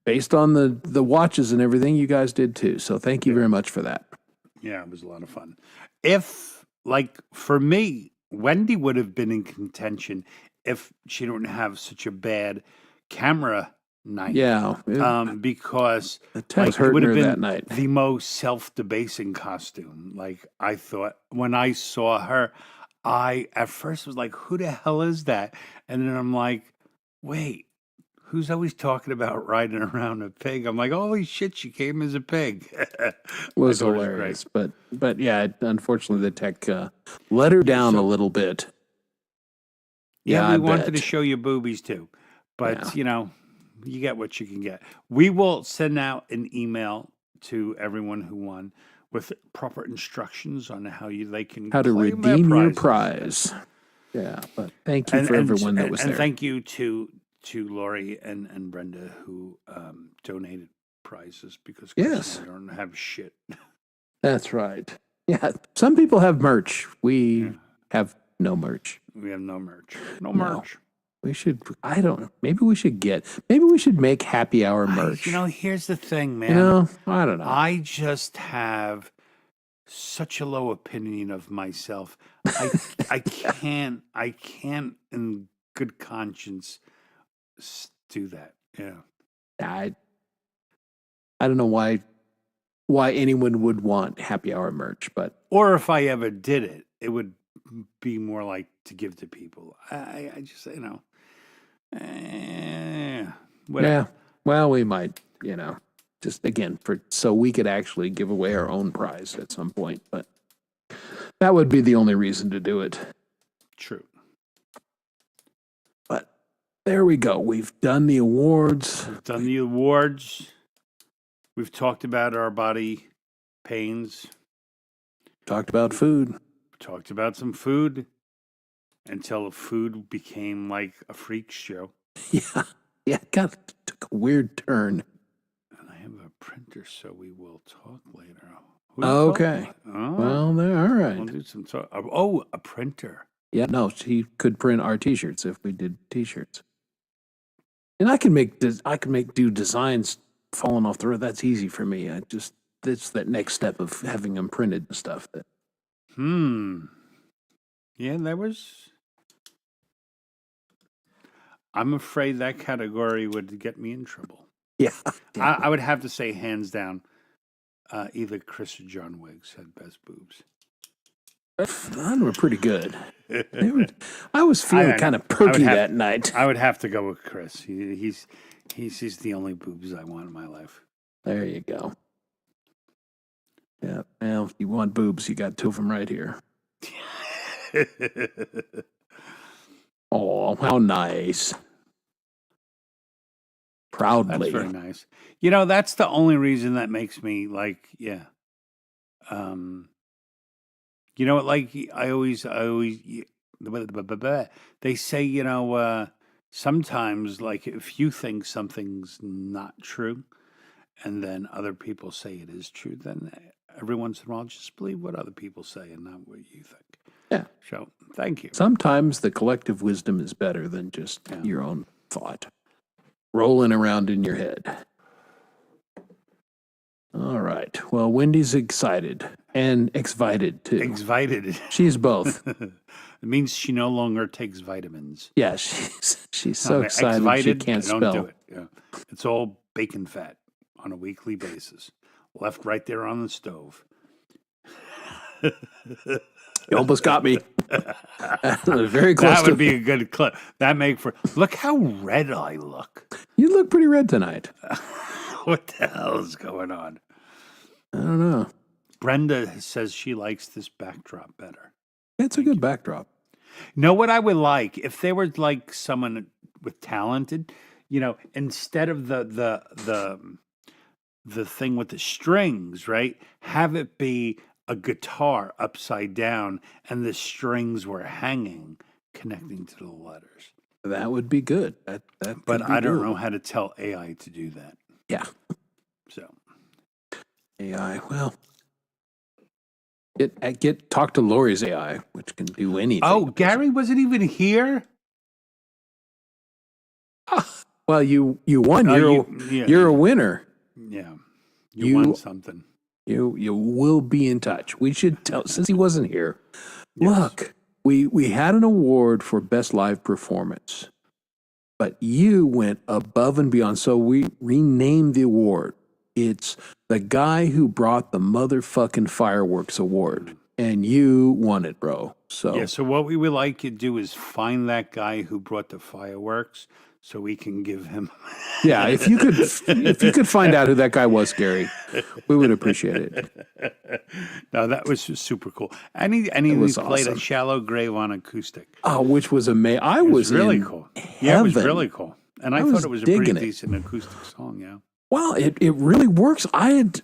based on the watches and everything, you guys did too. So thank you very much for that. Yeah, it was a lot of fun. If, like, for me, Wendy would have been in contention if she didn't have such a bad camera night. Yeah. Because The tech was it hurting would have her been that night. the most self-debasing costume. Like, I thought when I saw her, I at first was like, who the hell is that? And then I'm like, wait, who's always talking about riding around a pig? I'm like, holy shit, she came as a pig. Was I thought it was hilarious. But yeah, unfortunately the tech let her down a little bit. Yeah, I we wanted bet. to show you boobies too. But, Yeah. You get what you can get. We will send out an email to everyone who won with proper instructions on how they can How to claim their redeem your prizes. prize. Yeah, but thank you for everyone that was and there. thank you to Lori and Brenda who donated prizes because Chris Yes. and I don't have shit. That's right. Yeah, some people have merch. We have no merch. We have no merch. No No. merch. We should, I don't know. Maybe we should make happy hour merch. Here's the thing, man. I don't know. I just have such a low opinion of myself. I can't in good conscience do that. Yeah. I don't know why anyone would want happy hour merch, but Or if I ever did it, it would be more like to give to people. I just whatever. yeah. Well, we might, just again so we could actually give away our own prize at some point, but that would be the only reason to do it. True. But there we go. We've done the awards. We've done the awards. We've talked about our body pains. Talked about food. Talked about some food until food became like a freak show. Yeah. Yeah. Took a weird turn. And I have a printer, so we will talk later. Who told Okay. me? Oh, Well, there. All we'll right. do some talk. Oh, a printer. Yeah, no, she could print our T-shirts if we did T-shirts, and I can make do designs falling off the road. That's easy for me. It's that next step of having them printed and stuff. That Yeah, there was. I'm afraid that category would get me in trouble. yeah, I would have to say, hands down, either Chris or John Wiggs had best boobs. mine were pretty good. I was feeling kind of perky that night. I would have to go with Chris. He's the only boobs I want in my life. There you go. Yeah. Well, if you want boobs, you got two of them right here. Oh, how nice. Proudly. That's very nice. You know, that's the only reason that makes me like, yeah. You know, like I always, they say, you know, sometimes like if you think something's not true and then other people say it is true, then every once in a while just believe what other people say and not what you think. Yeah. So thank you. Sometimes the collective wisdom is better than just your own thought rolling around in your head. All right. Well, Wendy's excited and excited too. Excited. She's both. It means she no longer takes vitamins. Yeah, she's so excited she Excited, can't I don't spell. do it. Yeah. It's all bacon fat on a weekly basis, left right there on the stove. You almost got me. Very close. That would be a good clip. That make for. Look how red I look. You look pretty red tonight. What the hell is going on? I don't know. Brenda says she likes this backdrop better. It's a good backdrop. Know what I would like if they were like someone with talented, you know, instead of the thing with the strings, right? Have it be a guitar upside down and the strings were hanging, connecting to the letters. That would be good. That But could be I don't doable. know how to tell AI to do that. Yeah. So AI. Well, talk to Lori's AI, which can do anything. oh, Gary wasn't even here. Well, you won. Oh, You're a winner. Yeah, You- you won something. You will be in touch. We should tell since he wasn't here. Look, we had an award for best live performance, but you went above and beyond. So we renamed the award. It's the guy who brought the motherfucking fireworks award, and you won it, bro. So Yeah. So what we would like you to do is find that guy who brought the fireworks, so we can give him. yeah, if you could find out who that guy was, Gary, we would appreciate it. No, that was just super cool. And he was played awesome. a Shallow Grave on acoustic. Oh, which was amazing. I It was really in cool. Yeah, it was heaven. really cool. And I was thought it was a pretty digging it. decent acoustic song. Yeah. Well, it really works. And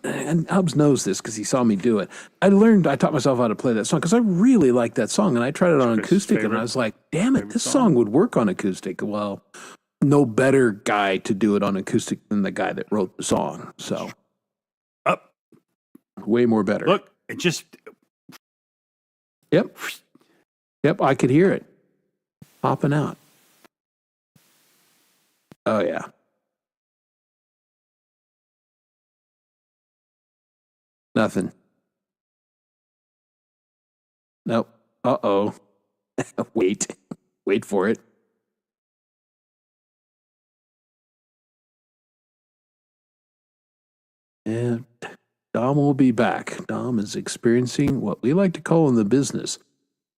Hubbs knows this because he saw me do it. I taught myself how to play that song because I really like that song. And I tried it on Chris's acoustic and favorite- I was like, damn it, favorite this song? song would work on acoustic. Well, no better guy to do it on acoustic than the guy that wrote the song. So, Up. way more better. Look, it just. Yep. Yep, I could hear it popping out. Oh, yeah. Nothing. Nope. Uh-oh. Wait. Wait for it. And Dom will be back. Dom is experiencing what we like to call in the business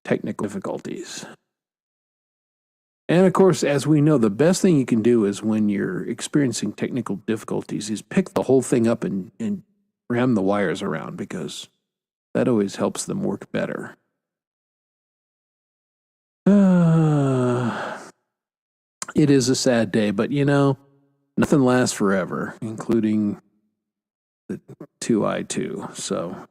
technical difficulties. And of course, as we know, the best thing you can do is when you're experiencing technical difficulties is pick the whole thing up and ram the wires around because that always helps them work better. It is a sad day, but you know, nothing lasts forever, including the 2i2. So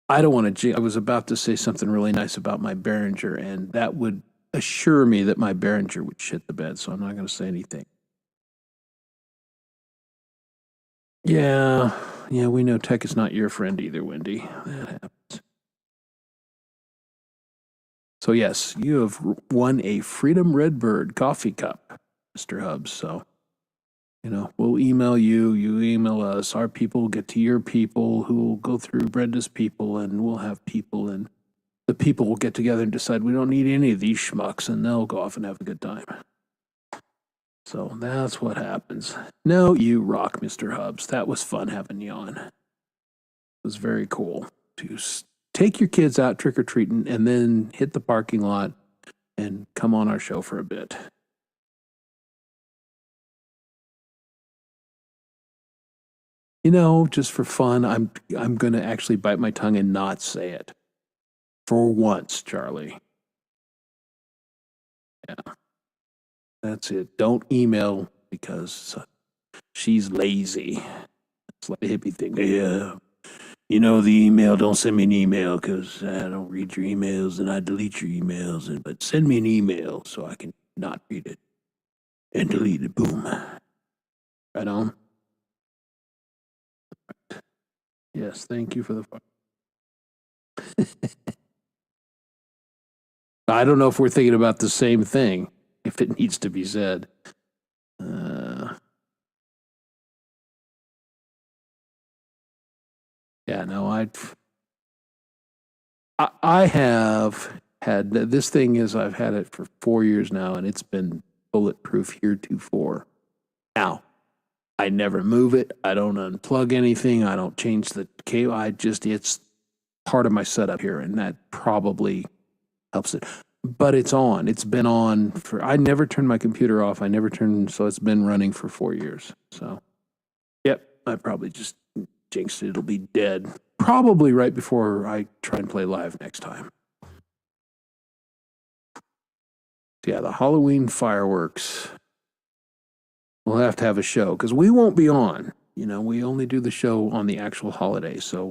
I don't want to, I was about to say something really nice about my Behringer, and that would assure me that my Behringer would shit the bed, so I'm not going to say anything. Yeah, Yeah, we know tech is not your friend either, Wendy. That happens. So, yes, you have won a Freedom Redbird coffee cup, Mr. Hubbs. So, we'll email you, you email us. Our people will get to your people, who will go through Brenda's people, and we'll have people, and the people will get together and decide we don't need any of these schmucks, and they'll go off and have a good time. So that's what happens. No, you rock, Mr. Hubbs. That was fun having you on. It was very cool to take your kids out trick-or-treating and then hit the parking lot and come on our show for a bit. Just for fun, I'm going to actually bite my tongue and not say it. For once, Charlie. Yeah. That's it. Don't email because she's lazy. It's like a hippie thing. Yeah. The email, don't send me an email because I don't read your emails and I delete your emails. But send me an email so I can not read it and delete it. Boom. Right on. Yes, thank you for the fun. I don't know if we're thinking about the same thing, if it needs to be said. Yeah, no, I have had, this thing is, I've had it for 4 years now, and it's been bulletproof heretofore. Now, I never move it. I don't unplug anything. I don't change the cable. It's part of my setup here, and that probably helps it. But it's on. It's been on I never turned my computer off. So it's been running for 4 years. So, yep, I probably just jinxed it. It'll be dead probably right before I try and play live next time. Yeah, the Halloween fireworks. We'll have to have a show because we won't be on. We only do the show on the actual holiday, so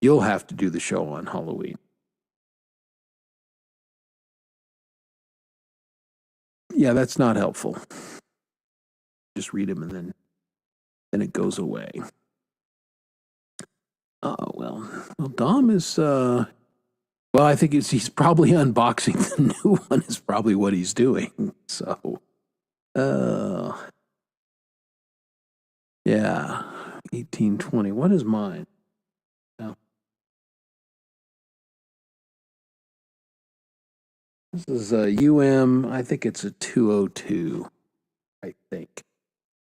you'll have to do the show on Halloween. Yeah, that's not helpful. Just read them and then it goes away. Oh, well, Dom is, I think he's probably unboxing the new one is probably what he's doing. So, yeah, 1820. What is mine? No. This is a I think it's a 202, I think.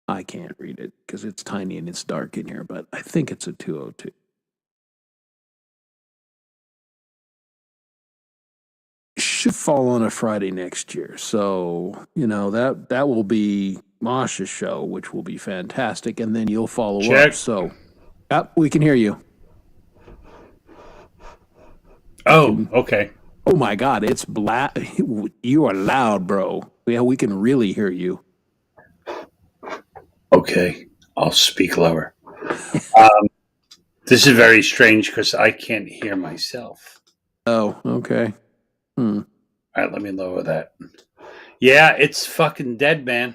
I can't read it because it's tiny and it's dark in here, but I think it's a 202. Should fall on a Friday next year. So, that will be Mosh's show, which will be fantastic, and then you'll follow up. So, yep, we can hear you. Oh, okay. Oh my God, it's black. You are loud, bro. Yeah, we can really hear you. Okay, I'll speak lower. This is very strange because I can't hear myself. Oh, okay. All right, let me lower that. Yeah, it's fucking dead, man.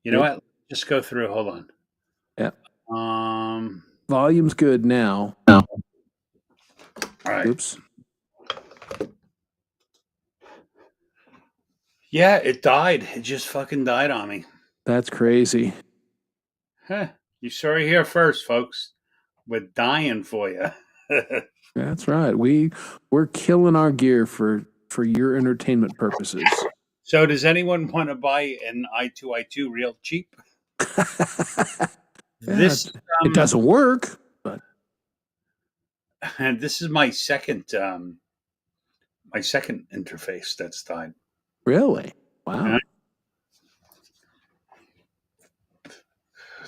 You know what? Just go through. Hold on. Yeah. Volume's good now. All right. Oops. Yeah, it died. It just fucking died on me. That's crazy. Huh. You saw it here first, folks. We're dying for you. That's right. We're killing our gear for your entertainment purposes. So does anyone want to buy an i2i2 real cheap? This it doesn't work, but and this is my second interface that's died. Really? Wow. Yeah.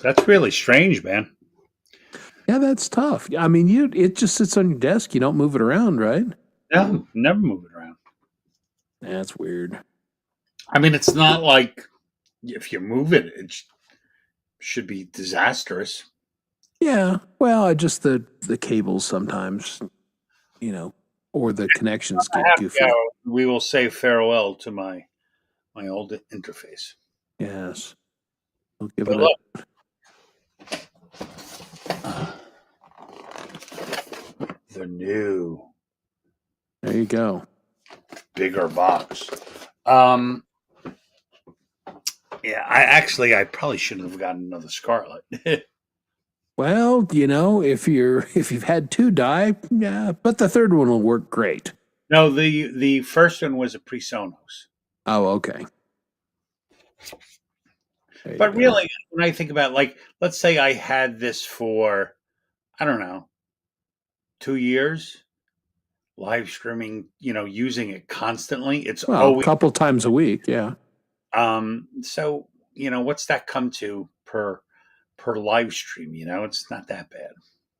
That's really strange, man. Yeah, that's tough. I mean, it just sits on your desk. You don't move it around, right? No, never move it around. That's weird. I mean, it's not like if you move it, it should be disastrous. Yeah. Well, just the cables sometimes, or the connections get goofy. We will say farewell to my old interface. Yes. We'll give it the new There you go. bigger box. Yeah, I probably shouldn't have gotten another Scarlet. Well, if you've had two die, yeah, but the third one will work great. No, the first one was a Presonus. Oh, okay. There you But go. really, when I think about, like, let's say I had this for, I don't know, 2 years, live streaming, using it constantly. It's Well, a always couple times a week, yeah. so what's that come to per live stream? It's not that bad.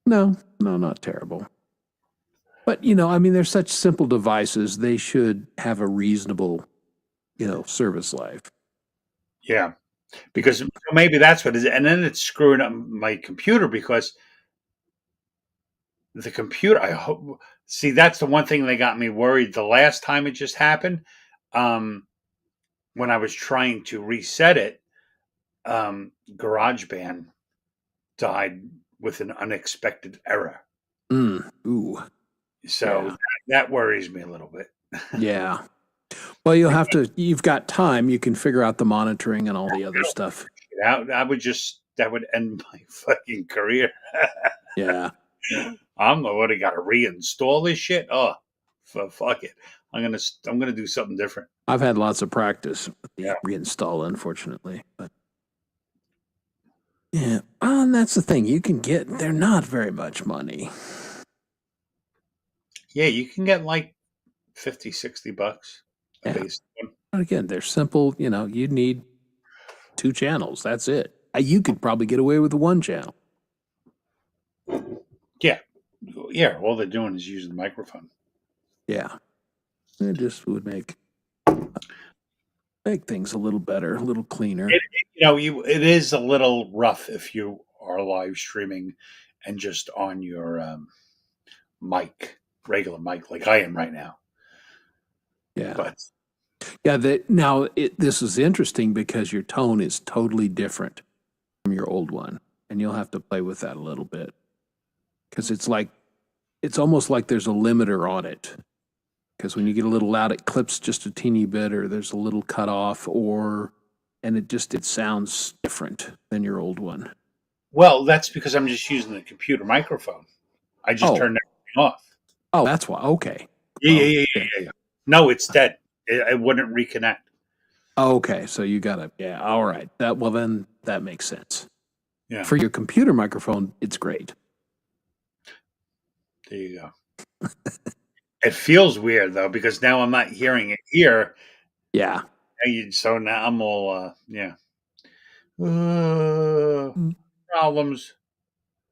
No, not terrible. But they're such simple devices. They should have a reasonable, service life. Yeah, because maybe that's what it is, and then it's screwing up my computer because the computer. I hope. See, that's the one thing that got me worried. The last time it just happened, when I was trying to reset it, GarageBand died with an unexpected error. Ooh. So Yeah. that worries me a little bit. Yeah. Well, you've got time. You can figure out the monitoring and all the other stuff. That would end my fucking career. Yeah. I'm already got to reinstall this shit. Oh, fuck it. I'm gonna do something different. I've had lots of practice with the Yeah. reinstall, unfortunately. But yeah, and that's the thing. They're not very much money. Yeah, you can get like $50-$60 a Yeah. basic one. But again, they're simple. You need 2 channels. That's it. You could probably get away with 1 channel. Yeah. All they're doing is using the microphone. Yeah. It just would make things a little better, a little cleaner. It is a little rough if you are live streaming and just on your regular mic, like I am right now. Yeah. But Yeah, this is interesting because your tone is totally different from your old one, and you'll have to play with that a little bit because it's almost like there's a limiter on it. Because when you get a little loud, it clips just a teeny bit, or there's a little cutoff, and it sounds different than your old one. well, that's because I'm just using the computer microphone. I just turned everything off. Oh, that's why. Okay. Yeah. No, it's dead. It wouldn't reconnect. Okay, so you gotta. Yeah. All right. Then that makes sense. Yeah. For your computer microphone, it's great. There you go. It feels weird though because now I'm not hearing it here. Yeah. So now I'm all problems.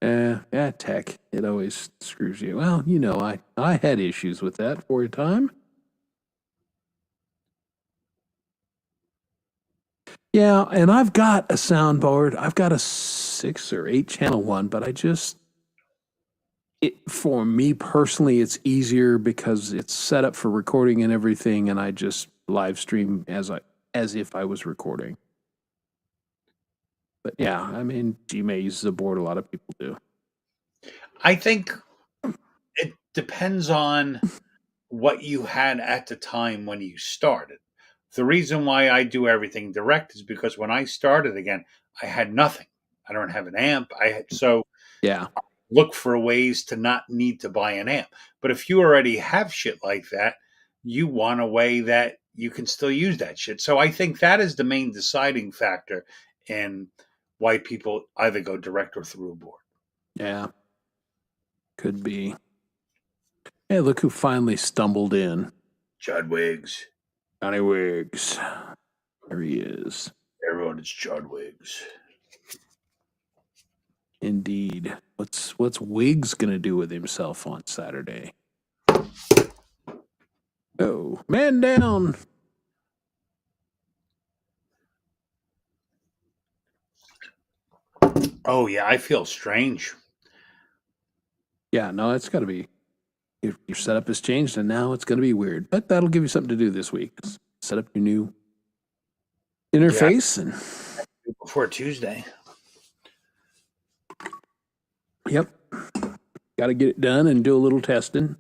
Yeah, tech. It always screws you. Well, I had issues with that for a time. Yeah, and I've got a soundboard. I've got a 6 or 8 channel one, but for me personally, it's easier because it's set up for recording and everything, and I just live stream as if I was recording. But yeah, Gmail uses a board. A lot of people do. I think it depends on what you had at the time when you started. The reason why I do everything direct is because when I started again, I had nothing. I don't have an amp. Yeah. Look for ways to not need to buy an amp. But if you already have shit like that, you want a way that you can still use that shit. So I think that is the main deciding factor in why people either go direct or through a board. Yeah. Could be. Hey, look who finally stumbled in. Judd Wiggs. Johnny Wiggs. There he is. Everyone is Judd Wiggs. Indeed. What's Wiggs gonna do with himself on Saturday? Oh, man down. Oh yeah, I feel strange. Yeah, no, it's gotta be. Your setup has changed, and now it's gonna be weird. But that'll give you something to do this week. Set up your new interface and. Before Tuesday. Yep. got to get it done and do a little testing.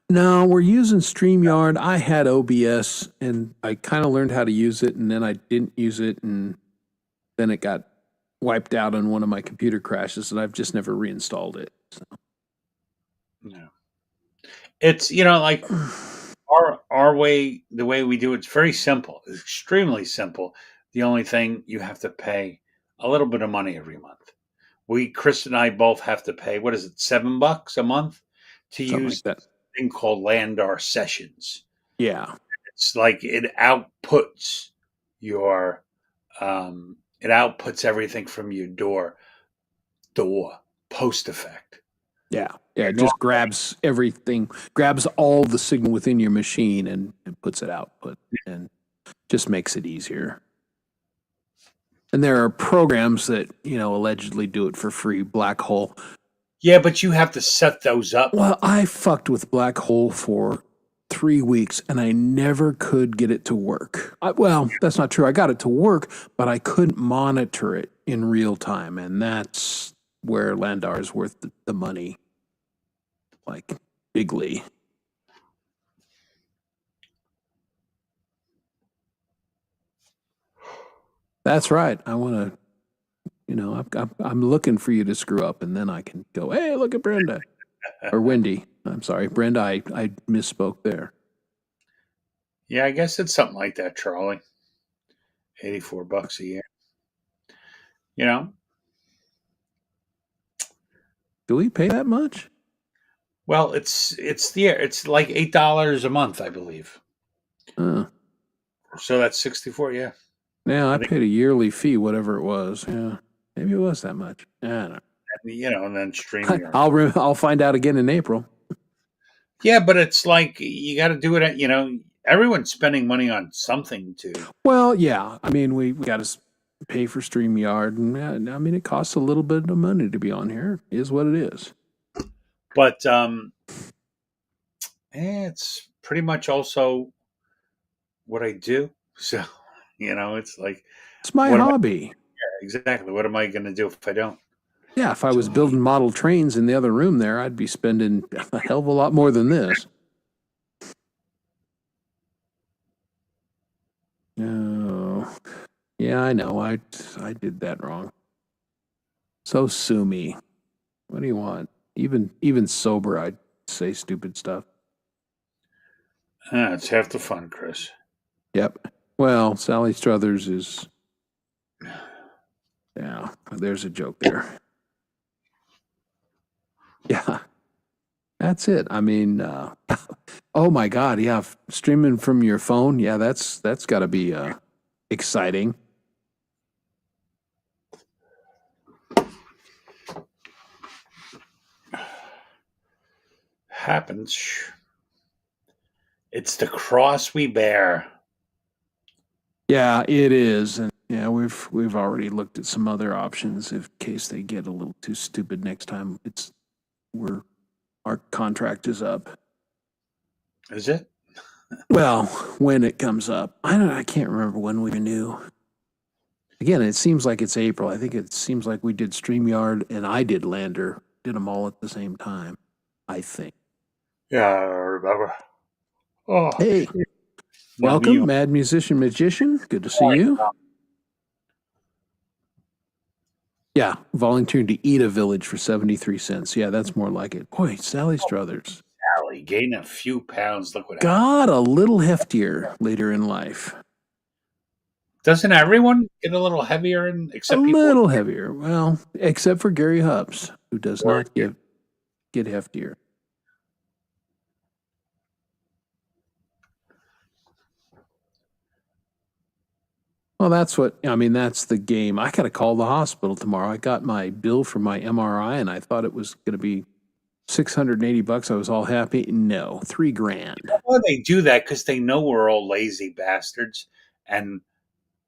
No, we're using StreamYard. I had OBS and I kind of learned how to use it, and then I didn't use it, and then it got wiped out on one of my computer crashes, and I've just never reinstalled it. So. No. It's, like our way, the way we do it's very simple. It's extremely simple. The only thing, you have to pay a little bit of money every month. Chris and I both have to pay, what is it, $7 a month to Something use like that. a thing called Landar Sessions. Yeah. It's like it outputs it outputs everything from your door post effect. Yeah. Yeah. It just grabs everything, grabs all the signal within your machine and puts it output and just makes it easier. And there are programs that, allegedly do it for free. Black Hole. Yeah, but you have to set those up. Well, I fucked with Black Hole for 3 weeks and I never could get it to work. Well, that's not true. I got it to work, but I couldn't monitor it in real time. And that's where Landar is worth the money. Like, bigly. That's right. I want to, I'm looking for you to screw up, and then I can go, hey, look at Brenda. Or Wendy. I'm sorry. Brenda, I misspoke there. Yeah, I guess it's something like that, Charlie. $84 a year. Do we pay that much? Well, it's like $8 a month, I believe. So that's 64, yeah. Yeah, I paid a yearly fee, whatever it was. Yeah, maybe it was that much. I don't know. And then streaming. I'll find out again in April. Yeah, but it's like you got to do it. Everyone's spending money on something too. Well, yeah. I mean, we got to pay for StreamYard, and I mean, it costs a little bit of money to be on here. It is what it is. But it's pretty much also what I do. So, it's like it's my hobby. Exactly. What am I going to do if I don't? Yeah, if I was building model trains in the other room there, I'd be spending a hell of a lot more than this. Oh, yeah, I know. I did that wrong. So sue me. What do you want? Even sober, I'd say stupid stuff. It's half the fun, Chris. Yep. Well, Sally Struthers is. Yeah, there's a joke there. Yeah, that's it. I mean, oh my God, yeah, streaming from your phone. Yeah, that's got to be exciting. Happens. It's the cross we bear. Yeah, it is, and yeah, we've already looked at some other options in case they get a little too stupid next time. Our contract is up. Is it? Well, when it comes up, I can't remember when we renew. Again, it seems like it's April. I think it seems like we did StreamYard and I did Lander, did them all at the same time. I think. Yeah, I remember. Oh, hey, welcome, Mad Musician Magician. Good to see you. Yeah, volunteered to eat a village for 73 cents. Yeah, that's more like it. Boy, Sally Struthers. Sally gained a few pounds. Look what happened. Got a little heftier later in life. Doesn't everyone get a little heavier? Except a people? Little heavier. Well, except for Gary Hubs, who does not get heftier. Well, that's the game. I got to call the hospital tomorrow. I got my bill for my MRI and I thought it was going to be $680. I was all happy. No, $3,000. Well, they do that because they know we're all lazy bastards and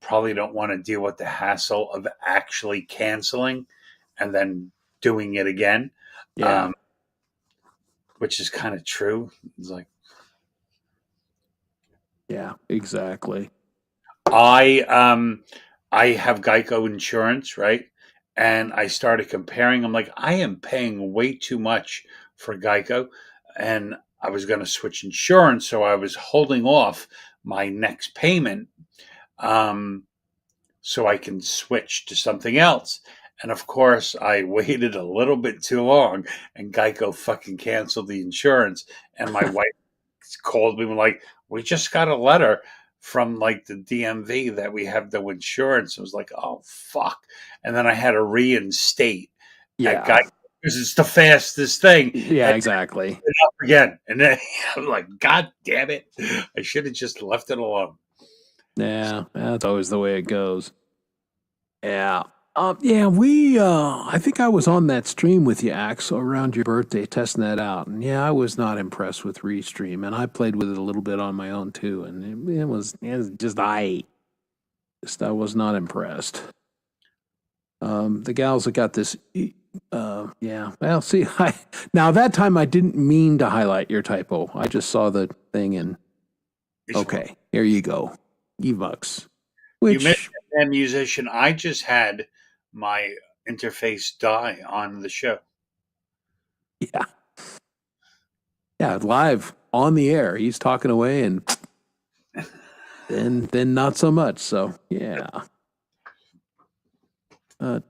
probably don't want to deal with the hassle of actually canceling and then doing it again. Yeah. Which is kind of true. It's like, yeah, exactly. I have Geico insurance, right? and I started comparing. I'm like, I am paying way too much for Geico, and I was going to switch insurance, so I was holding off my next payment so I can switch to something else. And of course, I waited a little bit too long, and Geico fucking canceled the insurance. And my wife called me and was like, "We just got a letter from like the DMV that we have no insurance." I was like, "Oh fuck!" And then I had to reinstate at Yeah. Geico because it's the fastest thing. Yeah, And exactly. it up again, and then I'm like, "God damn it! I should have just left it alone." Yeah, that's always the way it goes. Yeah. Yeah, I think I was on that stream with you, Axe, around your birthday, testing that out. And yeah, I was not impressed with Restream. And I played with it a little bit on my own too. And it was just, I was not impressed. The gals that got this, yeah. Well, see, now that time I didn't mean to highlight your typo. I just saw the thing and, okay, here you go. Evox. You mentioned that musician. I just had my interface die on the show. Yeah. Yeah, live on the air. He's talking away and then not so much. So yeah. But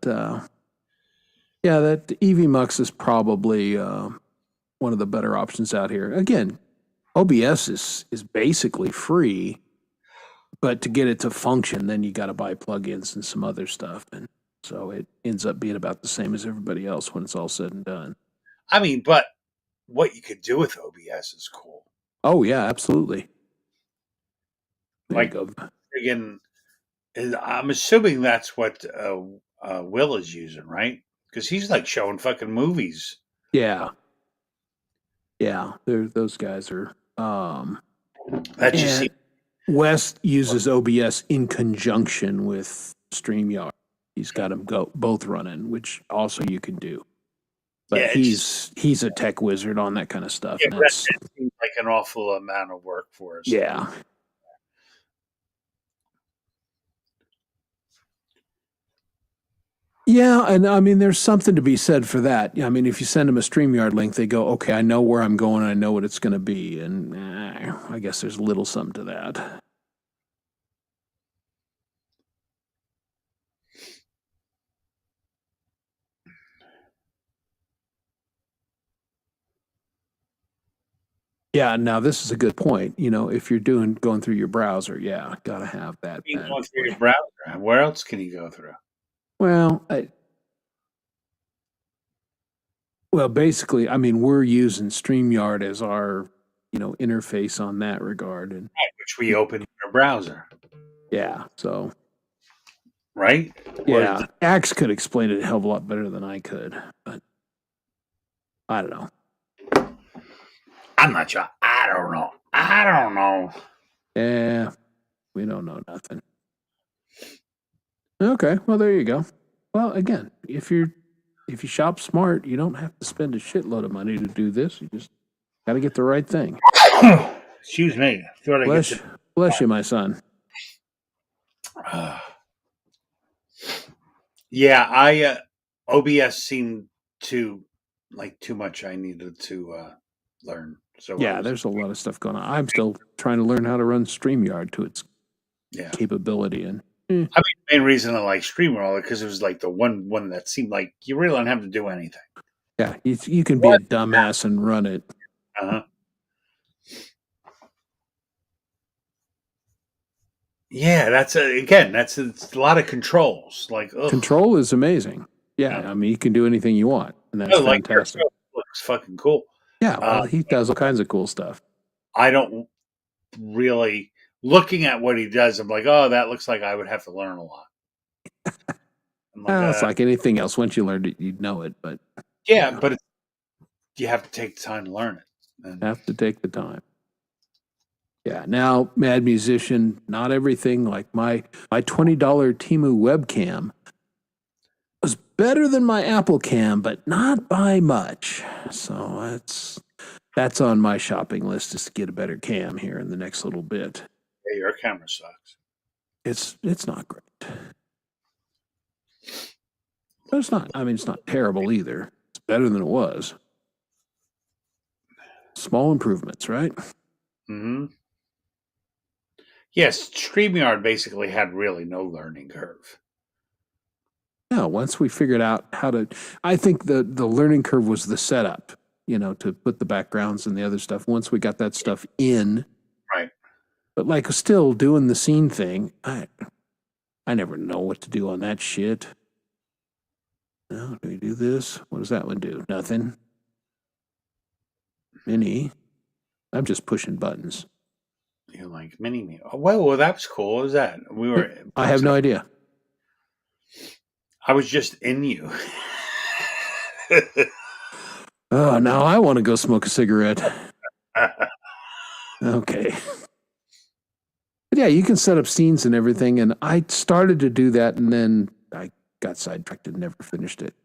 yeah, that EV Mux is probably one of the better options out here. Again, OBS is basically free, but to get it to function, then you got to buy plugins and some other stuff, and so it ends up being about the same as everybody else when it's all said and done. I mean, but what you could do with OBS is cool. Oh yeah, absolutely. There Like, you go. friggin', I'm assuming that's what Will is using, right? Because he's like showing fucking movies. Yeah. Yeah, those guys are. That just And seems, West uses OBS in conjunction with StreamYard. He's got them both running, which also you can do. But Yeah, it he's a tech wizard on that kind of stuff. yeah, And that that's, seems like an awful amount of work for us. yeah. Yeah, and I mean, there's something to be said for that. I mean, if you send them a StreamYard link, they go, okay, I know where I'm going, I know what it's going to be. And I guess there's a little something to that. Yeah, now this is a good point. If you're going through your browser, yeah, gotta have that. You can go through your browser. Where else can you go through? Well, basically, I mean, we're using StreamYard as our, interface on that regard, and Which we open in our browser, yeah, so right? yeah, Axe could explain it a hell of a lot better than I could, but I don't know. I'm not sure. I don't know. Yeah, we don't know nothing. Okay, well there you go. Well, again, if you shop smart, you don't have to spend a shitload of money to do this. You just got to get the right thing. Excuse me. Thought I Bless, bless you, my son. Yeah, I OBS seemed too much. I needed to learn. So Yeah, there's a lot of stuff going on. I'm still trying to learn how to run StreamYard to its capability. And I mean, the main reason I like StreamYard because it was like the one that seemed like you really don't have to do anything. yeah, you can be a dumbass and run it. Uh-huh. Yeah, that's a lot of controls. Like Control is amazing. Yeah, I mean, you can do anything you want, and that's fantastic. Looks fucking cool. Yeah, well, he does all kinds of cool stuff. I don't really looking at what he does. I'm like, oh, that looks like I would have to learn a lot. It's like anything else. Once you learned it, you'd know it. But yeah, but you have to take the time to learn it. And have to take the time. Yeah. Now, Mad Musician, not everything. Like my $20 Temu webcam was better than my Apple Cam, but not by much. So that's on my shopping list, is to get a better cam here in the next little bit. yeah, your camera sucks. It's not great. But it's not, I mean, it's not terrible either. It's better than it was. Small improvements, right? Mm-hmm. Yes, StreamYard basically had really no learning curve. Yeah, once we figured out how to, I think the learning curve was the setup, to put the backgrounds and the other stuff. Once we got that stuff in, Right. but like still doing the scene thing, I never know what to do on that shit. No, do we do this? What does that one do? Nothing. Mini. I'm just pushing buttons. You're like, mini me. Oh, well, that was cool. What was that? I have no idea. I was just in you. Oh, now I want to go smoke a cigarette. Okay. But yeah, you can set up scenes and everything. And I started to do that, and then I got sidetracked and never finished it.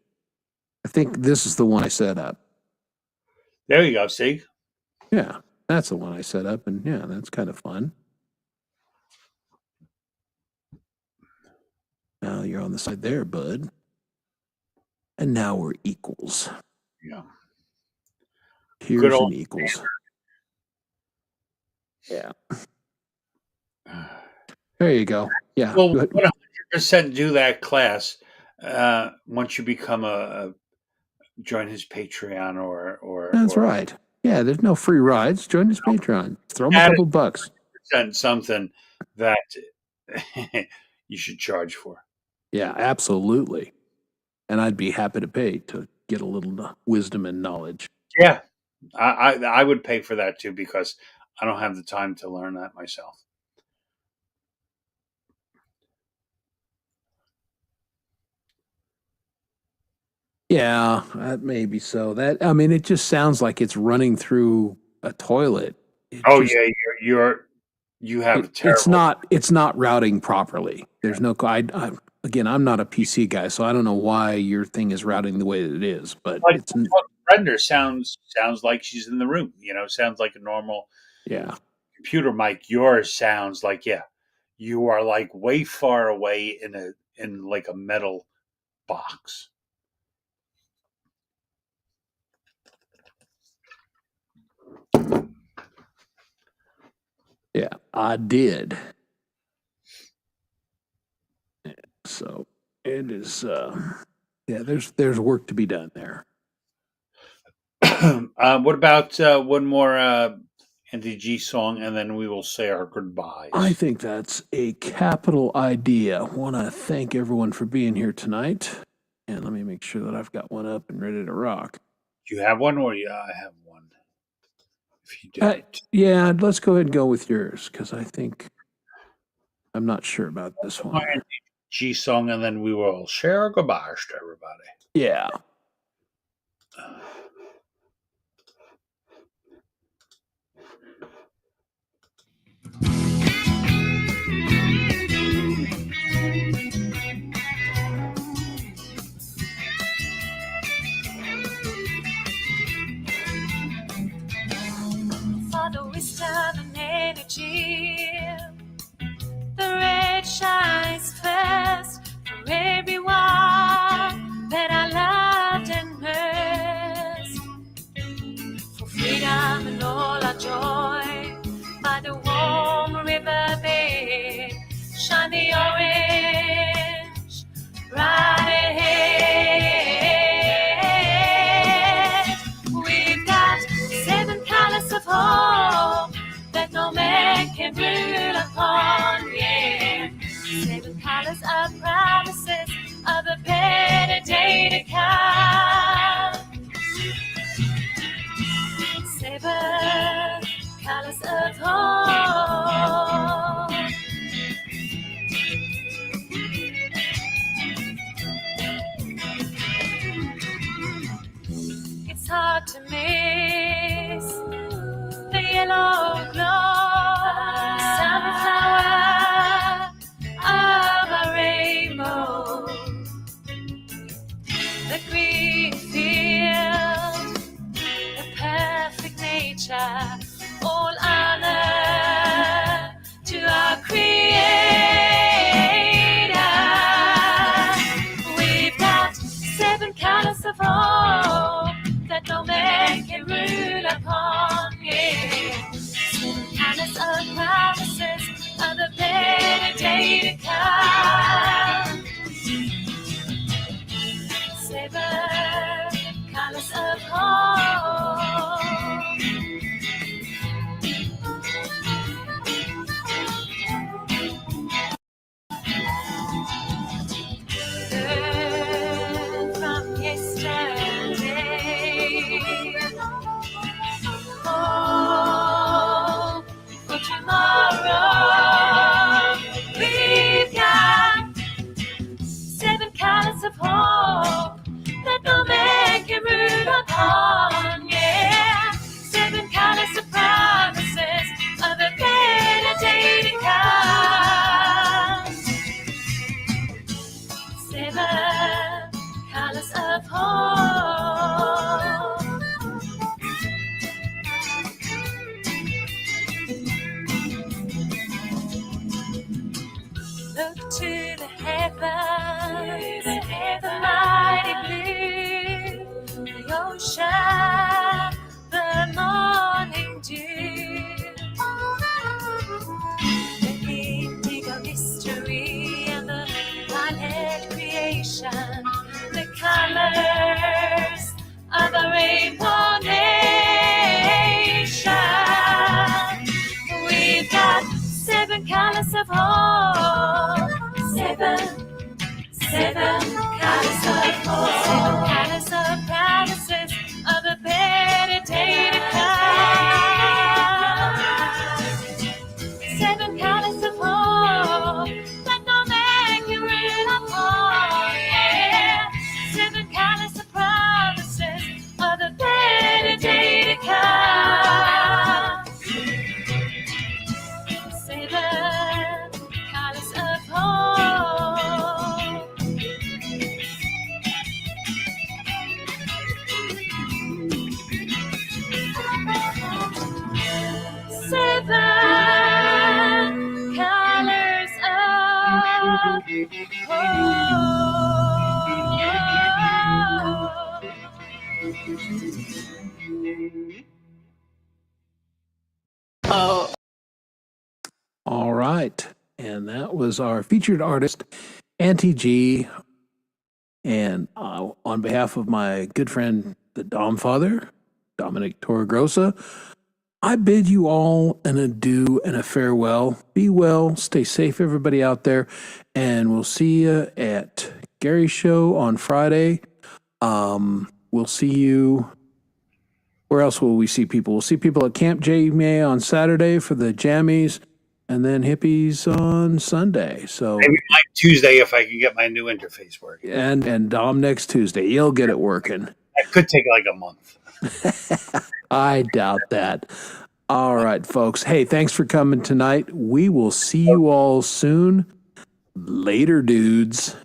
I think this is the one I set up. There you go, see? Yeah, that's the one I set up. And yeah, that's kind of fun. Now you're on the side there, bud. And now we're equals. Yeah. Here's Good old an equals. Yeah. There you go. Yeah. Well, go ahead. 100% do that class once you become join his Patreon or That's right. Yeah, there's no free rides. Join his Patreon. Throw him a couple bucks. something that you should charge for. Yeah, absolutely. And I'd be happy to pay to get a little wisdom and knowledge. Yeah, I would pay for that too because I don't have the time to learn that myself. Yeah, that may be so. It just sounds like it's running through a toilet. You have terrible. It's not routing properly. There's no. Again, I'm not a PC guy, so I don't know why your thing is routing the way that it is. But Like it's Brenda sounds like she's in the room. Sounds like a normal yeah. computer mic. Yours sounds like you are like way far away in like a metal box. Yeah, I did. So it is. Yeah, there's work to be done there. What about one more Auntie G song, and then we will say our goodbyes. I think that's a capital idea. Want to thank everyone for being here tonight, and let me make sure that I've got one up and ready to rock. Do you have one, or I have one? If you don't, yeah, let's go ahead and go with yours because I think I'm not sure about this one. Auntie G song, and then we will share our goodbyes to everybody. Yeah. For the wisdom and energy, the red shines first for everyone that I loved and nursed. For freedom and all our joy, by the warm riverbed, shine the orange right ahead. We've got 7 colors of hope that no man can rule upon, yeah. 7 colors of promises of a better day to come. 7 colors of hope. It's hard to miss the yellow glow, sunflower of a rainbow, the green field, the perfect nature, all honor to our Creator. We've got ocean, the morning dew, the indigo mystery and the violet creation, the colors of a rainbow nation. We've got 7 colors of hope, seven colors of hope, 7 colors of promises of a better day to come. 7 colors of hope that no man can rule upon, yeah. 7 colors of promises of a better day to come. 7 colors of hope. 7 colors of hope. All right. And that was our featured artist, Auntie G. And on behalf of my good friend, the Dom Father, Dominic Torregrossa, I bid you all an adieu and a farewell. Be well, stay safe, everybody out there, and we'll see you at Gary's show on Friday. We'll see you. Where else will we see people? We'll see people at Camp J. May on Saturday for the jammies, and then hippies on Sunday. So Maybe like Tuesday if I can get my new interface working. and Dom next Tuesday. You'll get it working. That could take like a month. I doubt that. All right, folks. Hey, thanks for coming tonight. We will see you all soon. Later, dudes.